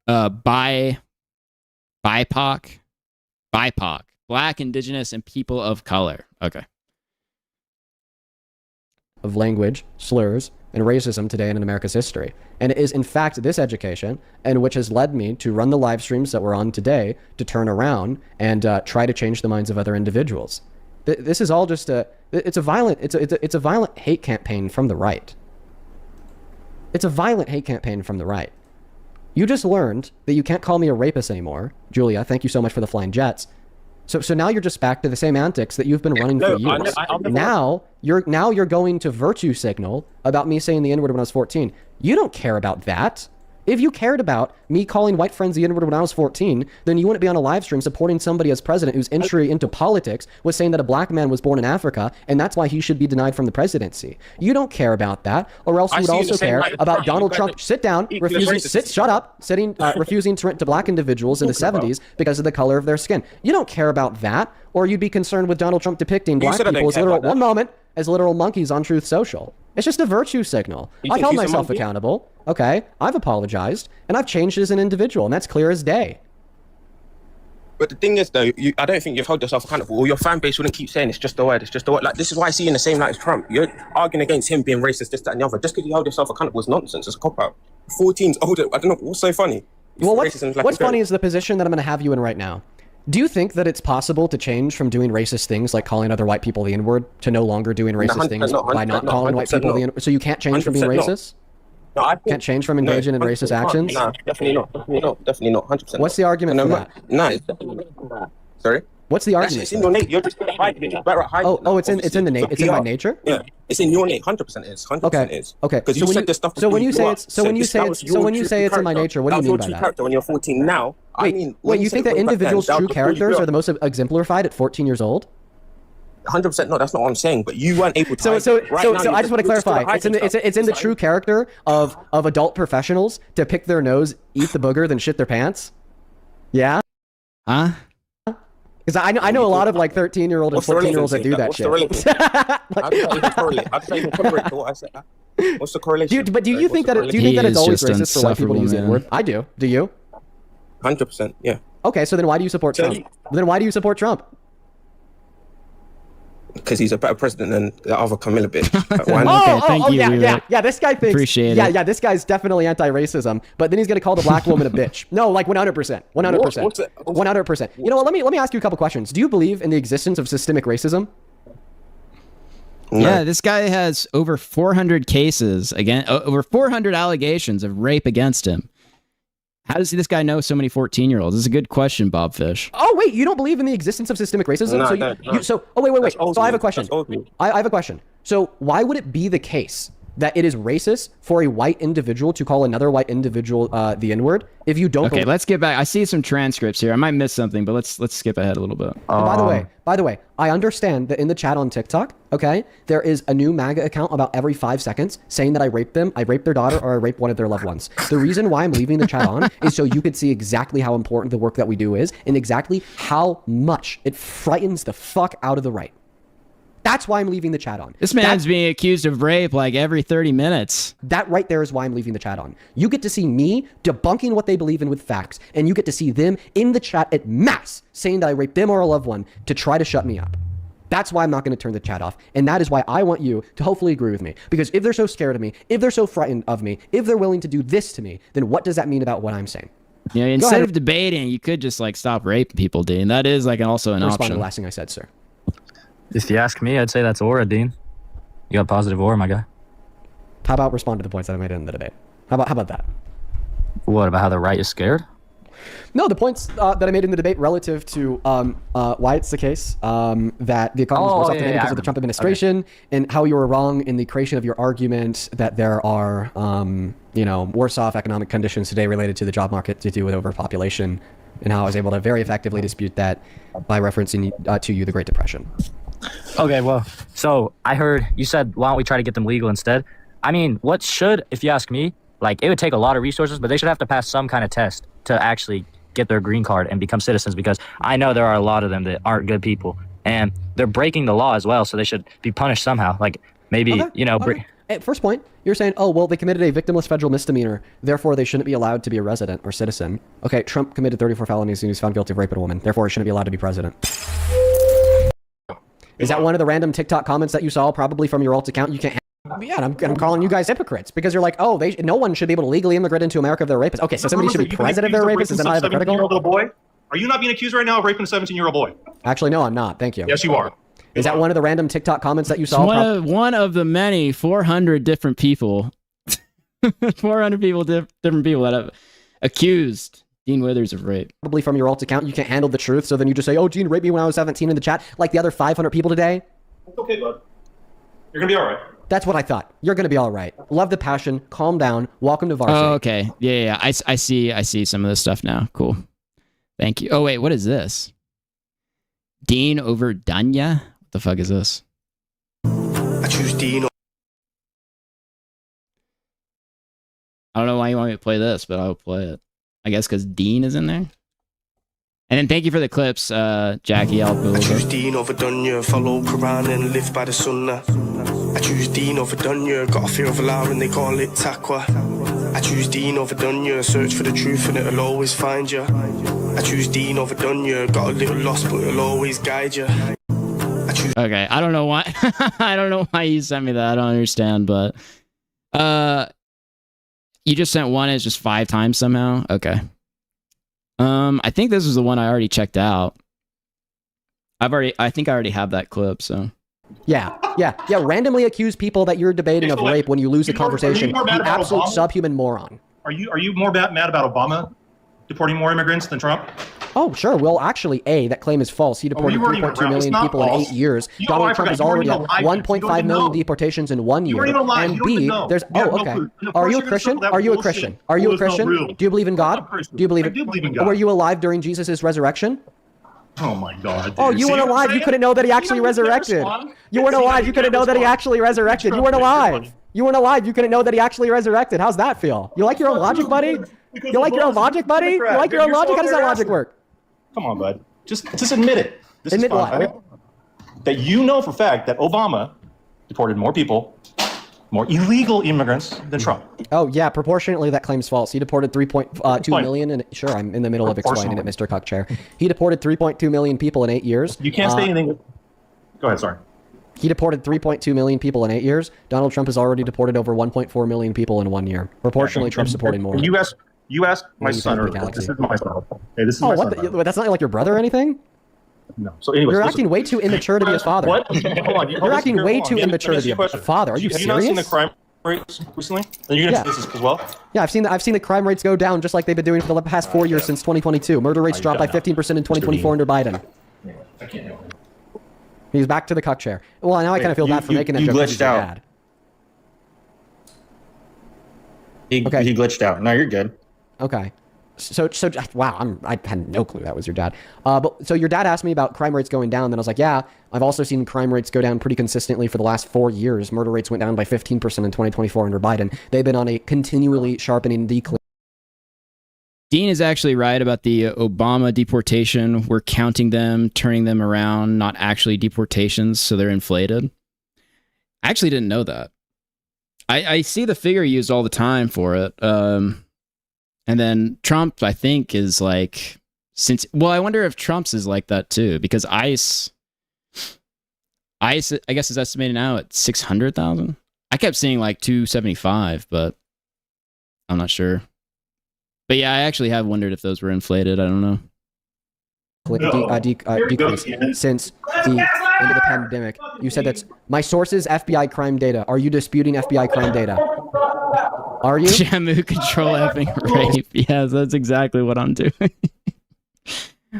BIPOC, Black, Indigenous, and people of color. Okay. Of language, slurs, and racism today in America's history. And it is, in fact, this education, and which has led me to run the live streams that we're on today to turn around and try to change the minds of other individuals. This is all just it's a violent hate campaign from the right. It's a violent hate campaign from the right. You just learned that you can't call me a rapist anymore, Julia. Thank you so much for the flying jets. So now you're just back to the same antics that you've been running for years. Now you're going to virtue signal about me saying the N-word when I was 14. You don't care about that. If you cared about me calling white friends the N-word when I was 14, then you wouldn't be on a live stream supporting somebody as president whose entry into politics was saying that a black man was born in Africa, and that's why he should be denied from the presidency. You don't care about that, or else you would also care about Donald Trump. Sit down, shut up, refusing to rent to black individuals in the 70s because of the color of their skin. You don't care about that, or you'd be concerned with Donald Trump depicting black people as literal monkeys on Truth Social. It's just a virtue signal. I've held myself accountable. Okay, I've apologized, and I've changed as an individual, and that's clear as day. But the thing is, though, I don't think you've held yourself accountable, or your fan base wouldn't keep saying it's just the word, it's just the word. Like, this is why I see you in the same light as Trump. You're arguing against him being racist, this, that, and the other. Just because you held yourself accountable is nonsense. It's a cop-out. 14's older. I don't know. What's so funny? Well, what's funny is the position that I'm going to have you in right now. Do you think that it's possible to change from doing racist things like calling other white people the N-word to no longer doing racist things by not calling white people the N-word? So you can't change from being racist? No, I can't change from engaging in racist actions? No, definitely not. Definitely not. 100%. What's the argument for that? No, it's definitely not. Sorry? What's the argument? It's in your nature. You're just hiding. You're just better at hiding. Oh, it's in my nature? Yeah, it's in your nature. 100% is. 100% is. Okay. Because you said this stuff. So when you say it's in my nature, what do you mean by that? That was your true character when you're 14. Now, wait, you think that individuals' true characters are the most exemplified at 14 years old? 100%. No, that's not what I'm saying. But you weren't able to. So I just want to clarify. It's in the true character of adult professionals to pick their nose, eat the booger, then shit their pants. Yeah. Huh? Because I know a lot of like 13-year-old and 14-year-olds that do that shit. What's the correlation? But do you think that it's always racist for white people to use the N-word? I do. Do you? 100%. Yeah. Okay, so then why do you support Trump? Because he's a better president than the other Camilla bitch. Yeah. This guy thinks. Appreciate it. Yeah. This guy's definitely anti-racism, but then he's gonna call the black woman a bitch. No, like 100%. 100%. You know what? Let me ask you a couple questions. Do you believe in the existence of systemic racism? No. Yeah, this guy has over 400 cases over 400 allegations of rape against him. How does this guy know so many 14-year-olds? This is a good question, Bob Fish. Oh, wait, you don't believe in the existence of systemic racism? No. Wait. So I have a question. So why would it be the case that it is racist for a white individual to call another white individual the N-word if you don't? Okay, let's get back. I see some transcripts here. I might miss something, but let's skip ahead a little bit. And by the way, I understand that in the chat on TikTok, okay, there is a new MAGA account about every 5 seconds saying that I raped them, I raped their daughter, or I raped one of their loved ones. The reason why I'm leaving the chat on is so you can see exactly how important the work that we do is and exactly how much it frightens the fuck out of the right. That's why I'm leaving the chat on. This man's being accused of rape like every 30 minutes. That right there is why I'm leaving the chat on. You get to see me debunking what they believe in with facts, and you get to see them in the chat at mass saying that I raped them or a loved one to try to shut me up. That's why I'm not going to turn the chat off. And that is why I want you to hopefully agree with me. Because if they're so scared of me, if they're so frightened of me, if they're willing to do this to me, then what does that mean about what I'm saying? Yeah, instead of debating, you could just like stop raping people, Dean. That is like also an Respond option. to the last thing I said, sir. If you ask me, I'd say that's aura, Dean. You got positive aura, my guy. How about respond to the points that I made in the debate? How about that? What, about how the right is scared? No, the points that I made in the debate relative to why it's the case that the economy is worse off today because of the Trump administration, and how you were wrong in the creation of your argument that there are worse off economic conditions today related to the job market to do with overpopulation, and how I was able to very effectively dispute that by referencing to you the Great Depression. Okay, well, so I heard you said, why don't we try to get them legal instead? I mean, what should, if you ask me, like, it would take a lot of resources, but they should have to pass some kind of test to actually get their green card and become citizens, because I know there are a lot of them that aren't good people, and they're breaking the law as well, so they should be punished somehow. Like, maybe, At first point, you're saying, oh, well, they committed a victimless federal misdemeanor, therefore they shouldn't be allowed to be a resident or citizen. Okay, Trump committed 34 felonies and he was found guilty of raping a woman, therefore he shouldn't be allowed to be president. Is that one of the random TikTok comments that you saw, probably from your alt account? You can't. Yeah, and I'm calling you guys hypocrites because you're like, oh, no one should be able to legally immigrate into America if they're rapists. Okay, so somebody should be president if they're rapists. Is that not hypocritical? Little boy? Are you not being accused right now of raping a 17-year-old boy? Actually, no, I'm not. Thank you. Yes, you are. Is that one of the random TikTok comments that you saw? One of the many 400 different people, 400 people, different people that have accused Dean Withers of rape. Probably from your alt account, you can't handle the truth, so then you just say, oh, Dean raped me when I was 17 in the chat, like the other 500 people today. It's okay, bud. You're gonna be all right. That's what I thought. You're gonna be all right. Love the passion. Calm down. Welcome to varsity. Oh, okay. Yeah. I see some of this stuff now. Cool. Thank you. Oh, wait, what is this? Dean over Danya? What the fuck is this? I choose Dean. I don't know why you want me to play this, but I'll play it. I guess because Dean is in there. And then thank you for the clips, Jackie. I choose Dean over Dunya, follow Quran and live by the Sunnah. I choose Dean over Dunya, got a fear of Allah and they call it taqwa. I choose Dean over Dunya, search for the truth and it'll always find you. I choose Dean over Dunya, got a little lost but it'll always guide you. Okay, I don't know why. I don't know why you sent me that. I don't understand, but you just sent one. It's just 5 times somehow. Okay. I think this is the one I already checked out. I think I already have that clip. So. Yeah. Randomly accuse people that you're debating of rape when you lose a conversation. You absolute subhuman moron. Are you more mad about Obama deporting more immigrants than Trump? Oh, sure. Well, actually, that claim is false. He deported 3.2 million people in 8 years. Donald Trump has already had 1.5 million deportations in 1 year. And B, there's... Oh, okay. Are you a Christian? Are you a Christian? Are you a Christian? Do you believe in God? Do you believe in... I do believe in God. Were you alive during Jesus' resurrection? Oh my God. Dude. Oh, you weren't alive. You couldn't know that he actually resurrected. You weren't alive. You couldn't know that he actually resurrected. You weren't alive. You weren't alive. You couldn't know that he actually resurrected. How's that feel? You like your own logic, buddy? You like your own logic, buddy? You like your own logic? How does that logic work? Come on, bud. Just admit it. Admit what? That you know for a fact that Obama deported more people, more illegal immigrants than Trump. Oh, yeah. Proportionately, that claim's false. He deported 3.2 million. And sure, I'm in the middle of explaining it, Mr. Cuckchair. He deported 3.2 million people in 8 years. You can't say anything. Go ahead, sorry. He deported 3.2 million people in 8 years. Donald Trump has already deported over 1.4 million people in 1 year. Proportionally, Trump's deporting more. You asked my son, or this is my son. Hey, this is my son. That's not like your brother or anything? No. So anyways, you're acting way too immature to be a father. What? Hold on. You're acting way too immature to be a father. Are you serious? Have you not seen the crime rates recently? And you're going to say this as well? Yeah, I've seen the crime rates go down just like they've been doing for the past 4 years since 2022. Murder rates dropped by 15% in 2024 under Biden. I can't help it. He's back to the cuck chair. Well, now I kind of feel bad for making that joke. You because glitched he's your out. dad. He glitched out. No, you're good. Okay. So wow, I had no clue that was your dad. But so your dad asked me about crime rates going down, then I was like, yeah, I've also seen crime rates go down pretty consistently for the last 4 years. Murder rates went down by 15% in 2024 under Biden. They've been on a continually sharpening decline. Dean is actually right about the Obama deportation. We're counting them, turning them around, not actually deportations, so they're inflated. I actually didn't know that. I see the figure used all the time for it. And then Trump, I think, is like, I wonder if Trump's is like that too, because ICE, I guess, is estimated now at 600,000. I kept seeing like 275, but I'm not sure. But yeah, I actually have wondered if those were inflated. I don't know. Decrease since the end of the pandemic. You said that's my sources, FBI crime data. Are you disputing FBI crime data? Are you? Shamu control effing rape. Yes, that's exactly what I'm doing.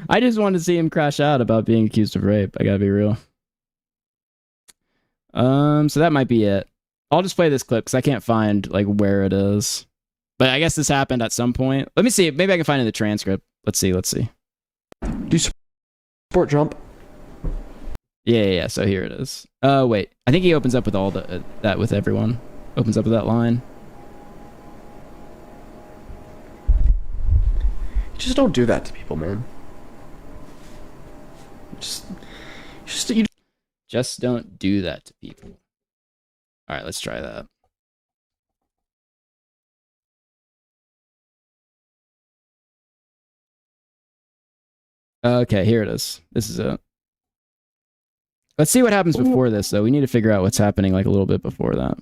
I just wanted to see him crash out about being accused of rape. I gotta be real. So that might be it. I'll just play this clip because I can't find like where it is. But I guess this happened at some point. Let me see. Maybe I can find it in the transcript. Let's see. Do you support Trump? Yeah. So here it is. Wait. I think he opens up with all that with everyone. Opens up with that line. Just don't do that to people, man. Just don't do that to people. All right, let's try that. Okay, here it is. This is it. Let's see what happens before this, though. We need to figure out what's happening like a little bit before that.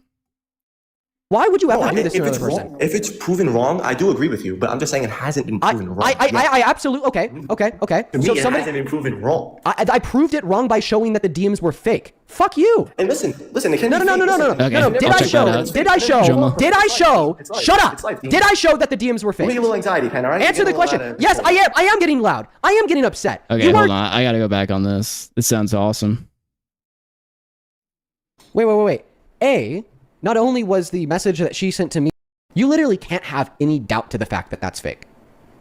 Why would you ever do this to if another it's person? wrong, if it's proven wrong, I do agree with you, but I'm just saying it hasn't been proven wrong. I absolutely okay. To me, it hasn't been proven wrong. I proved it wrong by showing that the DMs were fake. Fuck you. And listen, it can No. Okay, Did I show? Shut up. Did I show that the DMs were fake? Give me a little anxiety, Ken, all right? Answer the question. Yes, I am. I am getting loud. I am getting upset. Okay, hold on. I gotta go back on this. This sounds awesome. Wait. Not only was the message that she sent to me, you literally can't have any doubt to the fact that that's fake.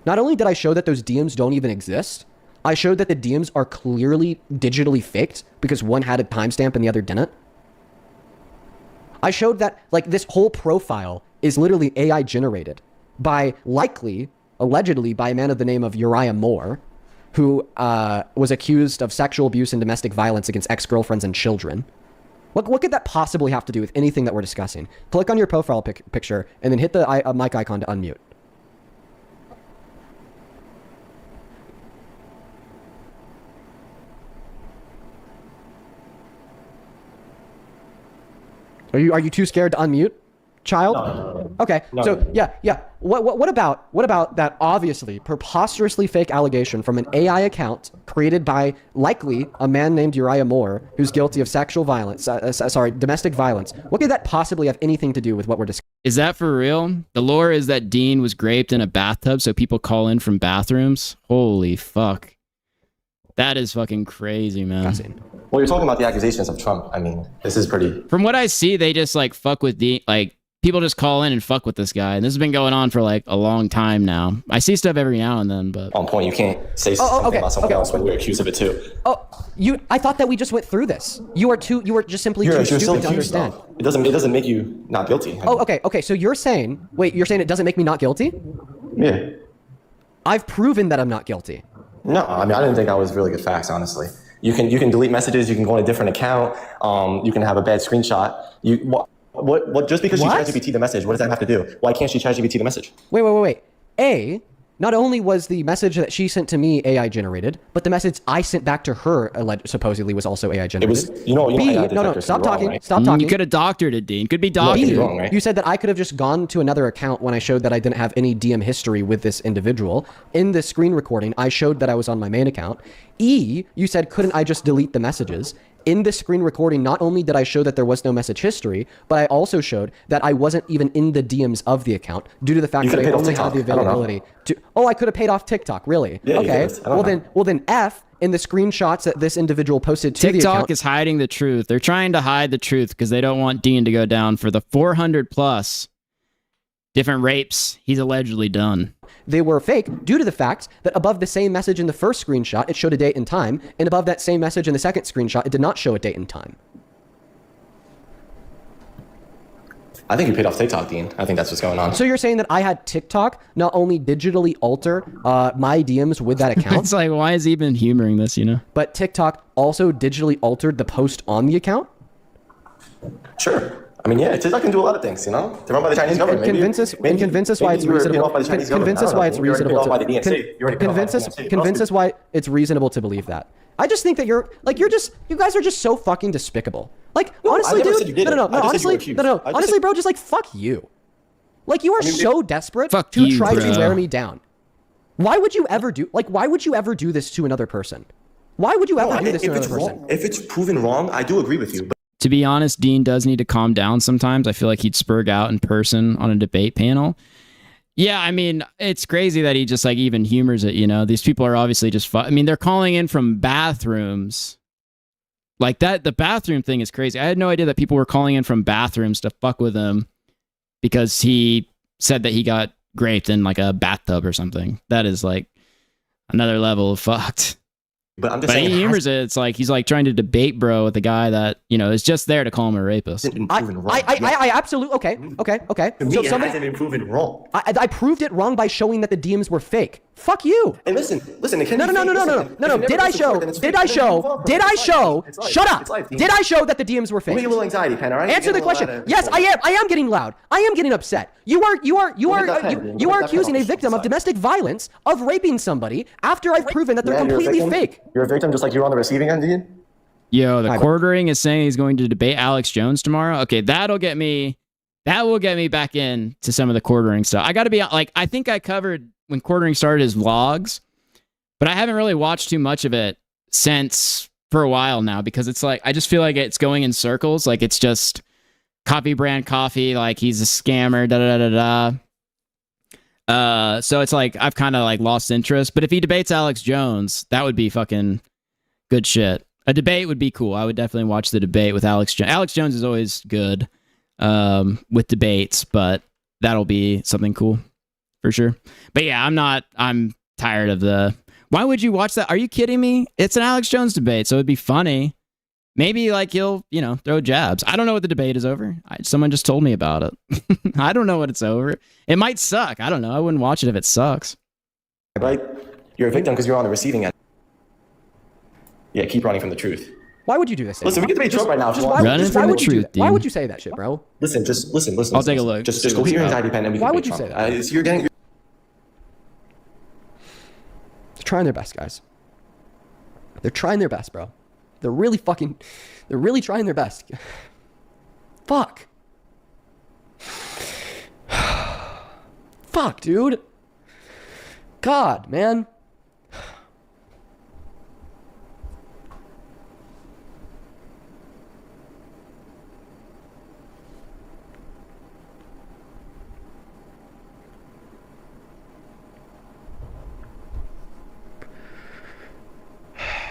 Not only did I show that those DMs don't even exist, I showed that the DMs are clearly digitally faked because one had a timestamp and the other didn't. I showed that like this whole profile is literally AI generated by allegedly by a man of the name of Uriah Moore, who was accused of sexual abuse and domestic violence against ex-girlfriends and children. What could that possibly have to do with anything that we're discussing? Click on your profile picture and then hit the mic icon to unmute. Are you too scared to unmute, child? No. Okay. No. So yeah. What about that obviously preposterously fake allegation from an AI account created by likely a man named Uriah Moore who's guilty of sexual violence, domestic violence? What could that possibly have anything to do with what we're discussing? Is that for real? The lore is that Dean was raped in a bathtub, so people call in from bathrooms. Holy fuck. That is fucking crazy, man. Well, you're talking about the accusations of Trump. I mean, this is pretty. From what I see, they just like fuck with Dean. Like people just call in and fuck with this guy, and this has been going on for like a long time now. I see stuff every now and then, but on point. You can't say something about someone else when you're accused of it too. I thought that we just went through this. You were just simply too stupid to understand. It doesn't make you not guilty. Okay. So you're saying it doesn't make me not guilty? Yeah. I've proven that I'm not guilty. No, I mean, I didn't think that was really good facts, honestly. You can delete messages. You can go on a different account. You can have a bad screenshot. What? Just because she ChatGPT the message, what does that have to do? Why can't she ChatGPT the message? Wait. Not only was the message that she sent to me AI generated, but the message I sent back to her supposedly was also AI generated. It was, no, stop talking. Right? Stop talking. You could have doctored it, Dean. Could be doctored. Wrong, right? You said that I could have just gone to another account when I showed that I didn't have any DM history with this individual. In the screen recording, I showed that I was on my main account. You said, couldn't I just delete the messages? in the screen recording, not only did I show that there was no message history, but I also showed that I wasn't even in the DMs of the account due to the fact that I only had the availability to. Oh, I could have paid off TikTok, really? Yeah, okay. Well then, F in the screenshots that this individual posted to the account. TikTok is hiding the truth. They're trying to hide the truth because they don't want Dean to go down for the 400 plus different rapes he's allegedly done. They were fake due to the fact that above the same message in the first screenshot, it showed a date and time, and above that same message in the second screenshot, it did not show a date and time. I think you paid off TikTok, Dean. I think that's what's going on. So you're saying that I had TikTok not only digitally alter my DMs with that account? It's like, why is he even humoring this, you know? But TikTok also digitally altered the post on the account? Sure. I mean, yeah, TikTok can do a lot of things, you know? They're run by the Chinese government. Convince us why it's reasonable. Convince us why it's reasonable to convince us why it's reasonable to believe that. I just think that you guys are just so fucking despicable. Like, honestly, dude, honestly, bro, just like, fuck you. Like, you are so desperate to try to wear me down. Why would you ever do this to another person? Why would you ever do this to another person? If it's proven wrong, I do agree with you. To be honest, Dean does need to calm down sometimes. I feel like he'd spurg out in person on a debate panel. Yeah, I mean, it's crazy that he just like even humors it, you know? These people are obviously just I mean, they're calling in from bathrooms. Like that, the bathroom thing is crazy. I had no idea that people were calling in from bathrooms to fuck with him because he said that he got raped in like a bathtub or something. That is like another level of fucked. But I'm just saying, he humors it. It's like he's like trying to debate bro with a guy that, you know, is just there to call him a rapist. I absolutely okay. So somebody hasn't been proven wrong. I proved it wrong by showing that the DMs were fake. Fuck you. And listen. It can No. Did I show? Shut up. Did I show that the DMs were fake? Give me a little anxiety, Pen. All right. Answer the question. Yes, I am. I am getting loud. I am getting upset. You are accusing a victim of domestic violence of raping somebody after I've proven that they're completely fake. You're a victim, just like you're on the receiving end, Dean. Yo, the quartering is saying he's going to debate Alex Jones tomorrow. Okay, that will get me back in to some of the quartering stuff. I got to be like, I think I covered when quartering started his vlogs, but I haven't really watched too much of it since for a while now because it's like I just feel like it's going in circles. Like it's just copy brand coffee, like he's a scammer, so it's like I've kind of like lost interest. But if he debates Alex Jones, that would be fucking good shit. A debate would be cool. I would definitely watch the debate with Alex Jones. Alex Jones is always good with debates, but that'll be something cool for sure. But yeah, I'm tired of why would you watch that? Are you kidding me? It's an Alex Jones debate, so it'd be funny. Maybe like he'll, throw jabs. I don't know what the debate is over. Someone just told me about it. I don't know what it's over. It might suck. I don't know. I wouldn't watch it if it sucks. Right? You're a victim because you're on the receiving end. Yeah, keep running from the truth. Why would you do this? Listen, we can debate Trump right now. Running from the truth, dude. Why would you say that shit, bro? Listen. I'll take a look. Just go get your anxiety pen and we can Why would debate you Trump. say that? You're getting... They're trying their best, guys. They're trying their best, bro. They're really trying their best. Fuck. Fuck, dude. God, man.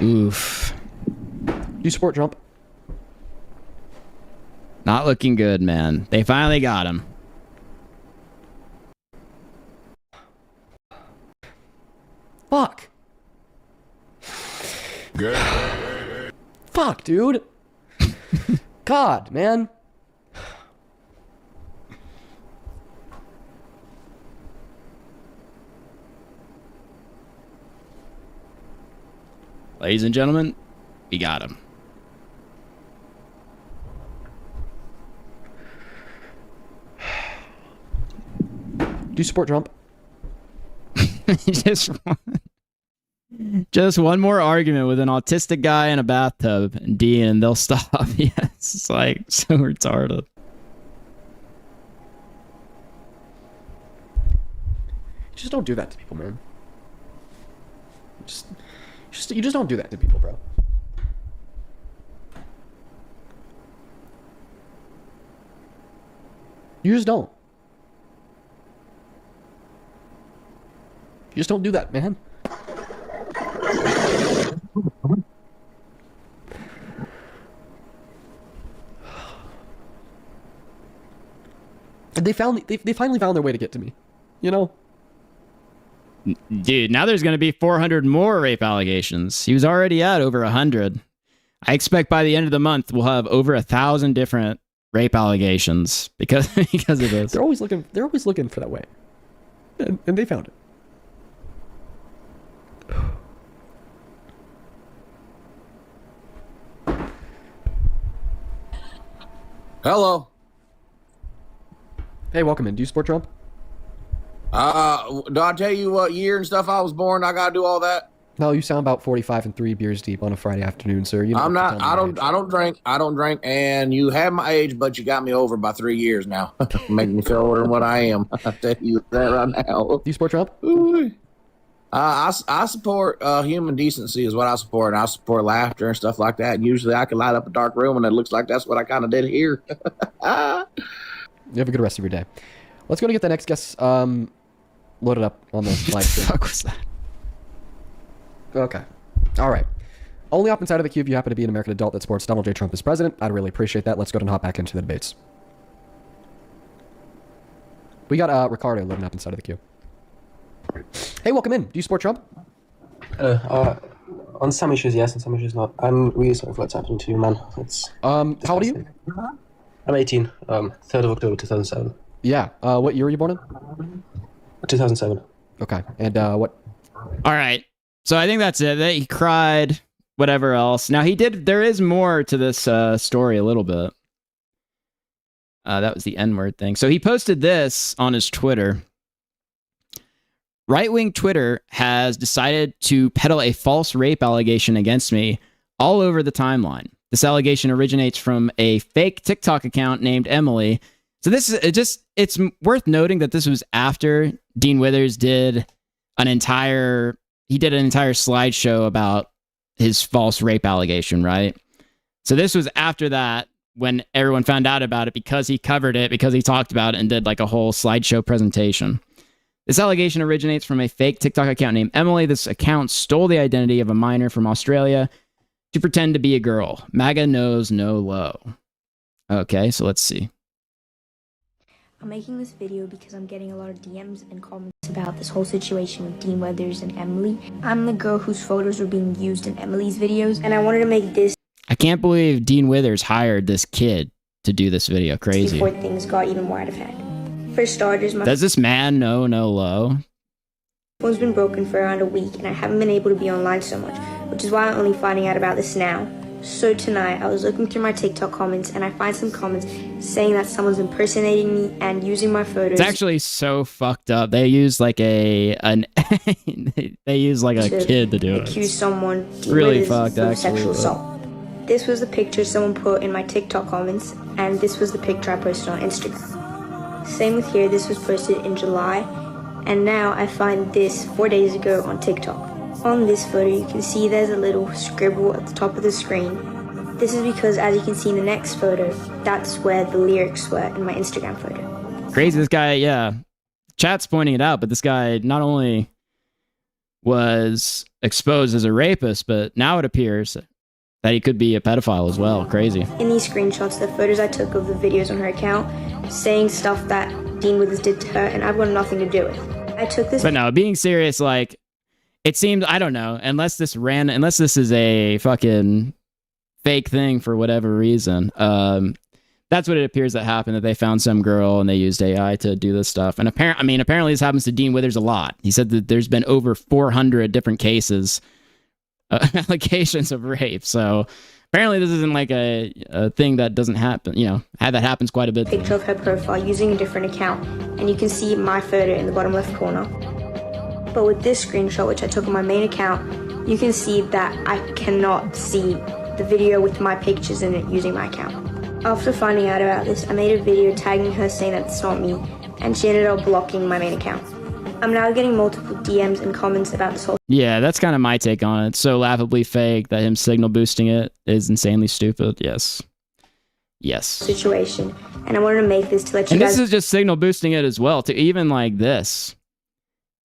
Oof. You support Trump? Not looking good, man. They finally got him. Fuck. Fuck, dude. God, man. Ladies and gentlemen, we got him. Do you support Trump? Just one more argument with an autistic guy in a bathtub and Dean, and they'll stop. Yes, it's like so retarded. Just don't do that to people, man. You just don't do that to people, bro. You just don't. You just don't do that, man. They finally found their way to get to me. You know? Dude, now there's going to be 400 more rape allegations. He was already at over 100. I expect by the end of the month we'll have over 1,000 different rape allegations because of this. They're always looking for that way. And they found it. Hello. Hey, welcome in. Do you support Trump? Do I tell you what year and stuff I was born? I gotta do all that. No, you sound about 45 and 3 beers deep on a Friday afternoon, sir. You I'm not. I don't drink. I don't drink. And you have my age, but you got me over by 3 years now. Making me feel older than what I am. I tell you that right now. Do you support Trump? I support human decency is what I support, and I support laughter and stuff like that. And usually, I can light up a dark room, and it looks like that's what I kind of did here. You have a good rest of your day. Let's go to get the next guest loaded up on the live stream. What the fuck was that? Okay. All right. Only up inside of the queue if you happen to be an American adult that supports Donald J. Trump as president. I'd really appreciate that. Let's go ahead and hop back into the debates. We got Ricardo loading up inside of the queue. Hey, welcome in. Do you support Trump? On some issues, yes. On some issues, not. I'm really sorry for what's happening to you, man. It's how old are you? I'm 18. 3rd of October, 2007. Yeah. What year were you born in? 2007. Okay. And what? All right. So I think that's it. He cried, whatever else. Now there is more to this story a little bit. That was the N-word thing. So he posted this on his Twitter. Right-wing Twitter has decided to peddle a false rape allegation against me all over the timeline. This allegation originates from a fake TikTok account named Emily. So this is it's worth noting that this was after Dean Withers did an entire slideshow about his false rape allegation, right? So this was after that when everyone found out about it because he covered it, because he talked about it and did like a whole slideshow presentation. This allegation originates from a fake TikTok account named Emily. This account stole the identity of a minor from Australia to pretend to be a girl. MAGA knows no low. Okay, so let's see. I'm making this video because I'm getting a lot of DMs and comments about this whole situation with Dean Withers and Emily. I'm the girl whose photos were being used in Emily's videos, and I wanted to make this I can't believe Dean Withers hired this kid to do this video. Crazy. before things got even more out of hand. For starters, my Does this man know no low? phone's been broken for around a week, and I haven't been able to be online so much, which is why I'm only finding out about this now. So tonight, I was looking through my TikTok comments, and I find some comments saying that someone's impersonating me and using my photos. It's actually so fucked up. They use like they use like a kid to do it. Accuse someone Really fucked, of actually. sexual assault. This was the picture someone put in my TikTok comments, and this was the picture I posted on Instagram. Same with here, this was posted in July, and now I find this 4 days ago on TikTok. On this photo, you can see there's a little scribble at the top of the screen. This is because, as you can see in the next photo, that's where the lyrics were in my Instagram photo. Crazy, this guy, yeah. Chat's pointing it out, but this guy not only was exposed as a rapist, but now it appears that he could be a pedophile as well. Crazy. In these screenshots, the photos I took of the videos on her account, saying stuff that Dean Withers did to her, and I've got nothing to do with. I took this. But no, being serious, like, it seems, I don't know, unless this is a fucking fake thing for whatever reason. That's what it appears that happened, that they found some girl and they used AI to do this stuff. And apparently this happens to Dean Withers a lot. He said that there's been over 400 different cases, allegations of rape. So apparently this isn't like a thing that doesn't happen, that happens quite a bit. Picture of her profile using a different account, and you can see my photo in the bottom left corner. But with this screenshot, which I took on my main account, you can see that I cannot see the video with my pictures in it using my account. After finding out about this, I made a video tagging her saying that it's not me, and she ended up blocking my main account. I'm now getting multiple DMs and comments about this whole. Yeah, that's kind of my take on it. It's so laughably fake that him signal boosting it is insanely stupid. Yes. Yes. situation, and I wanted to make this to let you And guys. this is just signal boosting it as well, to even like this.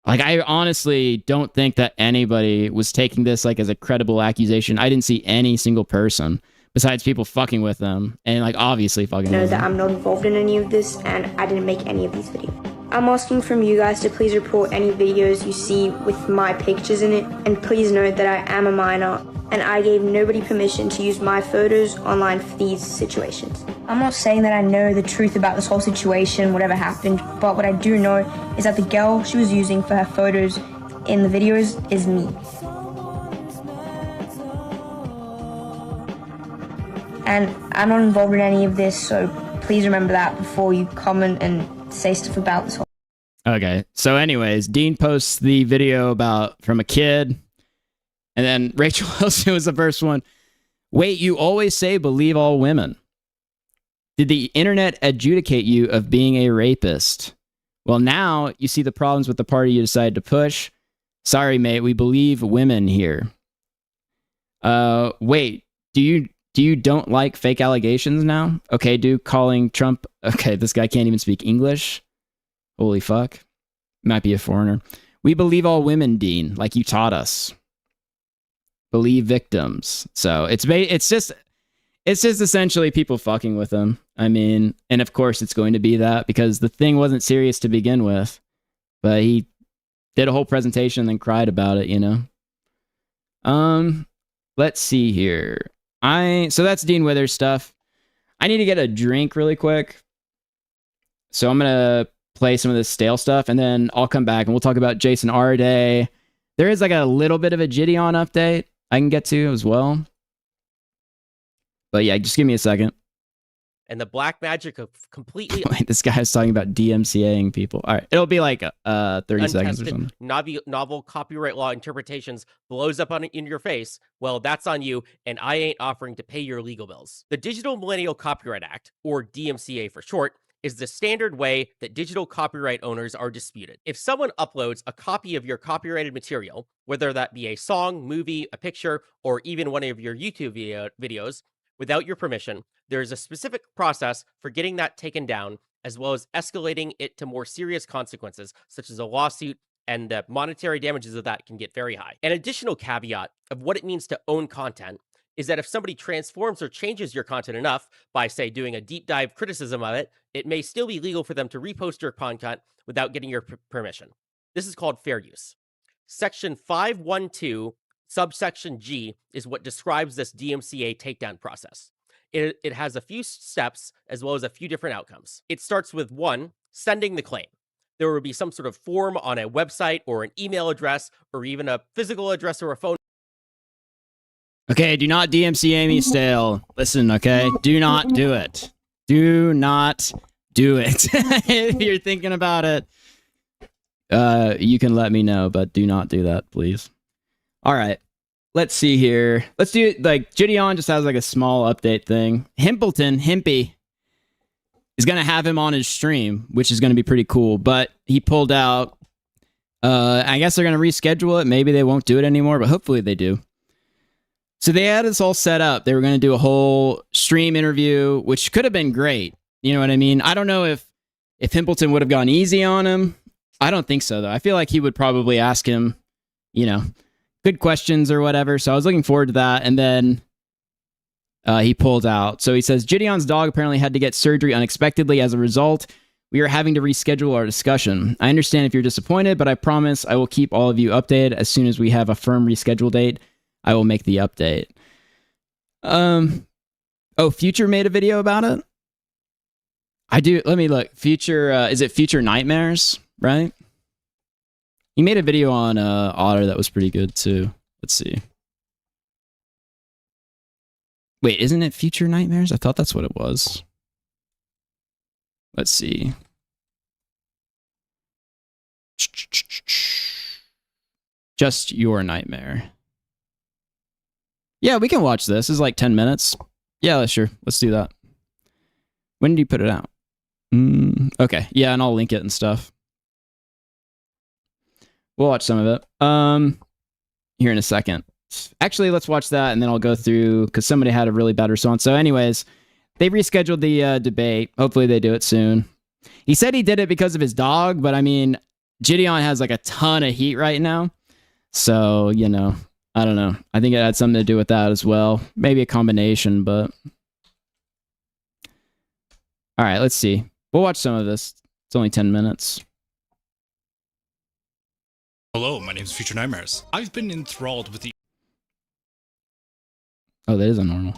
Like, I honestly don't think that anybody was taking this like as a credible accusation. I didn't see any single person besides people fucking with them and like obviously fucking know with that them. I'm not involved in any of this, and I didn't make any of these videos. I'm asking from you guys to please report any videos you see with my pictures in it, and please note that I am a minor, and I gave nobody permission to use my photos online for these situations. I'm not saying that I know the truth about this whole situation, whatever happened, but what I do know is that the girl she was using for her photos in the videos is me. And I'm not involved in any of this, so please remember that before you comment and say stuff about this whole. Okay. So anyways, Dean posts the video about from a kid. And then Rachel Wilson was the first one. Wait, you always say believe all women. Did the internet adjudicate you of being a rapist? Well, now you see the problems with the party you decided to push. Sorry, mate, we believe women here. Wait, do you don't like fake allegations now? Okay, dude, calling Trump. Okay, this guy can't even speak English. Holy fuck. Might be a foreigner. We believe all women, Dean, like you taught us. Believe victims. So it's just essentially people fucking with him. I mean, and of course it's going to be that because the thing wasn't serious to begin with, but he did a whole presentation and then cried about it, you know? Let's see here. So that's Dean Withers stuff. I need to get a drink really quick. So I'm going to play some of this stale stuff and then I'll come back and we'll talk about Jason Arday. There is like a little bit of a Gideon update I can get to as well. But yeah, just give me a second. And the black magic of completely Wait, this guy is talking about DMCAing people. All right, it'll be like 30 seconds or something. novel copyright law interpretations blows up in your face. Well, that's on you, and I ain't offering to pay your legal bills. The Digital Millennial Copyright Act, or DMCA for short, is the standard way that digital copyright owners are disputed. If someone uploads a copy of your copyrighted material, whether that be a song, movie, a picture, or even one of your YouTube videos, without your permission, there is a specific process for getting that taken down, as well as escalating it to more serious consequences, such as a lawsuit, and the monetary damages of that can get very high. An additional caveat of what it means to own content is that if somebody transforms or changes your content enough by, say, doing a deep dive criticism of it, it may still be legal for them to repost your content without getting your permission. This is called fair use. Section 512, subsection G, is what describes this DMCA takedown process. It has a few steps as well as a few different outcomes. It starts with 1, sending the claim. There will be some sort of form on a website or an email address or even a physical address or a phone. Okay, do not DMCA me stale. Listen, okay? Do not do it. Do not do it. If you're thinking about it, you can let me know, but do not do that, please. All right. Let's see here. Let's do like Gideon just has like a small update thing. Himpy is going to have him on his stream, which is going to be pretty cool, but he pulled out. I guess they're going to reschedule it. Maybe they won't do it anymore, but hopefully they do. So they had this all set up. They were going to do a whole stream interview, which could have been great. You know what I mean? I don't know if Himpleton would have gone easy on him. I don't think so, though. I feel like he would probably ask him, you know, good questions or whatever. So I was looking forward to that. And then he pulled out. So he says, Gideon's dog apparently had to get surgery unexpectedly. As a result, we are having to reschedule our discussion. I understand if you're disappointed, but I promise I will keep all of you updated. As soon as we have a firm reschedule date, I will make the update. Oh, Future made a video about it? I do. Let me look. Future, is it Future Nightmares, right? He made a video on Otter that was pretty good too. Let's see. Wait, isn't it Future Nightmares? I thought that's what it was. Let's see. Just Your Nightmare. Yeah, we can watch this. This is like 10 minutes. Yeah, sure. Let's do that. When did you put it out? Okay. Yeah, and I'll link it and stuff. We'll watch some of it. Here in a second. Actually, let's watch that and then I'll go through because somebody had a really bad response. So anyways, they rescheduled the debate. Hopefully they do it soon. He said he did it because of his dog, but I mean, Gideon has like a ton of heat right now. So, you know, I don't know. I think it had something to do with that as well. Maybe a combination, but... All right, let's see. We'll watch some of this. It's only 10 minutes. Hello, my name is Future Nightmares. I've been enthralled with the Oh, that is a normal.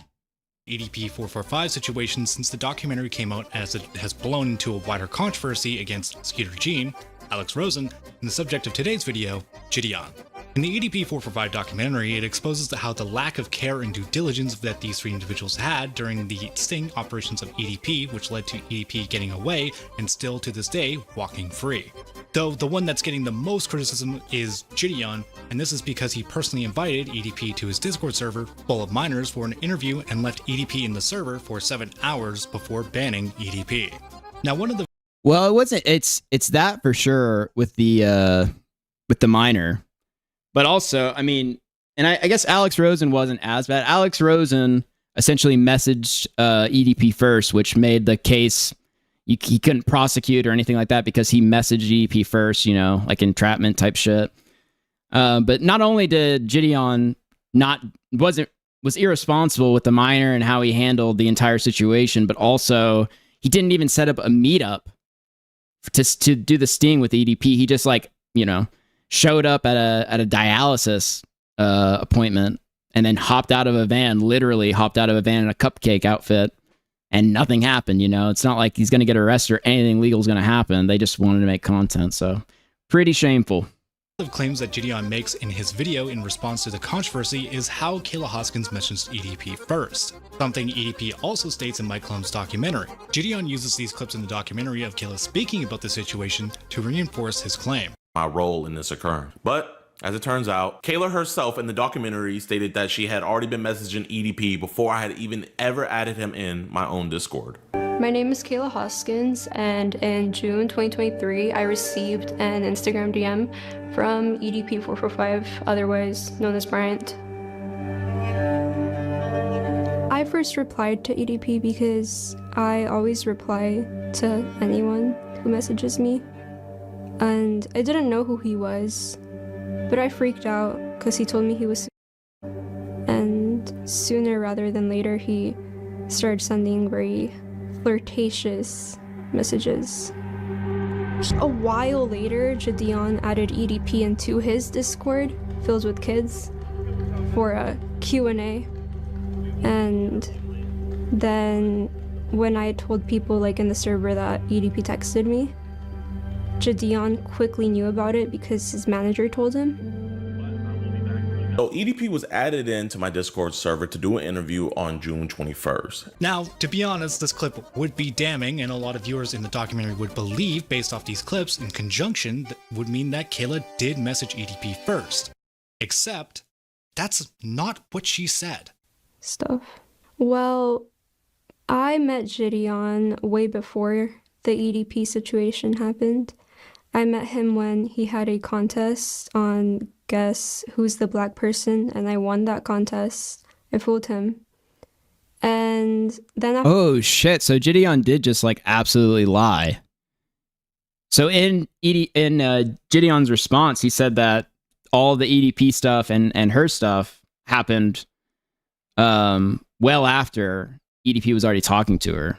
EDP 445 situation since the documentary came out, as it has blown into a wider controversy against Skeeter Jean, Alex Rosen, and the subject of today's video, Gideon. In the EDP 445 documentary, it exposes how the lack of care and due diligence that these three individuals had during the sting operations of EDP, which led to EDP getting away and still to this day walking free. Though the one that's getting the most criticism is Gideon, and this is because he personally invited EDP to his Discord server full of minors for an interview and left EDP in the server for 7 hours before banning EDP. Now, one of the Well, it wasn't. It's that for sure with the minor, but also, I mean, and I guess Alex Rosen wasn't as bad. Alex Rosen essentially messaged EDP first, which made the case he couldn't prosecute or anything like that because he messaged EDP first, you know, like entrapment type shit. But not only did Gideon was irresponsible with the minor and how he handled the entire situation, but also he didn't even set up a meetup to do the sting with EDP. He just, like, you know, showed up at a dialysis appointment and then literally hopped out of a van in a cupcake outfit, and nothing happened. You know, it's not like he's going to get arrested or anything legal is going to happen. They just wanted to make content. So pretty shameful. of claims that Gideon makes in his video in response to the controversy is how Kayla Hoskins mentions EDP first, something EDP also states in Mike Clum's documentary. Gideon uses these clips in the documentary of Kayla speaking about the situation to reinforce his claim. My role in this occurring. But as it turns out, Kayla herself in the documentary stated that she had already been messaging EDP before I had even ever added him in my own Discord. My name is Kayla Hoskins, and in June 2023, I received an Instagram DM from EDP445, otherwise known as Bryant. I first replied to EDP because I always reply to anyone who messages me, and I didn't know who he was, but I freaked out because he told me he was sick. And sooner rather than later, he started sending very flirtatious messages. A while later, Gideon added EDP into his Discord filled with kids for a Q&A. And then when I told people like in the server that EDP texted me, Gideon quickly knew about it because his manager told him. So EDP was added into my Discord server to do an interview on June 21st. Now, to be honest, this clip would be damning, and a lot of viewers in the documentary would believe, based off these clips, in conjunction, that would mean that Kayla did message EDP first. Except, that's not what she said. Stuff. Well, I met Gideon way before the EDP situation happened. I met him when he had a contest on Guess Who's the Black Person, and I won that contest. I fooled him. And then oh shit, so Gideon did just like absolutely lie. So in Gideon's response, he said that all the EDP stuff and her stuff happened well after EDP was already talking to her.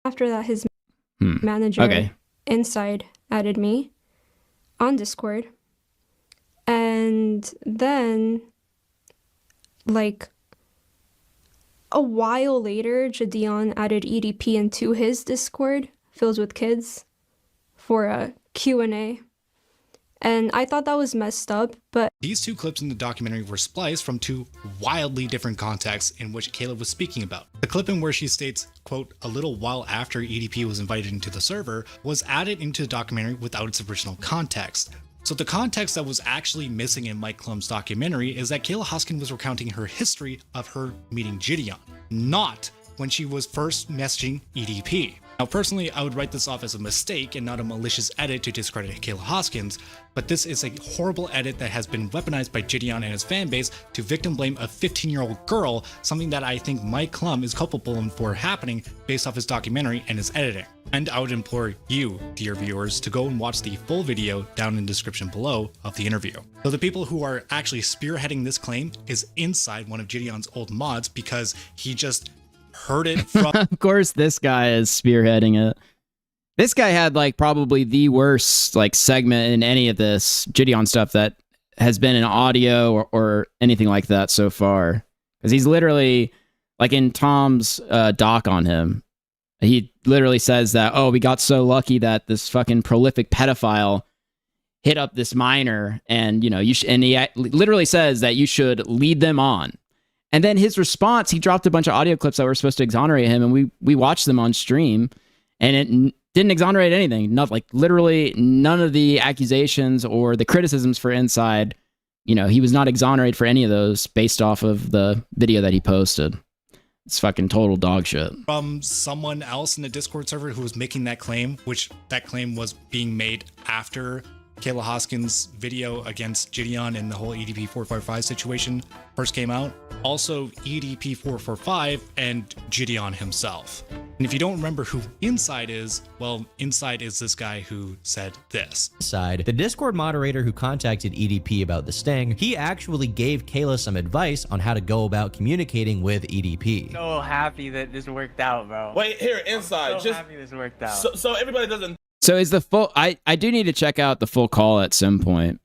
After that, his manager inside added me on Discord. And then, like, a while later, Gideon added EDP into his Discord filled with kids for a Q&A. And I thought that was messed up, but... These two clips in the documentary were spliced from two wildly different contexts in which Kayla was speaking about. The clip in where she states, quote, a little while after EDP was invited into the server was added into the documentary without its original context. So the context that was actually missing in Mike Clum's documentary is that Kayla Hoskins was recounting her history of her meeting Gideon, not when she was first messaging EDP. Now, personally, I would write this off as a mistake and not a malicious edit to discredit Kayla Hoskins, but this is a horrible edit that has been weaponized by Gideon and his fanbase to victim blame a 15-year-old girl, something that I think Mike Klum is culpable for happening based off his documentary and his editing. And I would implore you, dear viewers, to go and watch the full video down in the description below of the interview. So the people who are actually spearheading this claim is inside one of Gideon's old mods because he just heard it from... Of course, this guy is spearheading it. This guy had like probably the worst like segment in any of this Gideon stuff that has been in audio or anything like that so far. Because he's literally like in Tom's doc on him. He literally says that, oh, we got so lucky that this fucking prolific pedophile hit up this minor, and you know, and he literally says that you should lead them on. And then his response, he dropped a bunch of audio clips that were supposed to exonerate him, and we watched them on stream, and it didn't exonerate anything. Not like literally none of the accusations or the criticisms for Inside. You know, he was not exonerated for any of those based off of the video that he posted. It's fucking total dog shit. From someone else in the Discord server who was making that claim, which that claim was being made after Kayla Hoskins' video against Gideon and the whole EDP 445 situation first came out. Also EDP 445 and Gideon himself. And if you don't remember who Inside is, well, Inside is this guy who said this. Side, the Discord moderator who contacted EDP about the sting, he actually gave Kayla some advice on how to go about communicating with EDP. So happy that this worked out, bro. Wait, here, Inside. I'm so happy this worked out. So everybody doesn't... So is the full... I do need to check out the full call at some point.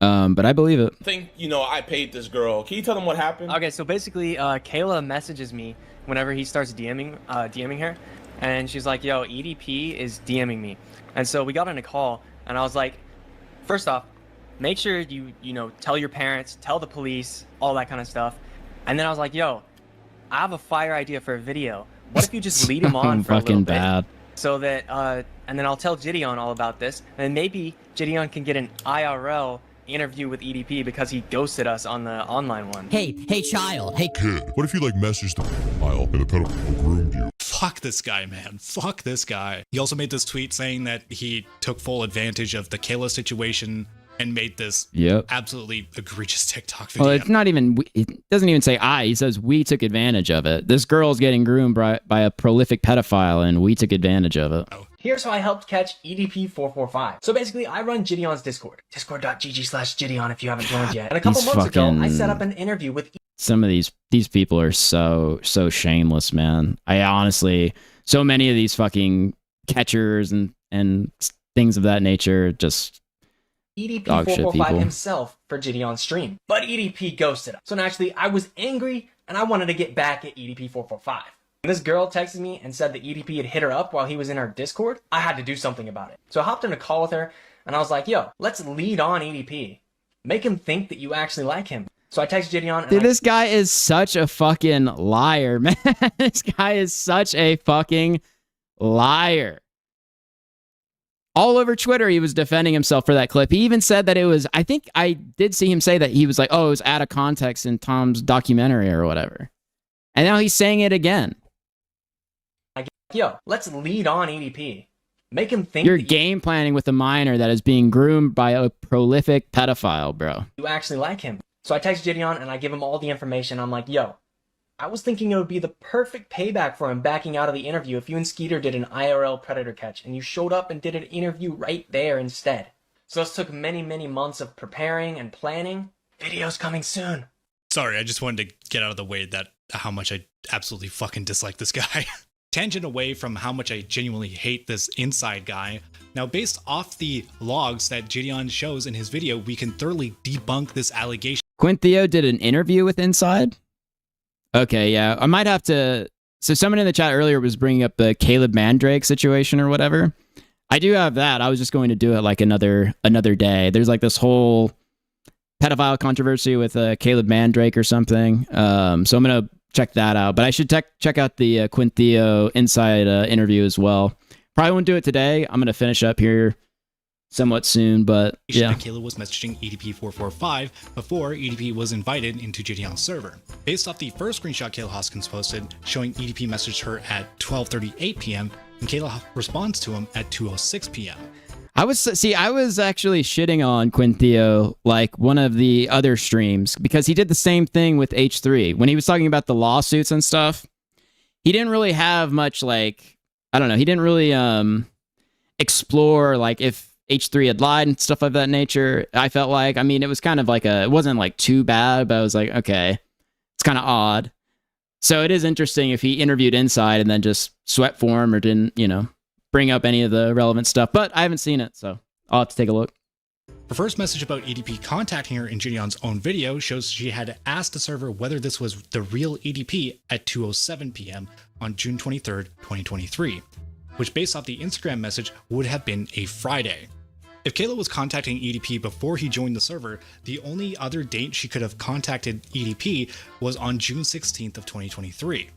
But I believe it. think, you know, I paid this girl. Can you tell them what happened? Okay, so basically, Kayla messages me whenever he starts DMing her, and she's like, yo, EDP is DMing me. And so we got on a call, and I was like, first off, make sure you know, tell your parents, tell the police, all that kind of stuff. And then I was like, yo, I have a fire idea for a video. What if you just lead him on for a little bit? So that, and then I'll tell Gideon all about this, and then maybe Gideon can get an IRL interview with EDP because he ghosted us on the online one. Hey child, hey kid, what if you like messaged the pedophile and the pedophile groomed you? Fuck this guy, man. Fuck this guy. He also made this tweet saying that he took full advantage of the Kayla situation and made this absolutely egregious TikTok video. Well, it's not even, it doesn't even say I, he says we took advantage of it. This girl's getting groomed by a prolific pedophile and we took advantage of it. Here's how I helped catch EDP445. So basically, I run Gideon's Discord. Discord.gg/Gideon if you haven't joined yet. And a couple months ago, I set up an interview with... Some of these people are so shameless, man. I honestly, so many of these fucking catchers and things of that nature, just EDP445 himself for Gideon's stream. But EDP ghosted him. So naturally, I was angry and I wanted to get back at EDP445. When this girl texted me and said that EDP had hit her up while he was in our Discord, I had to do something about it. So I hopped in a call with her and I was like, yo, let's lead on EDP. Make him think that you actually like him. So I texted Gideon. Dude, this guy is such a fucking liar, man. This guy is such a fucking liar. All over Twitter, he was defending himself for that clip. He even said that it was, I think I did see him say that he was like, oh, it was out of context in Tom's documentary or whatever. And now he's saying it again. Yo, let's lead on EDP. Make him think you're game planning with a minor that is being groomed by a prolific pedophile, bro. You actually like him. So I text Gideon and I give him all the information. I'm like, yo, I was thinking it would be the perfect payback for him backing out of the interview if you and Skeeter did an IRL predator catch and you showed up and did an interview right there instead. So this took many, many months of preparing and planning. Videos coming soon. Sorry, I just wanted to get out of the way that how much I absolutely fucking dislike this guy. Tangent away from how much I genuinely hate this Inside guy. Now, based off the logs that Gideon shows in his video, we can thoroughly debunk this allegation. Quintheo did an interview with Inside? Okay, yeah. I might have to... So someone in the chat earlier was bringing up the Caleb Mandrake situation or whatever. I do have that. I was just going to do it like another day. There's like this whole pedophile controversy with Caleb Mandrake or something. So I'm going to check that out. But I should check out the Quintheo Inside interview as well. Probably won't do it today. I'm going to finish up here somewhat soon, but yeah. Kayla was messaging EDP445 before EDP was invited into Gideon's server. Based off the first screenshot Kayla Hoskins posted showing EDP messaged her at 12:38 p.m., and Kayla responds to him at 2:06 p.m. I was actually shitting on Quintheo, like one of the other streams, because he did the same thing with H3 when he was talking about the lawsuits and stuff. He didn't really have much, like, I don't know, he didn't really explore like if H3 had lied and stuff of that nature. I felt like, I mean, it was kind of like it wasn't like too bad, but I was like, okay, it's kind of odd. So it is interesting if he interviewed inside and then just sweat for him or didn't, bring up any of the relevant stuff. But I haven't seen it, so I'll have to take a look. Her first message about EDP contacting her in Gideon's own video shows she had asked the server whether this was the real EDP at 2:07 p.m. on June 23rd, 2023, which based off the Instagram message would have been a Friday. If Kayla was contacting EDP before he joined the server, the only other date she could have contacted EDP was on June 16th of 2023.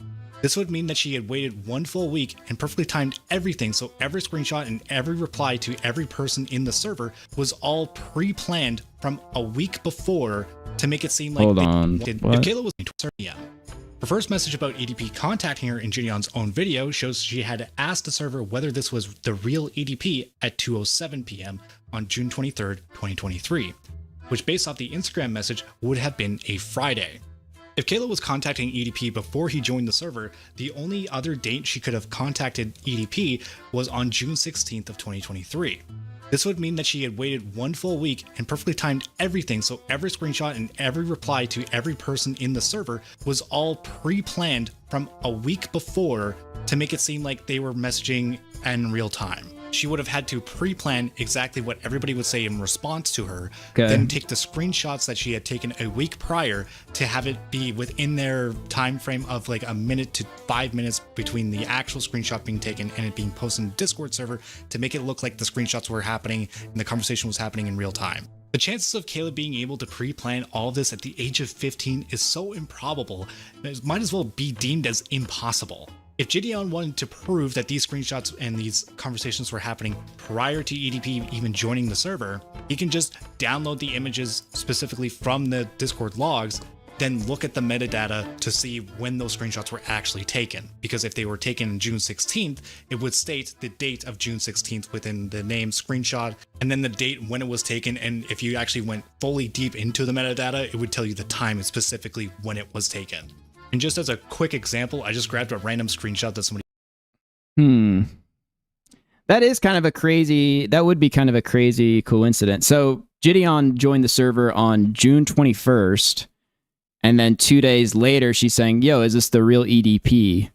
This would mean that she had waited one full week and perfectly timed everything so every screenshot and every reply to every person in the server was all pre-planned from a week before to make it seem like if Kayla was Her first message about EDP contacting her in Gideon's own video shows she had asked the server whether this was the real EDP at 2:07 p.m. on June 23rd, 2023, which based off the Instagram message would have been a Friday. If Kayla was contacting EDP before he joined the server, the only other date she could have contacted EDP was on June 16th of 2023. This would mean that she had waited one full week and perfectly timed everything so every screenshot and every reply to every person in the server was all pre-planned from a week before to make it seem like they were messaging in real time. She would have had to pre-plan exactly what everybody would say in response to her, then take the screenshots that she had taken a week prior to have it be within their time frame of like a minute to 5 minutes between the actual screenshot being taken and it being posted in the Discord server to make it look like the screenshots were happening and the conversation was happening in real time. The chances of Kayla being able to pre-plan all of this at the age of 15 is so improbable, it might as well be deemed as impossible. If Gideon wanted to prove that these screenshots and these conversations were happening prior to EDP even joining the server, he can just download the images specifically from the Discord logs, then look at the metadata to see when those screenshots were actually taken. Because if they were taken on June 16th, it would state the date of June 16th within the name screenshot, and then the date when it was taken. And if you actually went fully deep into the metadata, it would tell you the time and specifically when it was taken. And just as a quick example, I just grabbed a random screenshot that somebody. That is kind of a crazy, that would be kind of a crazy coincidence. So Gideon joined the server on June 21st. And then 2 days later, she's saying, yo, is this the real EDP?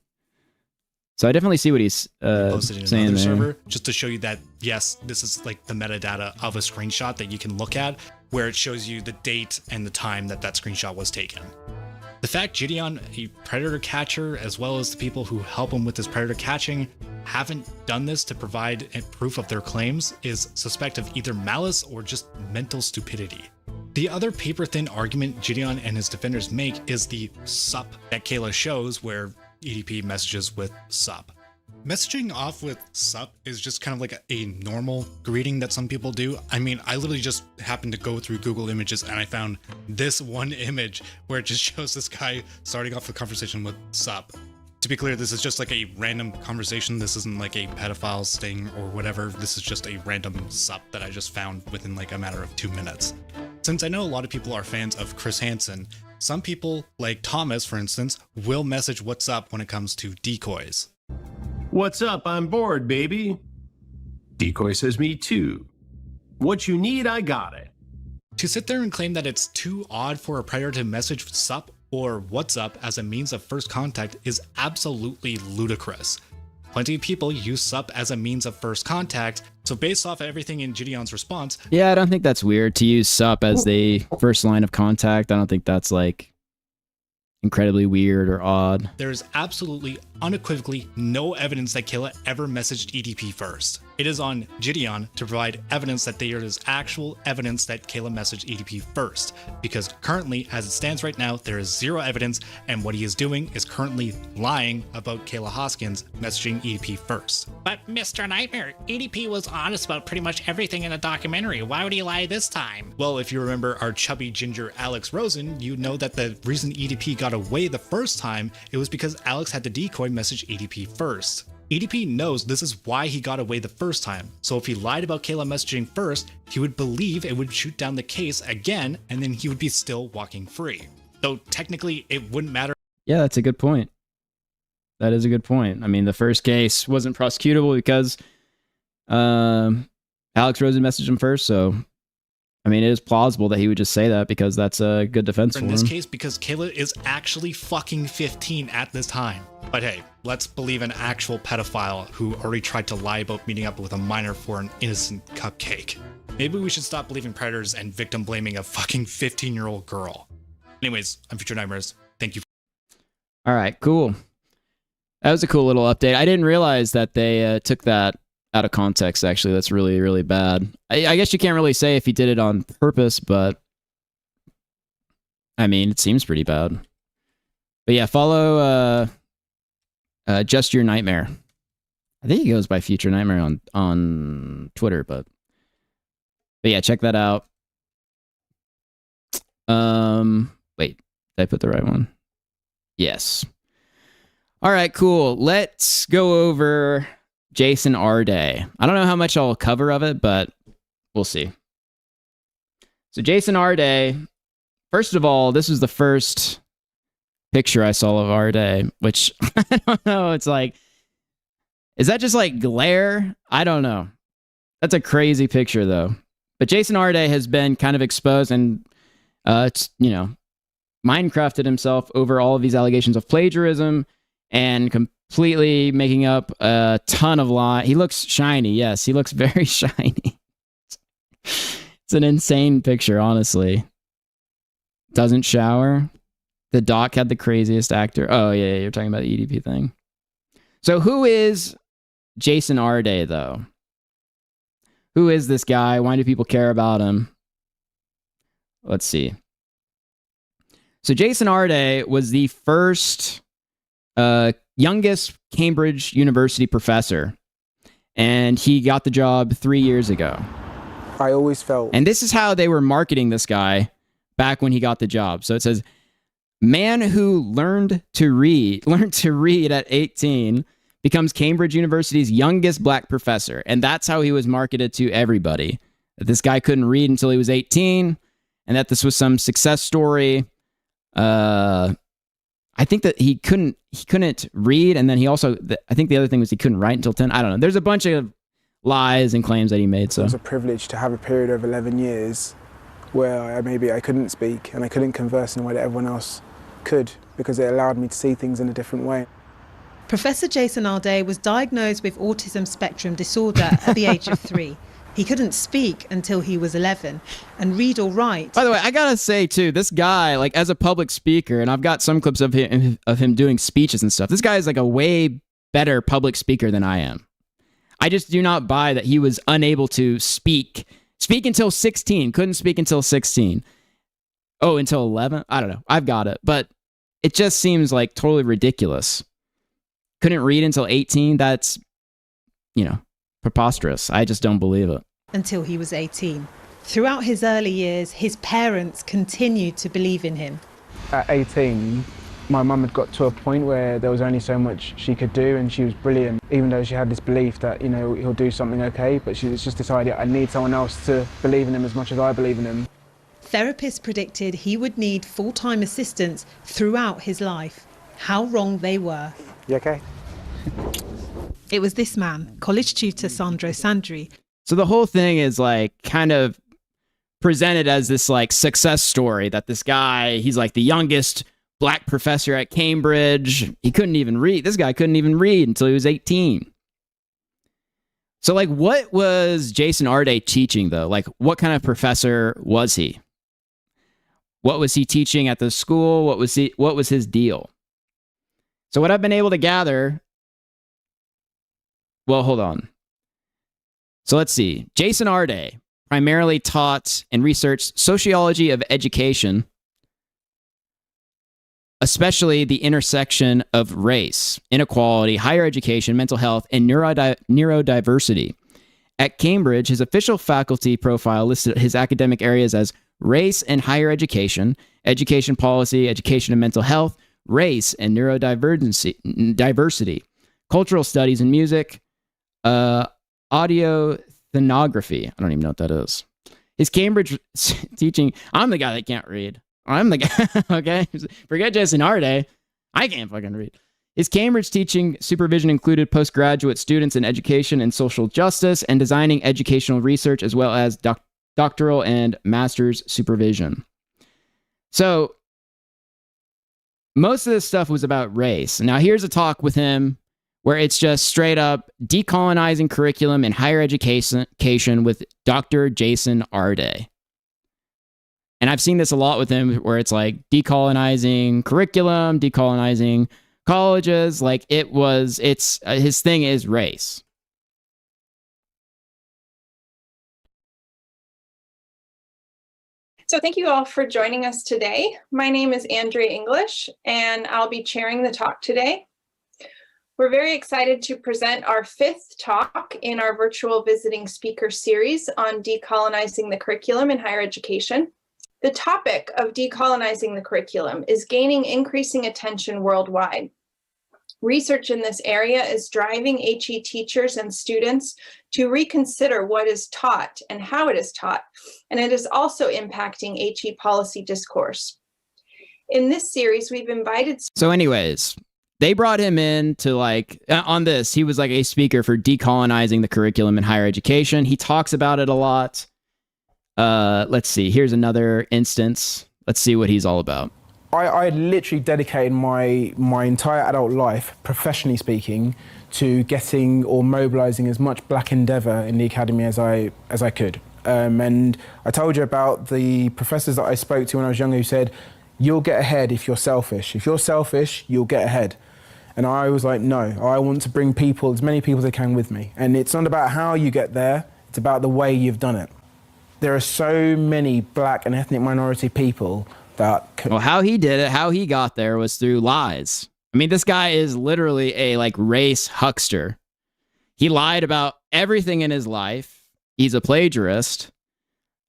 So I definitely see what he's posted in saying another there. server, just to show you that, yes, this is like the metadata of a screenshot that you can look at, where it shows you the date and the time that that screenshot was taken. The fact Gideon, a predator catcher, as well as the people who help him with his predator catching, haven't done this to provide proof of their claims is suspect of either malice or just mental stupidity. The other paper-thin argument Gideon and his defenders make is the sup that Kayla shows, where EDP messages with sup. Messaging off with sup is just kind of like a normal greeting that some people do. I mean, I literally just happened to go through Google Images and I found this one image where it just shows this guy starting off the conversation with sup. To be clear, this is just like a random conversation. This isn't like a pedophile sting or whatever. This is just a random sup that I just found within like a matter of 2 minutes. Since I know a lot of people are fans of Chris Hansen, some people, like Thomas for instance, will message what's up when it comes to decoys. What's up? I'm bored, baby. Decoy says me too. What you need, I got it. To sit there and claim that it's too odd for a predator to message sup or what's up as a means of first contact is absolutely ludicrous. Plenty of people use sup as a means of first contact, so based off of everything in Gideon's response... Yeah, I don't think that's weird to use sup as the first line of contact. I don't think that's like incredibly weird or odd. There is absolutely, unequivocally no evidence that Kayla ever messaged EDP first. It is on Gideon to provide evidence that there is actual evidence that Kayla messaged EDP first, because currently, as it stands right now, there is zero evidence, and what he is doing is currently lying about Kayla Hoskins messaging EDP first. But Mr. Nightmare, EDP was honest about pretty much everything in the documentary. Why would he lie this time? Well, if you remember our chubby ginger Alex Rosen, you know that the reason EDP got away the first time, it was because Alex had the decoy message EDP first. EDP knows this is why he got away the first time, so if he lied about Kayla messaging first, he would believe it would shoot down the case again, and then he would be still walking free. Though technically, it wouldn't matter. Yeah, that's a good point. That is a good point. I mean, the first case wasn't prosecutable because Alex Rosen messaged him first, so I mean, it is plausible that he would just say that because that's a good defense for him. In this case, because Kayla is actually fucking 15 at this time. But hey, let's believe an actual pedophile who already tried to lie about meeting up with a minor for an innocent cupcake. Maybe we should stop believing predators and victim blaming a fucking 15-year-old girl. Anyways, I'm Future Nightmares. Thank you. All right, cool. That was a cool little update. I didn't realize that they took that out of context, actually. That's really, really bad. I guess you can't really say if he did it on purpose, but I mean, it seems pretty bad. But yeah, follow Just Your Nightmare. I think he goes by Future Nightmare on Twitter, but yeah, check that out. Wait, did I put the right one? Yes. All right, cool. Let's go over Jason Arday. I don't know how much I'll cover of it, but we'll see. So Jason Arday, first of all, this was the first picture I saw of Arday, which I don't know. It's like, is that just like glare? I don't know. That's a crazy picture though. But Jason Arday has been kind of exposed and, Minecrafted himself over all of these allegations of plagiarism and completely making up a ton of lies. He looks shiny. Yes, he looks very shiny. It's an insane picture, honestly. Doesn't shower. The doc had the craziest actor. Oh, yeah, you're talking about the EDP thing. So who is Jason Arday, though? Who is this guy? Why do people care about him? Let's see. So Jason Arday was the first youngest Cambridge University professor, and he got the job 3 years ago. I always felt... And this is how they were marketing this guy back when he got the job. So it says, man who learned to read at 18, becomes Cambridge University's youngest black professor. And that's how he was marketed to everybody. That this guy couldn't read until he was 18, and that this was some success story. I think that he couldn't read, and then he also, I think the other thing was he couldn't write until 10. I don't know. There's a bunch of lies and claims that he made. So it was a privilege to have a period of 11 years where I couldn't speak and I couldn't converse in a way that everyone else could, because it allowed me to see things in a different way. Professor Jason Arday was diagnosed with autism spectrum disorder at the age of 3. He couldn't speak until he was 11 and read or write. By the way, I gotta say too, this guy, like as a public speaker, and I've got some clips of him doing speeches and stuff. This guy is like a way better public speaker than I am. I just do not buy that he was unable to speak until 16. Couldn't speak until 16. Oh, until 11? I don't know. I've got it. But it just seems like totally ridiculous. Couldn't read until 18? That's, preposterous. I just don't believe it. Until he was 18. Throughout his early years, his parents continued to believe in him. At 18, my mum had got to a point where there was only so much she could do, and she was brilliant, even though she had this belief that, he'll do something okay, but she was just decided, I need someone else to believe in him as much as I believe in him. Therapists predicted he would need full-time assistance throughout his life. How wrong they were. You okay? It was this man, college tutor Sandro Sandri. So the whole thing is like kind of presented as this like success story that this guy, he's like the youngest black professor at Cambridge. He couldn't even read. This guy couldn't even read until he was 18. So like, what was Jason Arday teaching though? Like, what kind of professor was he? What was he teaching at the school? What was his deal? So what I've been able to gather, well, hold on. So let's see. Jason Arday primarily taught and researched sociology of education, especially the intersection of race, inequality, higher education, mental health, and neurodiversity. At Cambridge, his official faculty profile listed his academic areas as race and higher education, education policy, education and mental health, race and neurodiversity, cultural studies and music, audiothenography. I don't even know what that is. His Cambridge teaching. I'm the guy that can't read. I'm the guy. Okay, forget Jason Arday. I can't fucking read. His Cambridge teaching supervision included postgraduate students in education and social justice and designing educational research, as well as doctoral and master's supervision. So most of this stuff was about race. Now here's a talk with him where it's just straight up decolonizing curriculum in higher education with Dr. Jason Arday. And I've seen this a lot with him where it's like decolonizing curriculum, decolonizing colleges. Like his thing is race. So thank you all for joining us today. My name is Andrea English, and I'll be chairing the talk today. We're very excited to present our 5th talk in our virtual visiting speaker series on decolonizing the curriculum in higher education. The topic of decolonizing the curriculum is gaining increasing attention worldwide. Research in this area is driving HE teachers and students to reconsider what is taught and how it is taught, and it is also impacting HE policy discourse. In this series, we've invited... So anyways, they brought him in to on this, he was like a speaker for decolonizing the curriculum in higher education. He talks about it a lot. Let's see, here's another instance. Let's see what he's all about. I literally dedicated my entire adult life, professionally speaking, to getting or mobilizing as much black endeavor in the academy as I could. And I told you about the professors that I spoke to when I was younger who said, you'll get ahead if you're selfish. If you're selfish, you'll get ahead. And I was like, no, I want to bring people, as many people as I can with me. And it's not about how you get there, it's about the way you've done it. There are so many black and ethnic minority people that... Well, how he did it, how he got there was through lies. I mean, this guy is literally a race huckster. He lied about everything in his life. He's a plagiarist.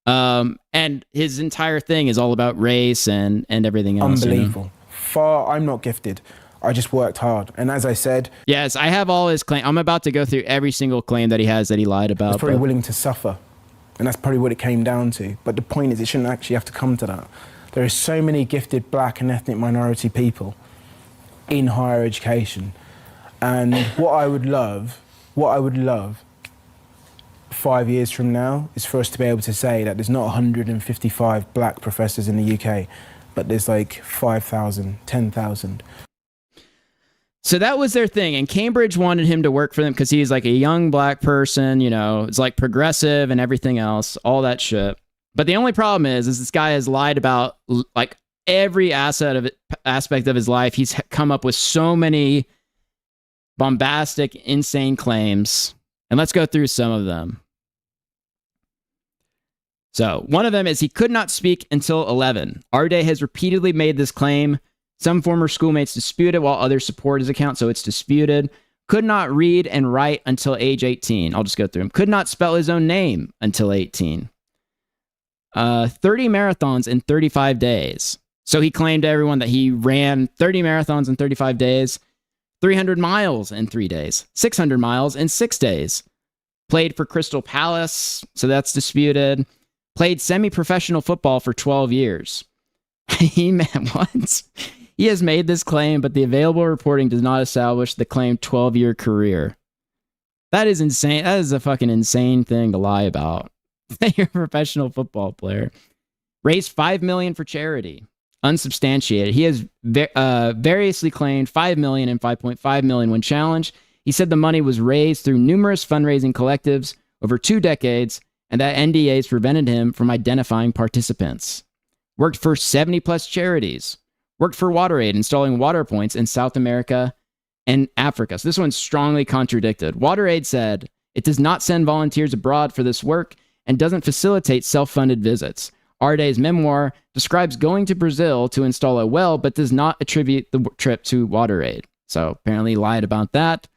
And his entire thing is all about race and everything else. Unbelievable. I'm not gifted. I just worked hard. And as I said... Yes, I have all his claims. I'm about to go through every single claim that he has that he lied about. He's probably willing to suffer. And that's probably what it came down to. But the point is, it shouldn't actually have to come to that. There are so many gifted black and ethnic minority people in higher education. And what I would love 5 years from now is for us to be able to say that there's not 155 black professors in the UK, but there's 5,000, 10,000. So that was their thing, and Cambridge wanted him to work for them because he's a young black person, it's progressive and everything else, all that shit. But the only problem is this guy has lied about every aspect of his life. He's come up with so many bombastic, insane claims, and let's go through some of them. So one of them is he could not speak until 11. Arday has repeatedly made this claim. Some former schoolmates dispute it, while others support his account, so it's disputed. Could not read and write until age 18. I'll just go through them. Could not spell his own name until 18. 30 marathons in 35 days. So he claimed to everyone that he ran 30 marathons in 35 days, 300 miles in 3 days, 600 miles in 6 days. Played for Crystal Palace, so that's disputed. Played semi-professional football for 12 years. What? He has made this claim, but the available reporting does not establish the claimed 12-year career. That is insane. That is a fucking insane thing to lie about. You're a professional football player. Raised $5 million for charity. Unsubstantiated. He has variously claimed $5 million and $5.5 million when challenged. He said the money was raised through numerous fundraising collectives over 2 decades, and that NDAs prevented him from identifying participants. Worked for 70-plus charities. Worked for WaterAid, installing water points in South America and Africa. So this one's strongly contradicted. WaterAid said it does not send volunteers abroad for this work and doesn't facilitate self-funded visits. Arday's memoir describes going to Brazil to install a well, but does not attribute the trip to WaterAid. So apparently lied about that.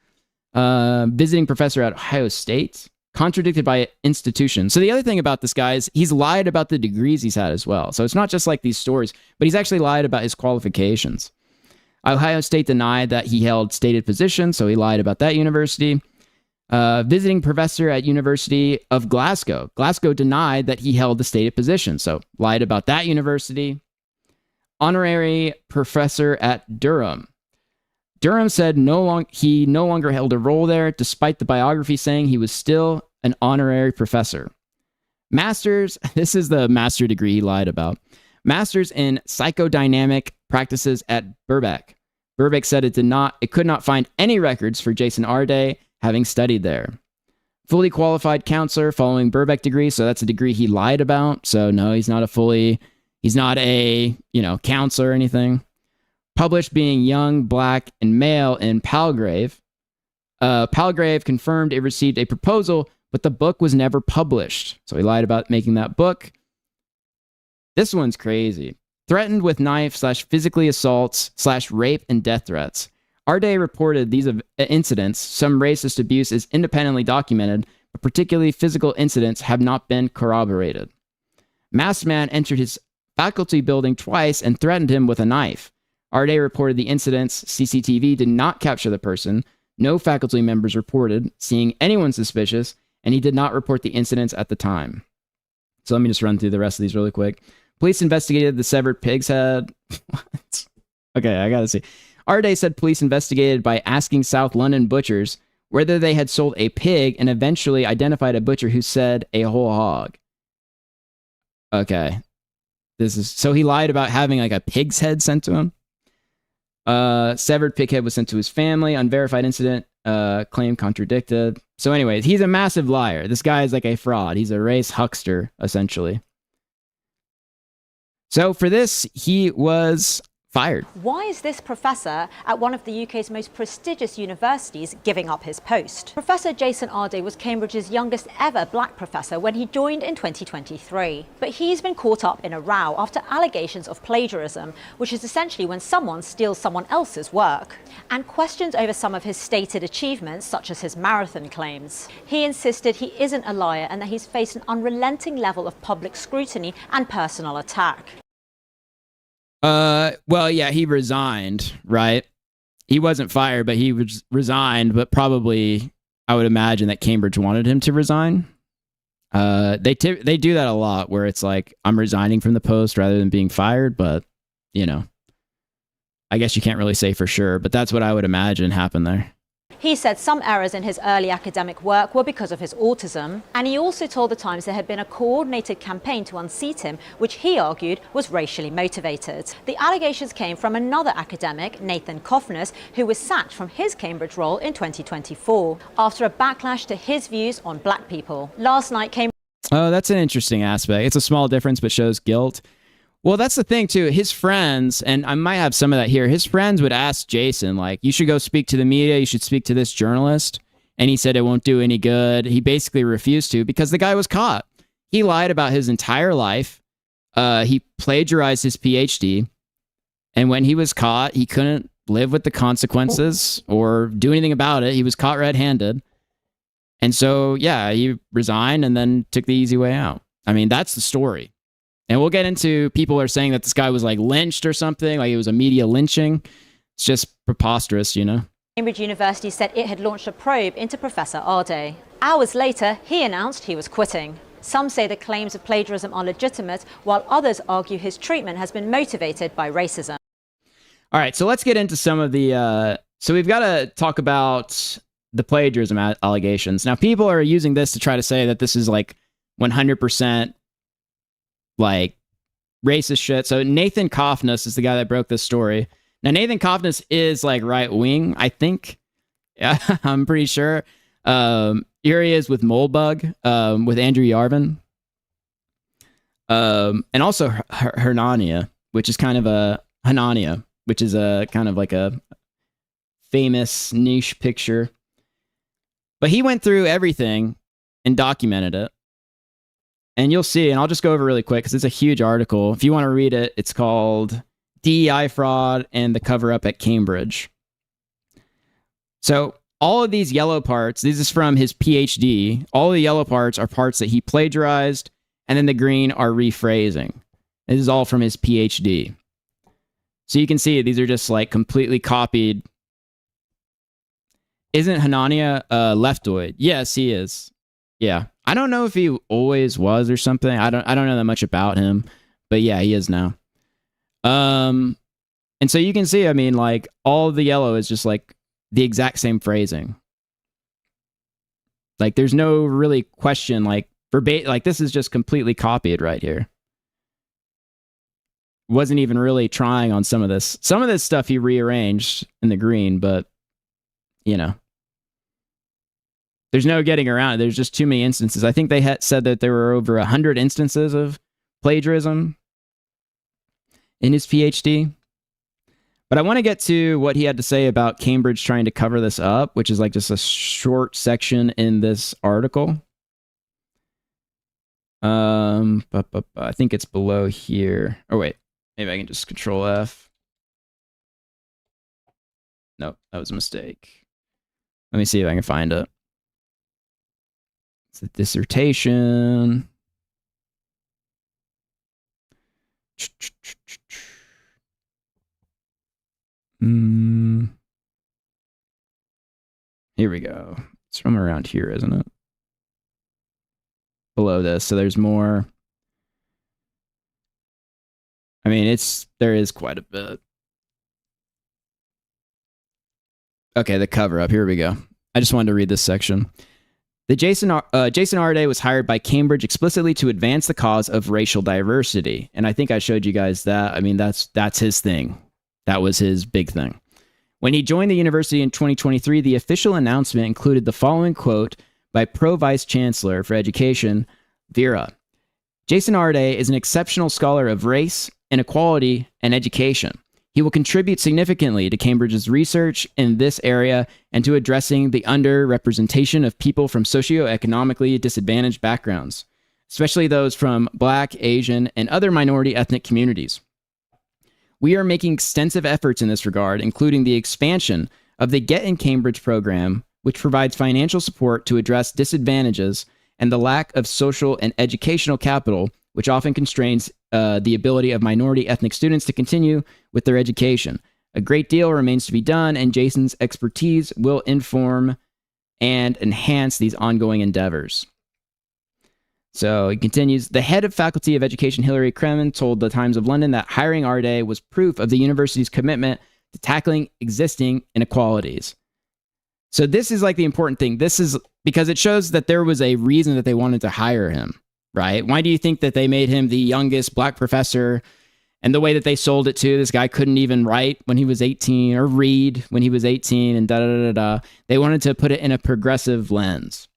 Visiting professor at Ohio State. Contradicted by institutions. So the other thing about this guy is he's lied about the degrees he's had as well. So it's not just these stories, but he's actually lied about his qualifications. Ohio State denied that he held stated positions, so he lied about that university. Visiting professor at University of Glasgow. Glasgow denied that he held the stated position, so lied about that university. Honorary professor at Durham. Durham said he no longer held a role there, despite the biography saying he was still an honorary professor. Master's, this is the master degree he lied about. Master's in psychodynamic practices at Birkbeck. Birkbeck said it could not find any records for Jason Arday having studied there. Fully qualified counselor following Birkbeck degree, so that's a degree he lied about. So no, he's not a counselor or anything. Published being young, black, and male in Palgrave. Palgrave confirmed it received a proposal, but the book was never published. So he lied about making that book. This one's crazy. Threatened with knife/physically assaults/rape and death threats. Arday reported these incidents. Some racist abuse is independently documented, but particularly physical incidents have not been corroborated. Masked man entered his faculty building twice and threatened him with a knife. Arday reported the incidents. CCTV did not capture the person. No faculty members reported seeing anyone suspicious, and he did not report the incidents at the time. So let me just run through the rest of these really quick. Police investigated the severed pig's head. What? Okay, I gotta see. Arday said police investigated by asking South London butchers whether they had sold a pig and eventually identified a butcher who said a whole hog. Okay. So he lied about having like a pig's head sent to him. Severed pig head was sent to his family. Unverified incident claim contradicted. So anyways, he's a massive liar. This guy is like a fraud. He's a race huckster, essentially. So for this, he was fired. Why is this professor at one of the UK's most prestigious universities giving up his post? Professor Jason Arday was Cambridge's youngest ever black professor when he joined in 2023. But he's been caught up in a row after allegations of plagiarism, which is essentially when someone steals someone else's work, and questions over some of his stated achievements, such as his marathon claims. He insisted he isn't a liar and that he's faced an unrelenting level of public scrutiny and personal attack. Well, yeah, he resigned, right? He wasn't fired, but he resigned, but probably I would imagine that Cambridge wanted him to resign. They do that a lot where it's like, I'm resigning from the post rather than being fired, but, I guess you can't really say for sure, but that's what I would imagine happened there. He said some errors in his early academic work were because of his autism, and he also told the Times there had been a coordinated campaign to unseat him, which he argued was racially motivated. The allegations came from another academic, Nathan Coffness, who was sacked from his Cambridge role in 2024 after a backlash to his views on black people. Last night, Cambridge... Oh, that's an interesting aspect. It's a small difference, but shows guilt. Well, that's the thing, too. His friends, and I might have some of that here, his friends would ask Jason, like, you should go speak to the media, you should speak to this journalist. And he said it won't do any good. He basically refused to because the guy was caught. He lied about his entire life. He plagiarized his PhD. And when he was caught, he couldn't live with the consequences or do anything about it. He was caught red-handed. And so, yeah, he resigned and then took the easy way out. I mean, that's the story. And we'll get into people are saying that this guy was like lynched or something, like it was a media lynching. It's just preposterous, Cambridge University said it had launched a probe into Professor Arday. Hours later, he announced he was quitting. Some say the claims of plagiarism are legitimate, while others argue his treatment has been motivated by racism. All right, so let's get into some of the... So we've got to talk about the plagiarism allegations. Now, people are using this to try to say that this is like 100% like racist shit. So Nathan Coffness is the guy that broke this story. Now, Nathan Coffness is like right wing, I think. Yeah, I'm pretty sure. Here he is with Moldbug, with Andrew Yarvin. And also Hernania, which is kind of a Hanania, which is a kind of like a famous niche picture. But he went through everything and documented it. And you'll see, and I'll just go over really quick because it's a huge article. If you want to read it, it's called DEI Fraud and the Cover-Up at Cambridge. So all of these yellow parts, this is from his PhD. All the yellow parts are parts that he plagiarized, and then the green are rephrasing. This is all from his PhD. So you can see these are just like completely copied. Isn't Hanania leftoid? Yes, he is. Yeah. I don't know if he always was or something. I don't know that much about him, but yeah, he is now. And so you can see, I mean, like all of the yellow is just like the exact same phrasing. Like there's no really question, like verbatim, like this is just completely copied right here. Wasn't even really trying on some of this. Some of this stuff he rearranged in the green, but you know, there's no getting around it. There's just too many instances. I think they had said that there were over 100 instances of plagiarism in his PhD. But I want to get to what he had to say about Cambridge trying to cover this up, which is like just a short section in this article. I think it's below here. Oh, wait. Maybe I can just Control F. Nope, that was a mistake. Let me see if I can find it. It's a dissertation. Here we go. It's from around here, isn't it? Below this. So there's more. I mean, there is quite a bit. Okay, the cover up. Here we go. I just wanted to read this section. Jason Arday was hired by Cambridge explicitly to advance the cause of racial diversity. And I think I showed you guys that. I mean, that's his thing. That was his big thing. When he joined the university in 2023, the official announcement included the following quote by Pro Vice Chancellor for Education, Vera. Jason Arday is an exceptional scholar of race, inequality, and education. He will contribute significantly to Cambridge's research in this area and to addressing the underrepresentation of people from socioeconomically disadvantaged backgrounds, especially those from Black, Asian, and other minority ethnic communities. We are making extensive efforts in this regard, including the expansion of the Get in Cambridge program, which provides financial support to address disadvantages and the lack of social and educational capital, which often constrains the ability of minority ethnic students to continue with their education. A great deal remains to be done, and Jason's expertise will inform and enhance these ongoing endeavors. So he continues, the head of Faculty of Education, Hilary Kremen, told the Times of London that hiring Arday was proof of the university's commitment to tackling existing inequalities. So this is like the important thing. This is because it shows that there was a reason that they wanted to hire him, right? Why do you think that they made him the youngest Black professor? And the way that they sold it to, this guy couldn't even write when he was 18 or read when he was 18 and da-da-da-da-da. They wanted to put it in a progressive lens.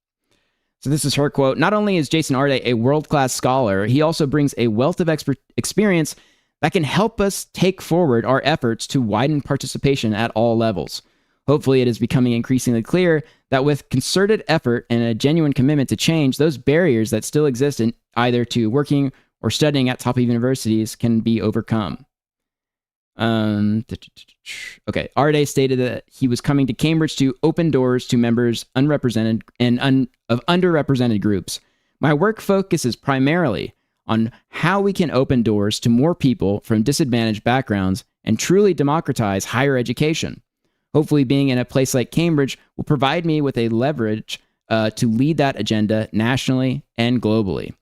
So this is her quote. Not only is Jason Arday a world-class scholar, he also brings a wealth of experience that can help us take forward our efforts to widen participation at all levels. Hopefully, it is becoming increasingly clear that with concerted effort and a genuine commitment to change, those barriers that still exist in either to working or studying at top universities can be overcome. Okay, Arday stated that he was coming to Cambridge to open doors to members unrepresented and of underrepresented groups. My work focuses primarily on how we can open doors to more people from disadvantaged backgrounds and truly democratize higher education. Hopefully, being in a place like Cambridge will provide me with a leverage to lead that agenda nationally and globally.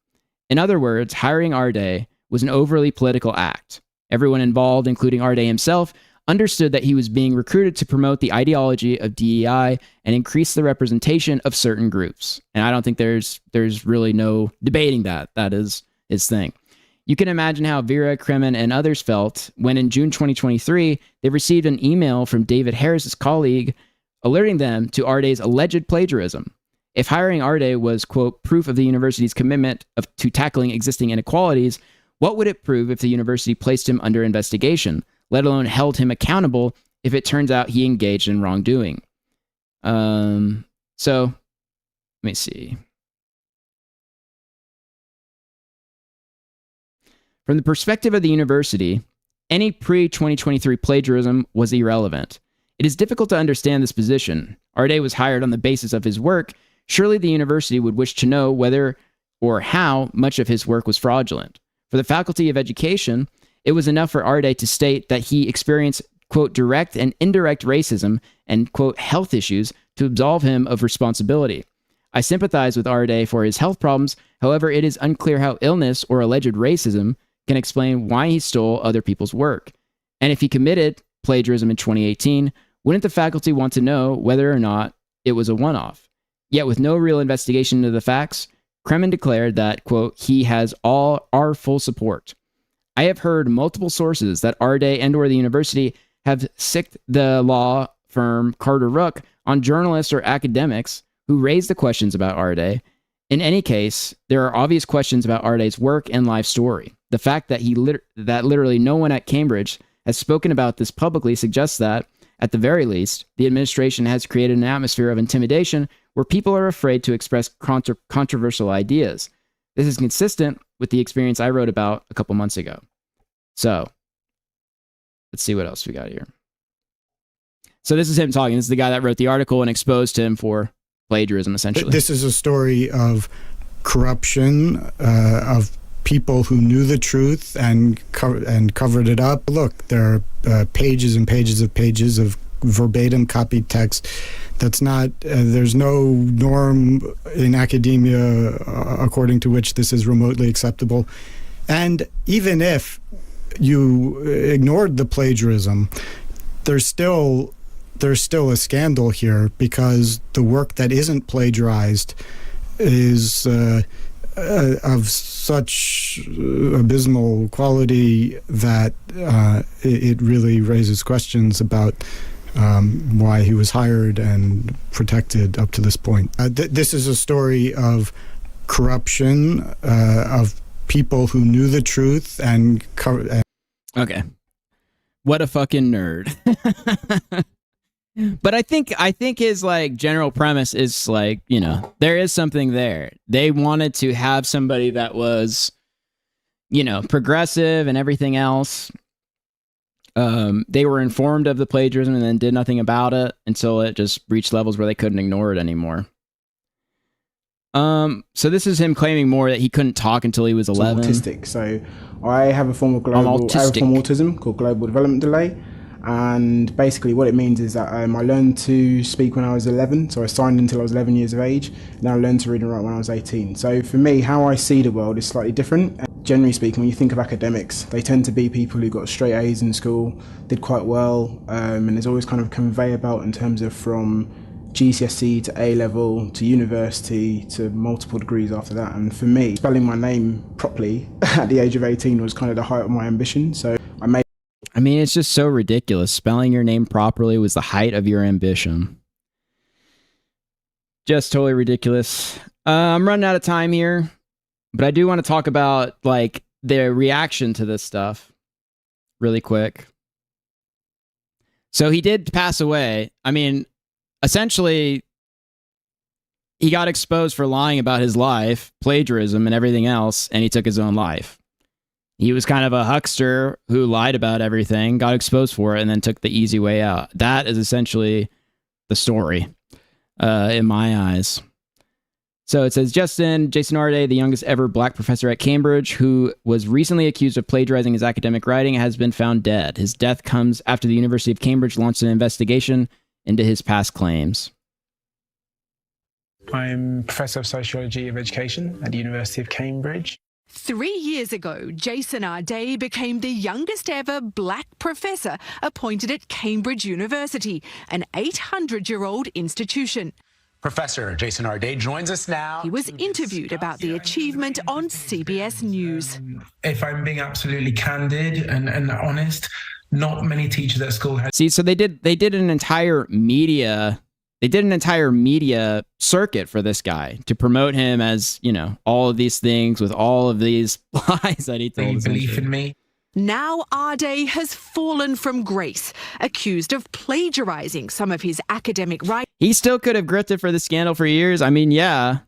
In other words, hiring Arday was an overly political act. Everyone involved, including Arday himself, understood that he was being recruited to promote the ideology of DEI and increase the representation of certain groups. And I don't think there's really no debating that. That is his thing. You can imagine how Vera, Kremen, and others felt when in June 2023, they received an email from David Harris's colleague alerting them to Arday's alleged plagiarism. If hiring Arday was, quote, proof of the university's commitment to tackling existing inequalities, what would it prove if the university placed him under investigation, let alone held him accountable if it turns out he engaged in wrongdoing? So, let me see. From the perspective of the university, any pre-2023 plagiarism was irrelevant. It is difficult to understand this position. Arday was hired on the basis of his work. Surely the university would wish to know whether or how much of his work was fraudulent. For the Faculty of Education, it was enough for Arday to state that he experienced, quote, direct and indirect racism and, quote, health issues to absolve him of responsibility. I sympathize with Arday for his health problems. However, it is unclear how illness or alleged racism can explain why he stole other people's work. And if he committed plagiarism in 2018, wouldn't the faculty want to know whether or not it was a one-off? Yet with no real investigation into the facts, Kremen declared that, quote, he has all our full support. I have heard multiple sources that Arday and or the university have sicked the law firm Carter Rook on journalists or academics who raise the questions about Arday. In any case, there are obvious questions about Arday's work and life story. The fact that that literally no one at Cambridge has spoken about this publicly suggests that, at the very least, the administration has created an atmosphere of intimidation where people are afraid to express controversial ideas. This is consistent with the experience I wrote about a couple months ago. So, let's see what else we got here. So this is him talking. This is the guy that wrote the article and exposed him for plagiarism, essentially. This is a story of corruption, of people who knew the truth and covered it up. Look, there are pages and pages of verbatim copied text. That's not, there's no norm in academia according to which this is remotely acceptable. And even if you ignored the plagiarism, there's still a scandal here, because the work that isn't plagiarized is of such abysmal quality that it really raises questions about why he was hired and protected up to this point. This is a story of corruption, of people who knew the truth and okay, what a fucking nerd. But I think his like general premise is like, you know, there is something there. They wanted to have somebody that was, you know, progressive and everything else. They were informed of the plagiarism and then did nothing about it until it just reached levels where they couldn't ignore it anymore. So this is him claiming more that he couldn't talk until he was 11. I'm autistic, so I have a form of autism called global development delay. And basically what it means is that I learned to speak when I was 11, so I signed until I was 11 years of age, and then I learned to read and write when I was 18. So for me, how I see the world is slightly different. Generally speaking, when you think of academics, they tend to be people who got straight A's in school, did quite well, and there's always kind of a conveyor belt in terms of from GCSE to A-level to university to multiple degrees after that. And for me, spelling my name properly at the age of 18 was kind of the height of my ambition. So I mean, it's just so ridiculous. Spelling your name properly was the height of your ambition. Just totally ridiculous. I'm running out of time here, but I do want to talk about like the reaction to this stuff really quick. So he did pass away. I mean, essentially, he got exposed for lying about his life, plagiarism, and everything else, and he took his own life. He was kind of a huckster who lied about everything, got exposed for it, and then took the easy way out. That is essentially the story, in my eyes. So it says, Jason Arday, the youngest ever black professor at Cambridge, who was recently accused of plagiarizing his academic writing, has been found dead. His death comes after the University of Cambridge launched an investigation into his past claims. I'm Professor of Sociology of Education at the University of Cambridge. 3 years ago, Jason Arday became the youngest ever black professor appointed at Cambridge University, an 800-year-old institution. Professor Jason Arday joins us now. He was interviewed about the achievement on CBS News. If I'm being absolutely candid and honest, not many teachers at school had... See, so they did an entire media... They did an entire media circuit for this guy to promote him as, you know, all of these things with all of these lies that he told. Belief in me. Now Arday has fallen from grace, accused of plagiarizing some of his academic writing. He still could have grifted for the scandal for years. I mean, yeah.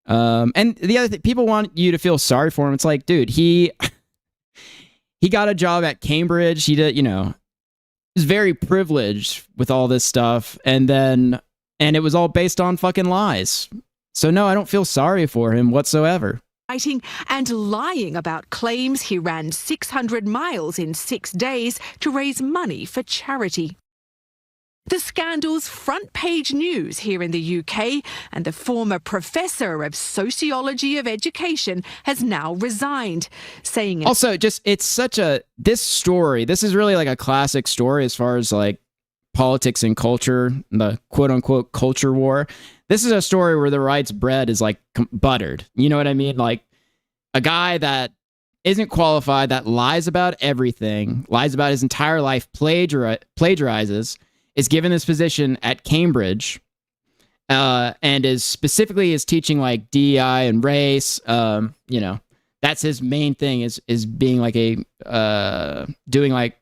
And the other thing, people want you to feel sorry for him. It's like, dude, he got a job at Cambridge. He did, you know, was very privileged with all this stuff, and it was all based on fucking lies. So no, I don't feel sorry for him whatsoever. and lying about claims he ran 600 miles in 6 days to raise money for charity. The scandal's front-page news here in the UK, and the former Professor of Sociology of Education has now resigned, saying... Also, it's such this story, this is really like a classic story as far as like politics and culture, the quote-unquote culture war. This is a story where the right's bread is like buttered. You know what I mean? Like a guy that isn't qualified, that lies about everything, lies about his entire life, plagiarizes, is given this position at Cambridge, and is teaching like DEI and race. You know, that's his main thing is being like doing like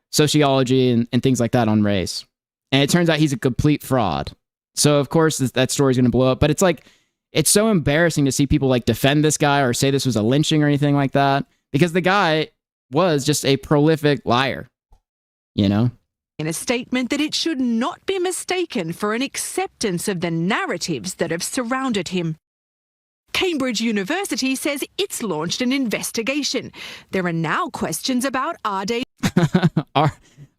sociology and things like that on race. And it turns out he's a complete fraud. So of course that story's going to blow up, but it's so embarrassing to see people like defend this guy or say this was a lynching or anything like that, because the guy was just a prolific liar, you know? In a statement that it should not be mistaken for an acceptance of the narratives that have surrounded him. Cambridge University says it's launched an investigation. There are now questions about Ardays.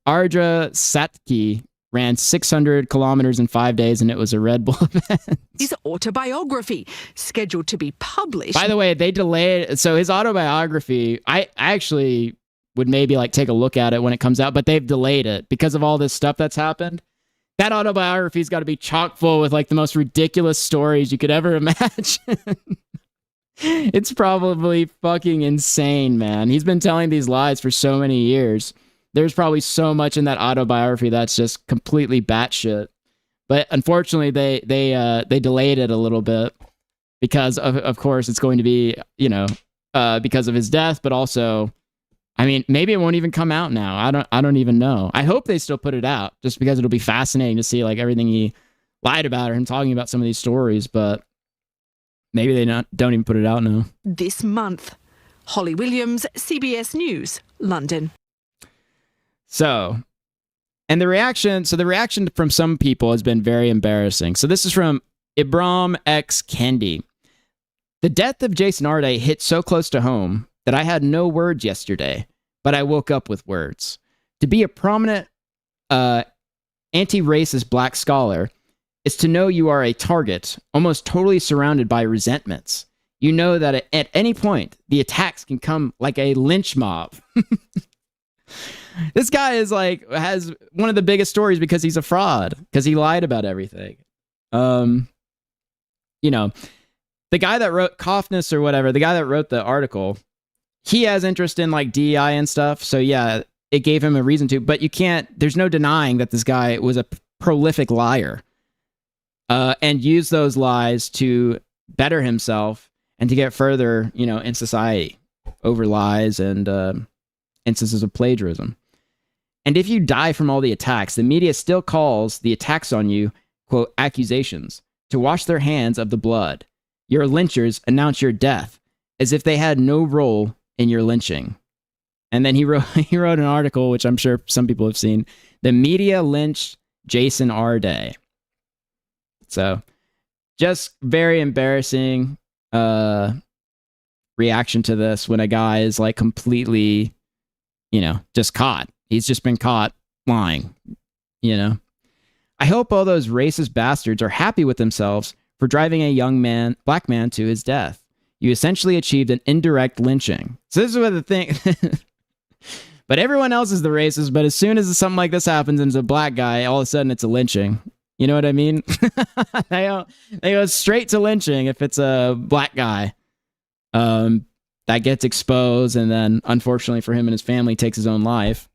Ardra Satke ran 600 kilometers in 5 days, and it was a Red Bull event. His autobiography, scheduled to be published. By the way, they delayed. So his autobiography, I actually would maybe like take a look at it when it comes out, but they've delayed it because of all this stuff that's happened. That autobiography's got to be chock full with like the most ridiculous stories you could ever imagine. It's probably fucking insane, man. He's been telling these lies for so many years. There's probably so much in that autobiography that's just completely batshit. But unfortunately, they delayed it a little bit because of course it's going to be, you know, because of his death, but also, I mean, maybe it won't even come out now. I don't even know. I hope they still put it out just because it'll be fascinating to see like everything he lied about or him talking about some of these stories, but maybe they don't even put it out now. This month. Holly Williams, CBS News, London. So, and the reaction from some people has been very embarrassing. So this is from Ibram X. Kendi. The death of Jason Arday hit so close to home that I had no words yesterday, but I woke up with words. To be a prominent anti-racist black scholar is to know you are a target, almost totally surrounded by resentments. You know that at any point, the attacks can come like a lynch mob. This guy is like, has one of the biggest stories because he's a fraud, because he lied about everything. You know, the guy that wrote Kaufness or whatever, the guy that wrote the article, he has interest in like DEI and stuff. So yeah, it gave him a reason to, but there's no denying that this guy was a prolific liar, and used those lies to better himself and to get further, you know, in society over lies and instances of plagiarism. And if you die from all the attacks, the media still calls the attacks on you, quote, accusations, to wash their hands of the blood. Your lynchers announce your death as if they had no role in your lynching. And then he wrote an article, which I'm sure some people have seen. The media lynched Jason Arday. So just very embarrassing reaction to this when a guy is like completely, you know, just caught. He's just been caught lying, you know. I hope all those racist bastards are happy with themselves for driving a black man to his death. You essentially achieved an indirect lynching. So this is what the thing... But everyone else is the racist, but as soon as something like this happens and it's a black guy, all of a sudden it's a lynching. You know what I mean? They go straight to lynching if it's a black guy. That gets exposed, and then, unfortunately for him and his family, takes his own life.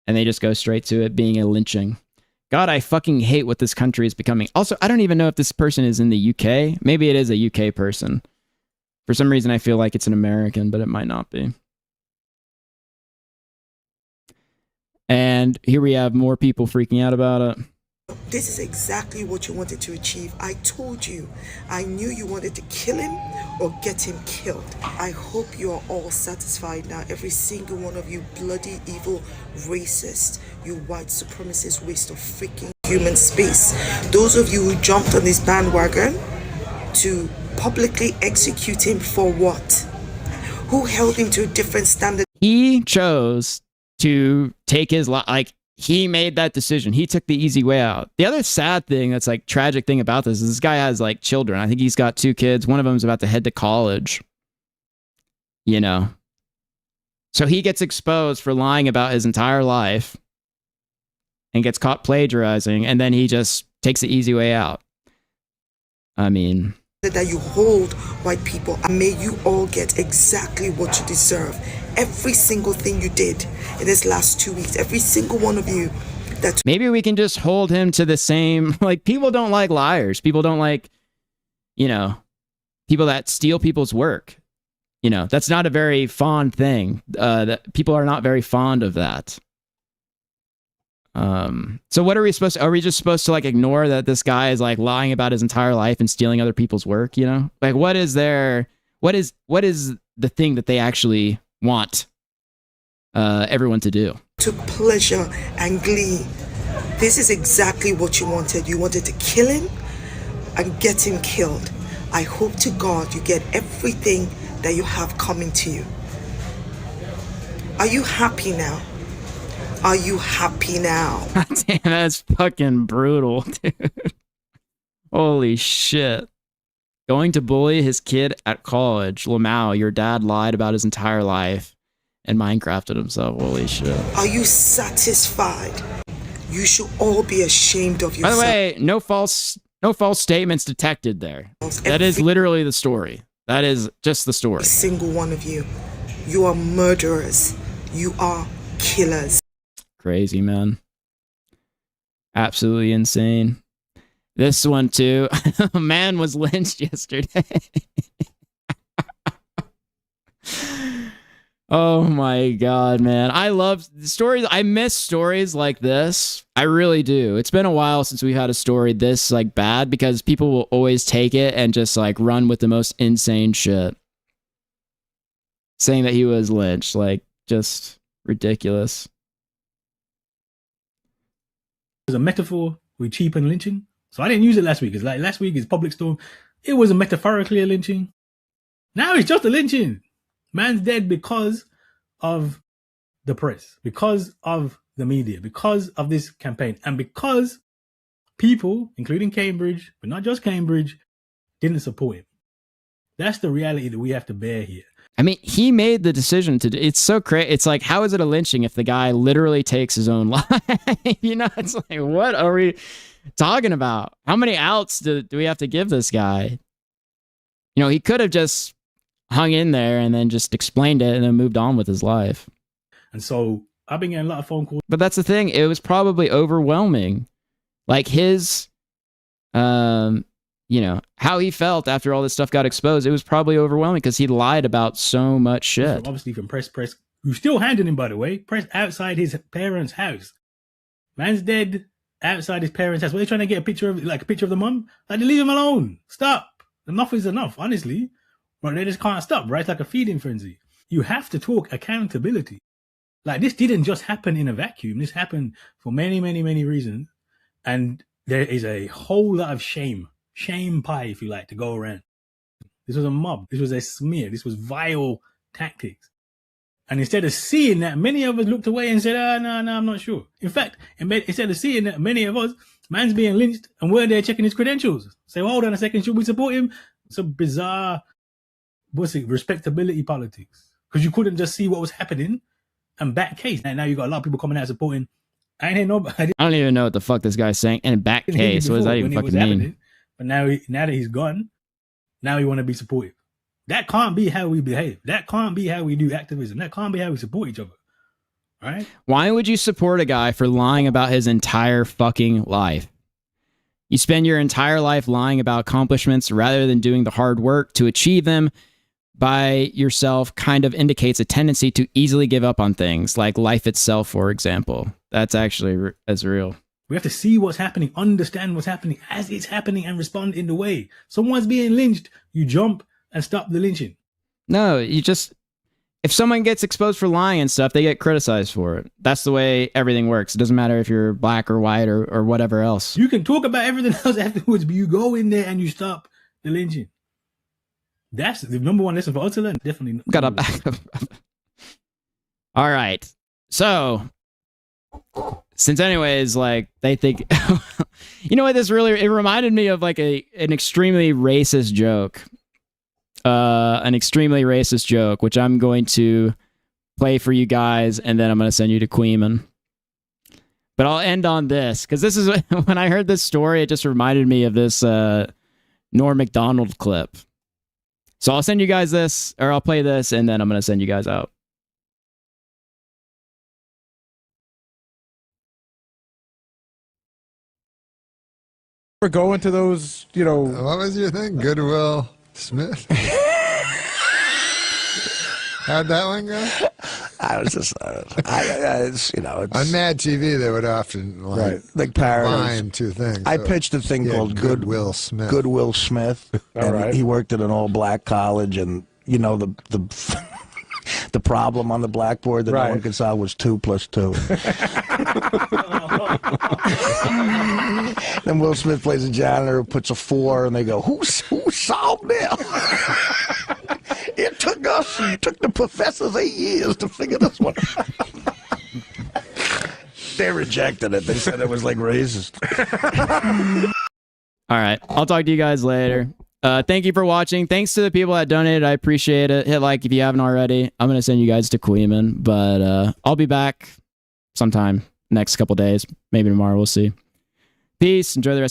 And they just go straight to it being a lynching. God, I fucking hate what this country is becoming. Also, I don't even know if this person is in the UK. Maybe it is a UK person. For some reason, I feel like it's an American, but it might not be. And here we have more people freaking out about it. This is exactly what you wanted to achieve. I told you. I knew you wanted to kill him or get him killed. I hope you are all satisfied now. Every single one of you bloody evil racist, you white supremacist waste of freaking human space. Those of you who jumped on this bandwagon to publicly execute him for what? Who held him to a different standard? He chose to take his life. Like, he made that decision. He took the easy way out. The other sad thing, that's like tragic thing about this, is this guy has like children. I think he's got 2 kids. One of them's about to head to college. You know, so he gets exposed for lying about his entire life and gets caught plagiarizing, and then he just takes the easy way out. I mean, that you hold white people, and may you all get exactly what you deserve. Every single thing you did in this last 2 weeks, every single one of you. Maybe we can just hold him to the same, like, people don't like liars. People don't like, you know, people that steal people's work. You know, that's not a very fond thing. That people are not very fond of that. So what are we supposed to, are we just supposed to like ignore that this guy is like lying about his entire life and stealing other people's work, you know? Like, what is the thing that they actually want everyone to do? Took pleasure and glee. This is exactly what you wanted. You wanted to kill him and get him killed. I hope to God you get everything that you have coming to you. Are you happy now? Are you happy now? Damn, that's fucking brutal, dude. Holy shit. Going to bully his kid at college. Lamau, your dad lied about his entire life and Minecrafted himself. Holy shit. Are you satisfied? You should all be ashamed of yourself. By the way, no false statements detected there. That is literally the story. That is just the story. Every single one of you. You are murderers. You are killers. Crazy, man. Absolutely insane. This one too. A man was lynched yesterday. Oh my God, man. I love stories. I miss stories like this. I really do. It's been a while since we had a story this like bad, because people will always take it and just like run with the most insane shit. Saying that he was lynched, like, just ridiculous. As a metaphor, we cheapen lynching. So I didn't use it last week. It's like last week is public storm. It was a metaphorically a lynching. Now it's just a lynching. Man's dead because of the press, because of the media, because of this campaign, and because people, including Cambridge, but not just Cambridge, didn't support him. That's the reality that we have to bear here. I mean, he made the decision to do. It's so crazy. It's like, how is it a lynching if the guy literally takes his own life? You know, it's like, what are we talking about? How many outs do we have to give this guy? You know, he could have just hung in there and then just explained it and then moved on with his life. And so I've been getting a lot of phone calls. But that's the thing. It was probably overwhelming. Like his, you know, how he felt after all this stuff got exposed. It was probably overwhelming because he lied about so much shit. Obviously from press, who's still handing him, by the way, press outside his parents' house. Man's dead outside his parents' house. What are they trying to get a picture of, like a picture of the mum? Like, leave him alone. Stop. Enough is enough, honestly. But they just can't stop, right? It's like a feeding frenzy. You have to talk accountability. Like, this didn't just happen in a vacuum. This happened for many, many, many reasons. And there is a whole lot of shame pie, if you like, to go around. This was a mob. This was a smear. This was vile tactics. And instead of seeing that, many of us looked away and said, no, I'm not sure. In fact, instead of seeing that, many of us, man's being lynched and we're there checking his credentials. Say, well, hold on a second, should we support him? It's a bizarre, respectability politics. Because you couldn't just see what was happening and back case. And now you got a lot of people coming out supporting. I ain't hear nobody. I don't even know what the fuck this guy's saying. And back case, what does that even fucking mean? But now that he's gone, now we want to be supportive. That can't be how we behave. That can't be how we do activism. That can't be how we support each other. Right? Why would you support a guy for lying about his entire fucking life? You spend your entire life lying about accomplishments rather than doing the hard work to achieve them by yourself kind of indicates a tendency to easily give up on things like life itself, for example. That's actually as real. We have to see what's happening, understand what's happening as it's happening, and respond in the way. Someone's being lynched, you jump and stop the lynching. No, you just, if someone gets exposed for lying and stuff, they get criticized for it. That's the way everything works. It doesn't matter if you're black or white or whatever else. You can talk about everything else afterwards, but you go in there and you stop the lynching. That's the number one lesson for us to learn. Definitely. Got a back. All right. So, since anyways, like they think, you know what? It reminded me of like an extremely racist joke. An extremely racist joke, which I'm going to play for you guys, and then I'm going to send you to Queeman. But I'll end on this, because this is when I heard this story, it just reminded me of this Norm Macdonald clip. So I'll send you guys this, or I'll play this, and then I'm going to send you guys out. We're going to those, you know. What was your thing? Goodwill Smith? How'd that one go? I was just, it's, you know, it's, on Mad TV, they would often like parodies. combine two things. I pitched a thing called Goodwill Smith. Goodwill Smith, and he worked at an all-black college, and you know the the problem on the blackboard that no one could solve was 2 + 2. Then Will Smith plays a janitor who puts a 4, and they go, "Who solved that?" It took the professors 8 years to figure this one out. They rejected it. They said it was like racist. All right. I'll talk to you guys later. Thank you for watching. Thanks to the people that donated. I appreciate it. Hit like if you haven't already. I'm going to send you guys to Queeman, but I'll be back sometime next couple days. Maybe tomorrow. We'll see. Peace. Enjoy the rest of your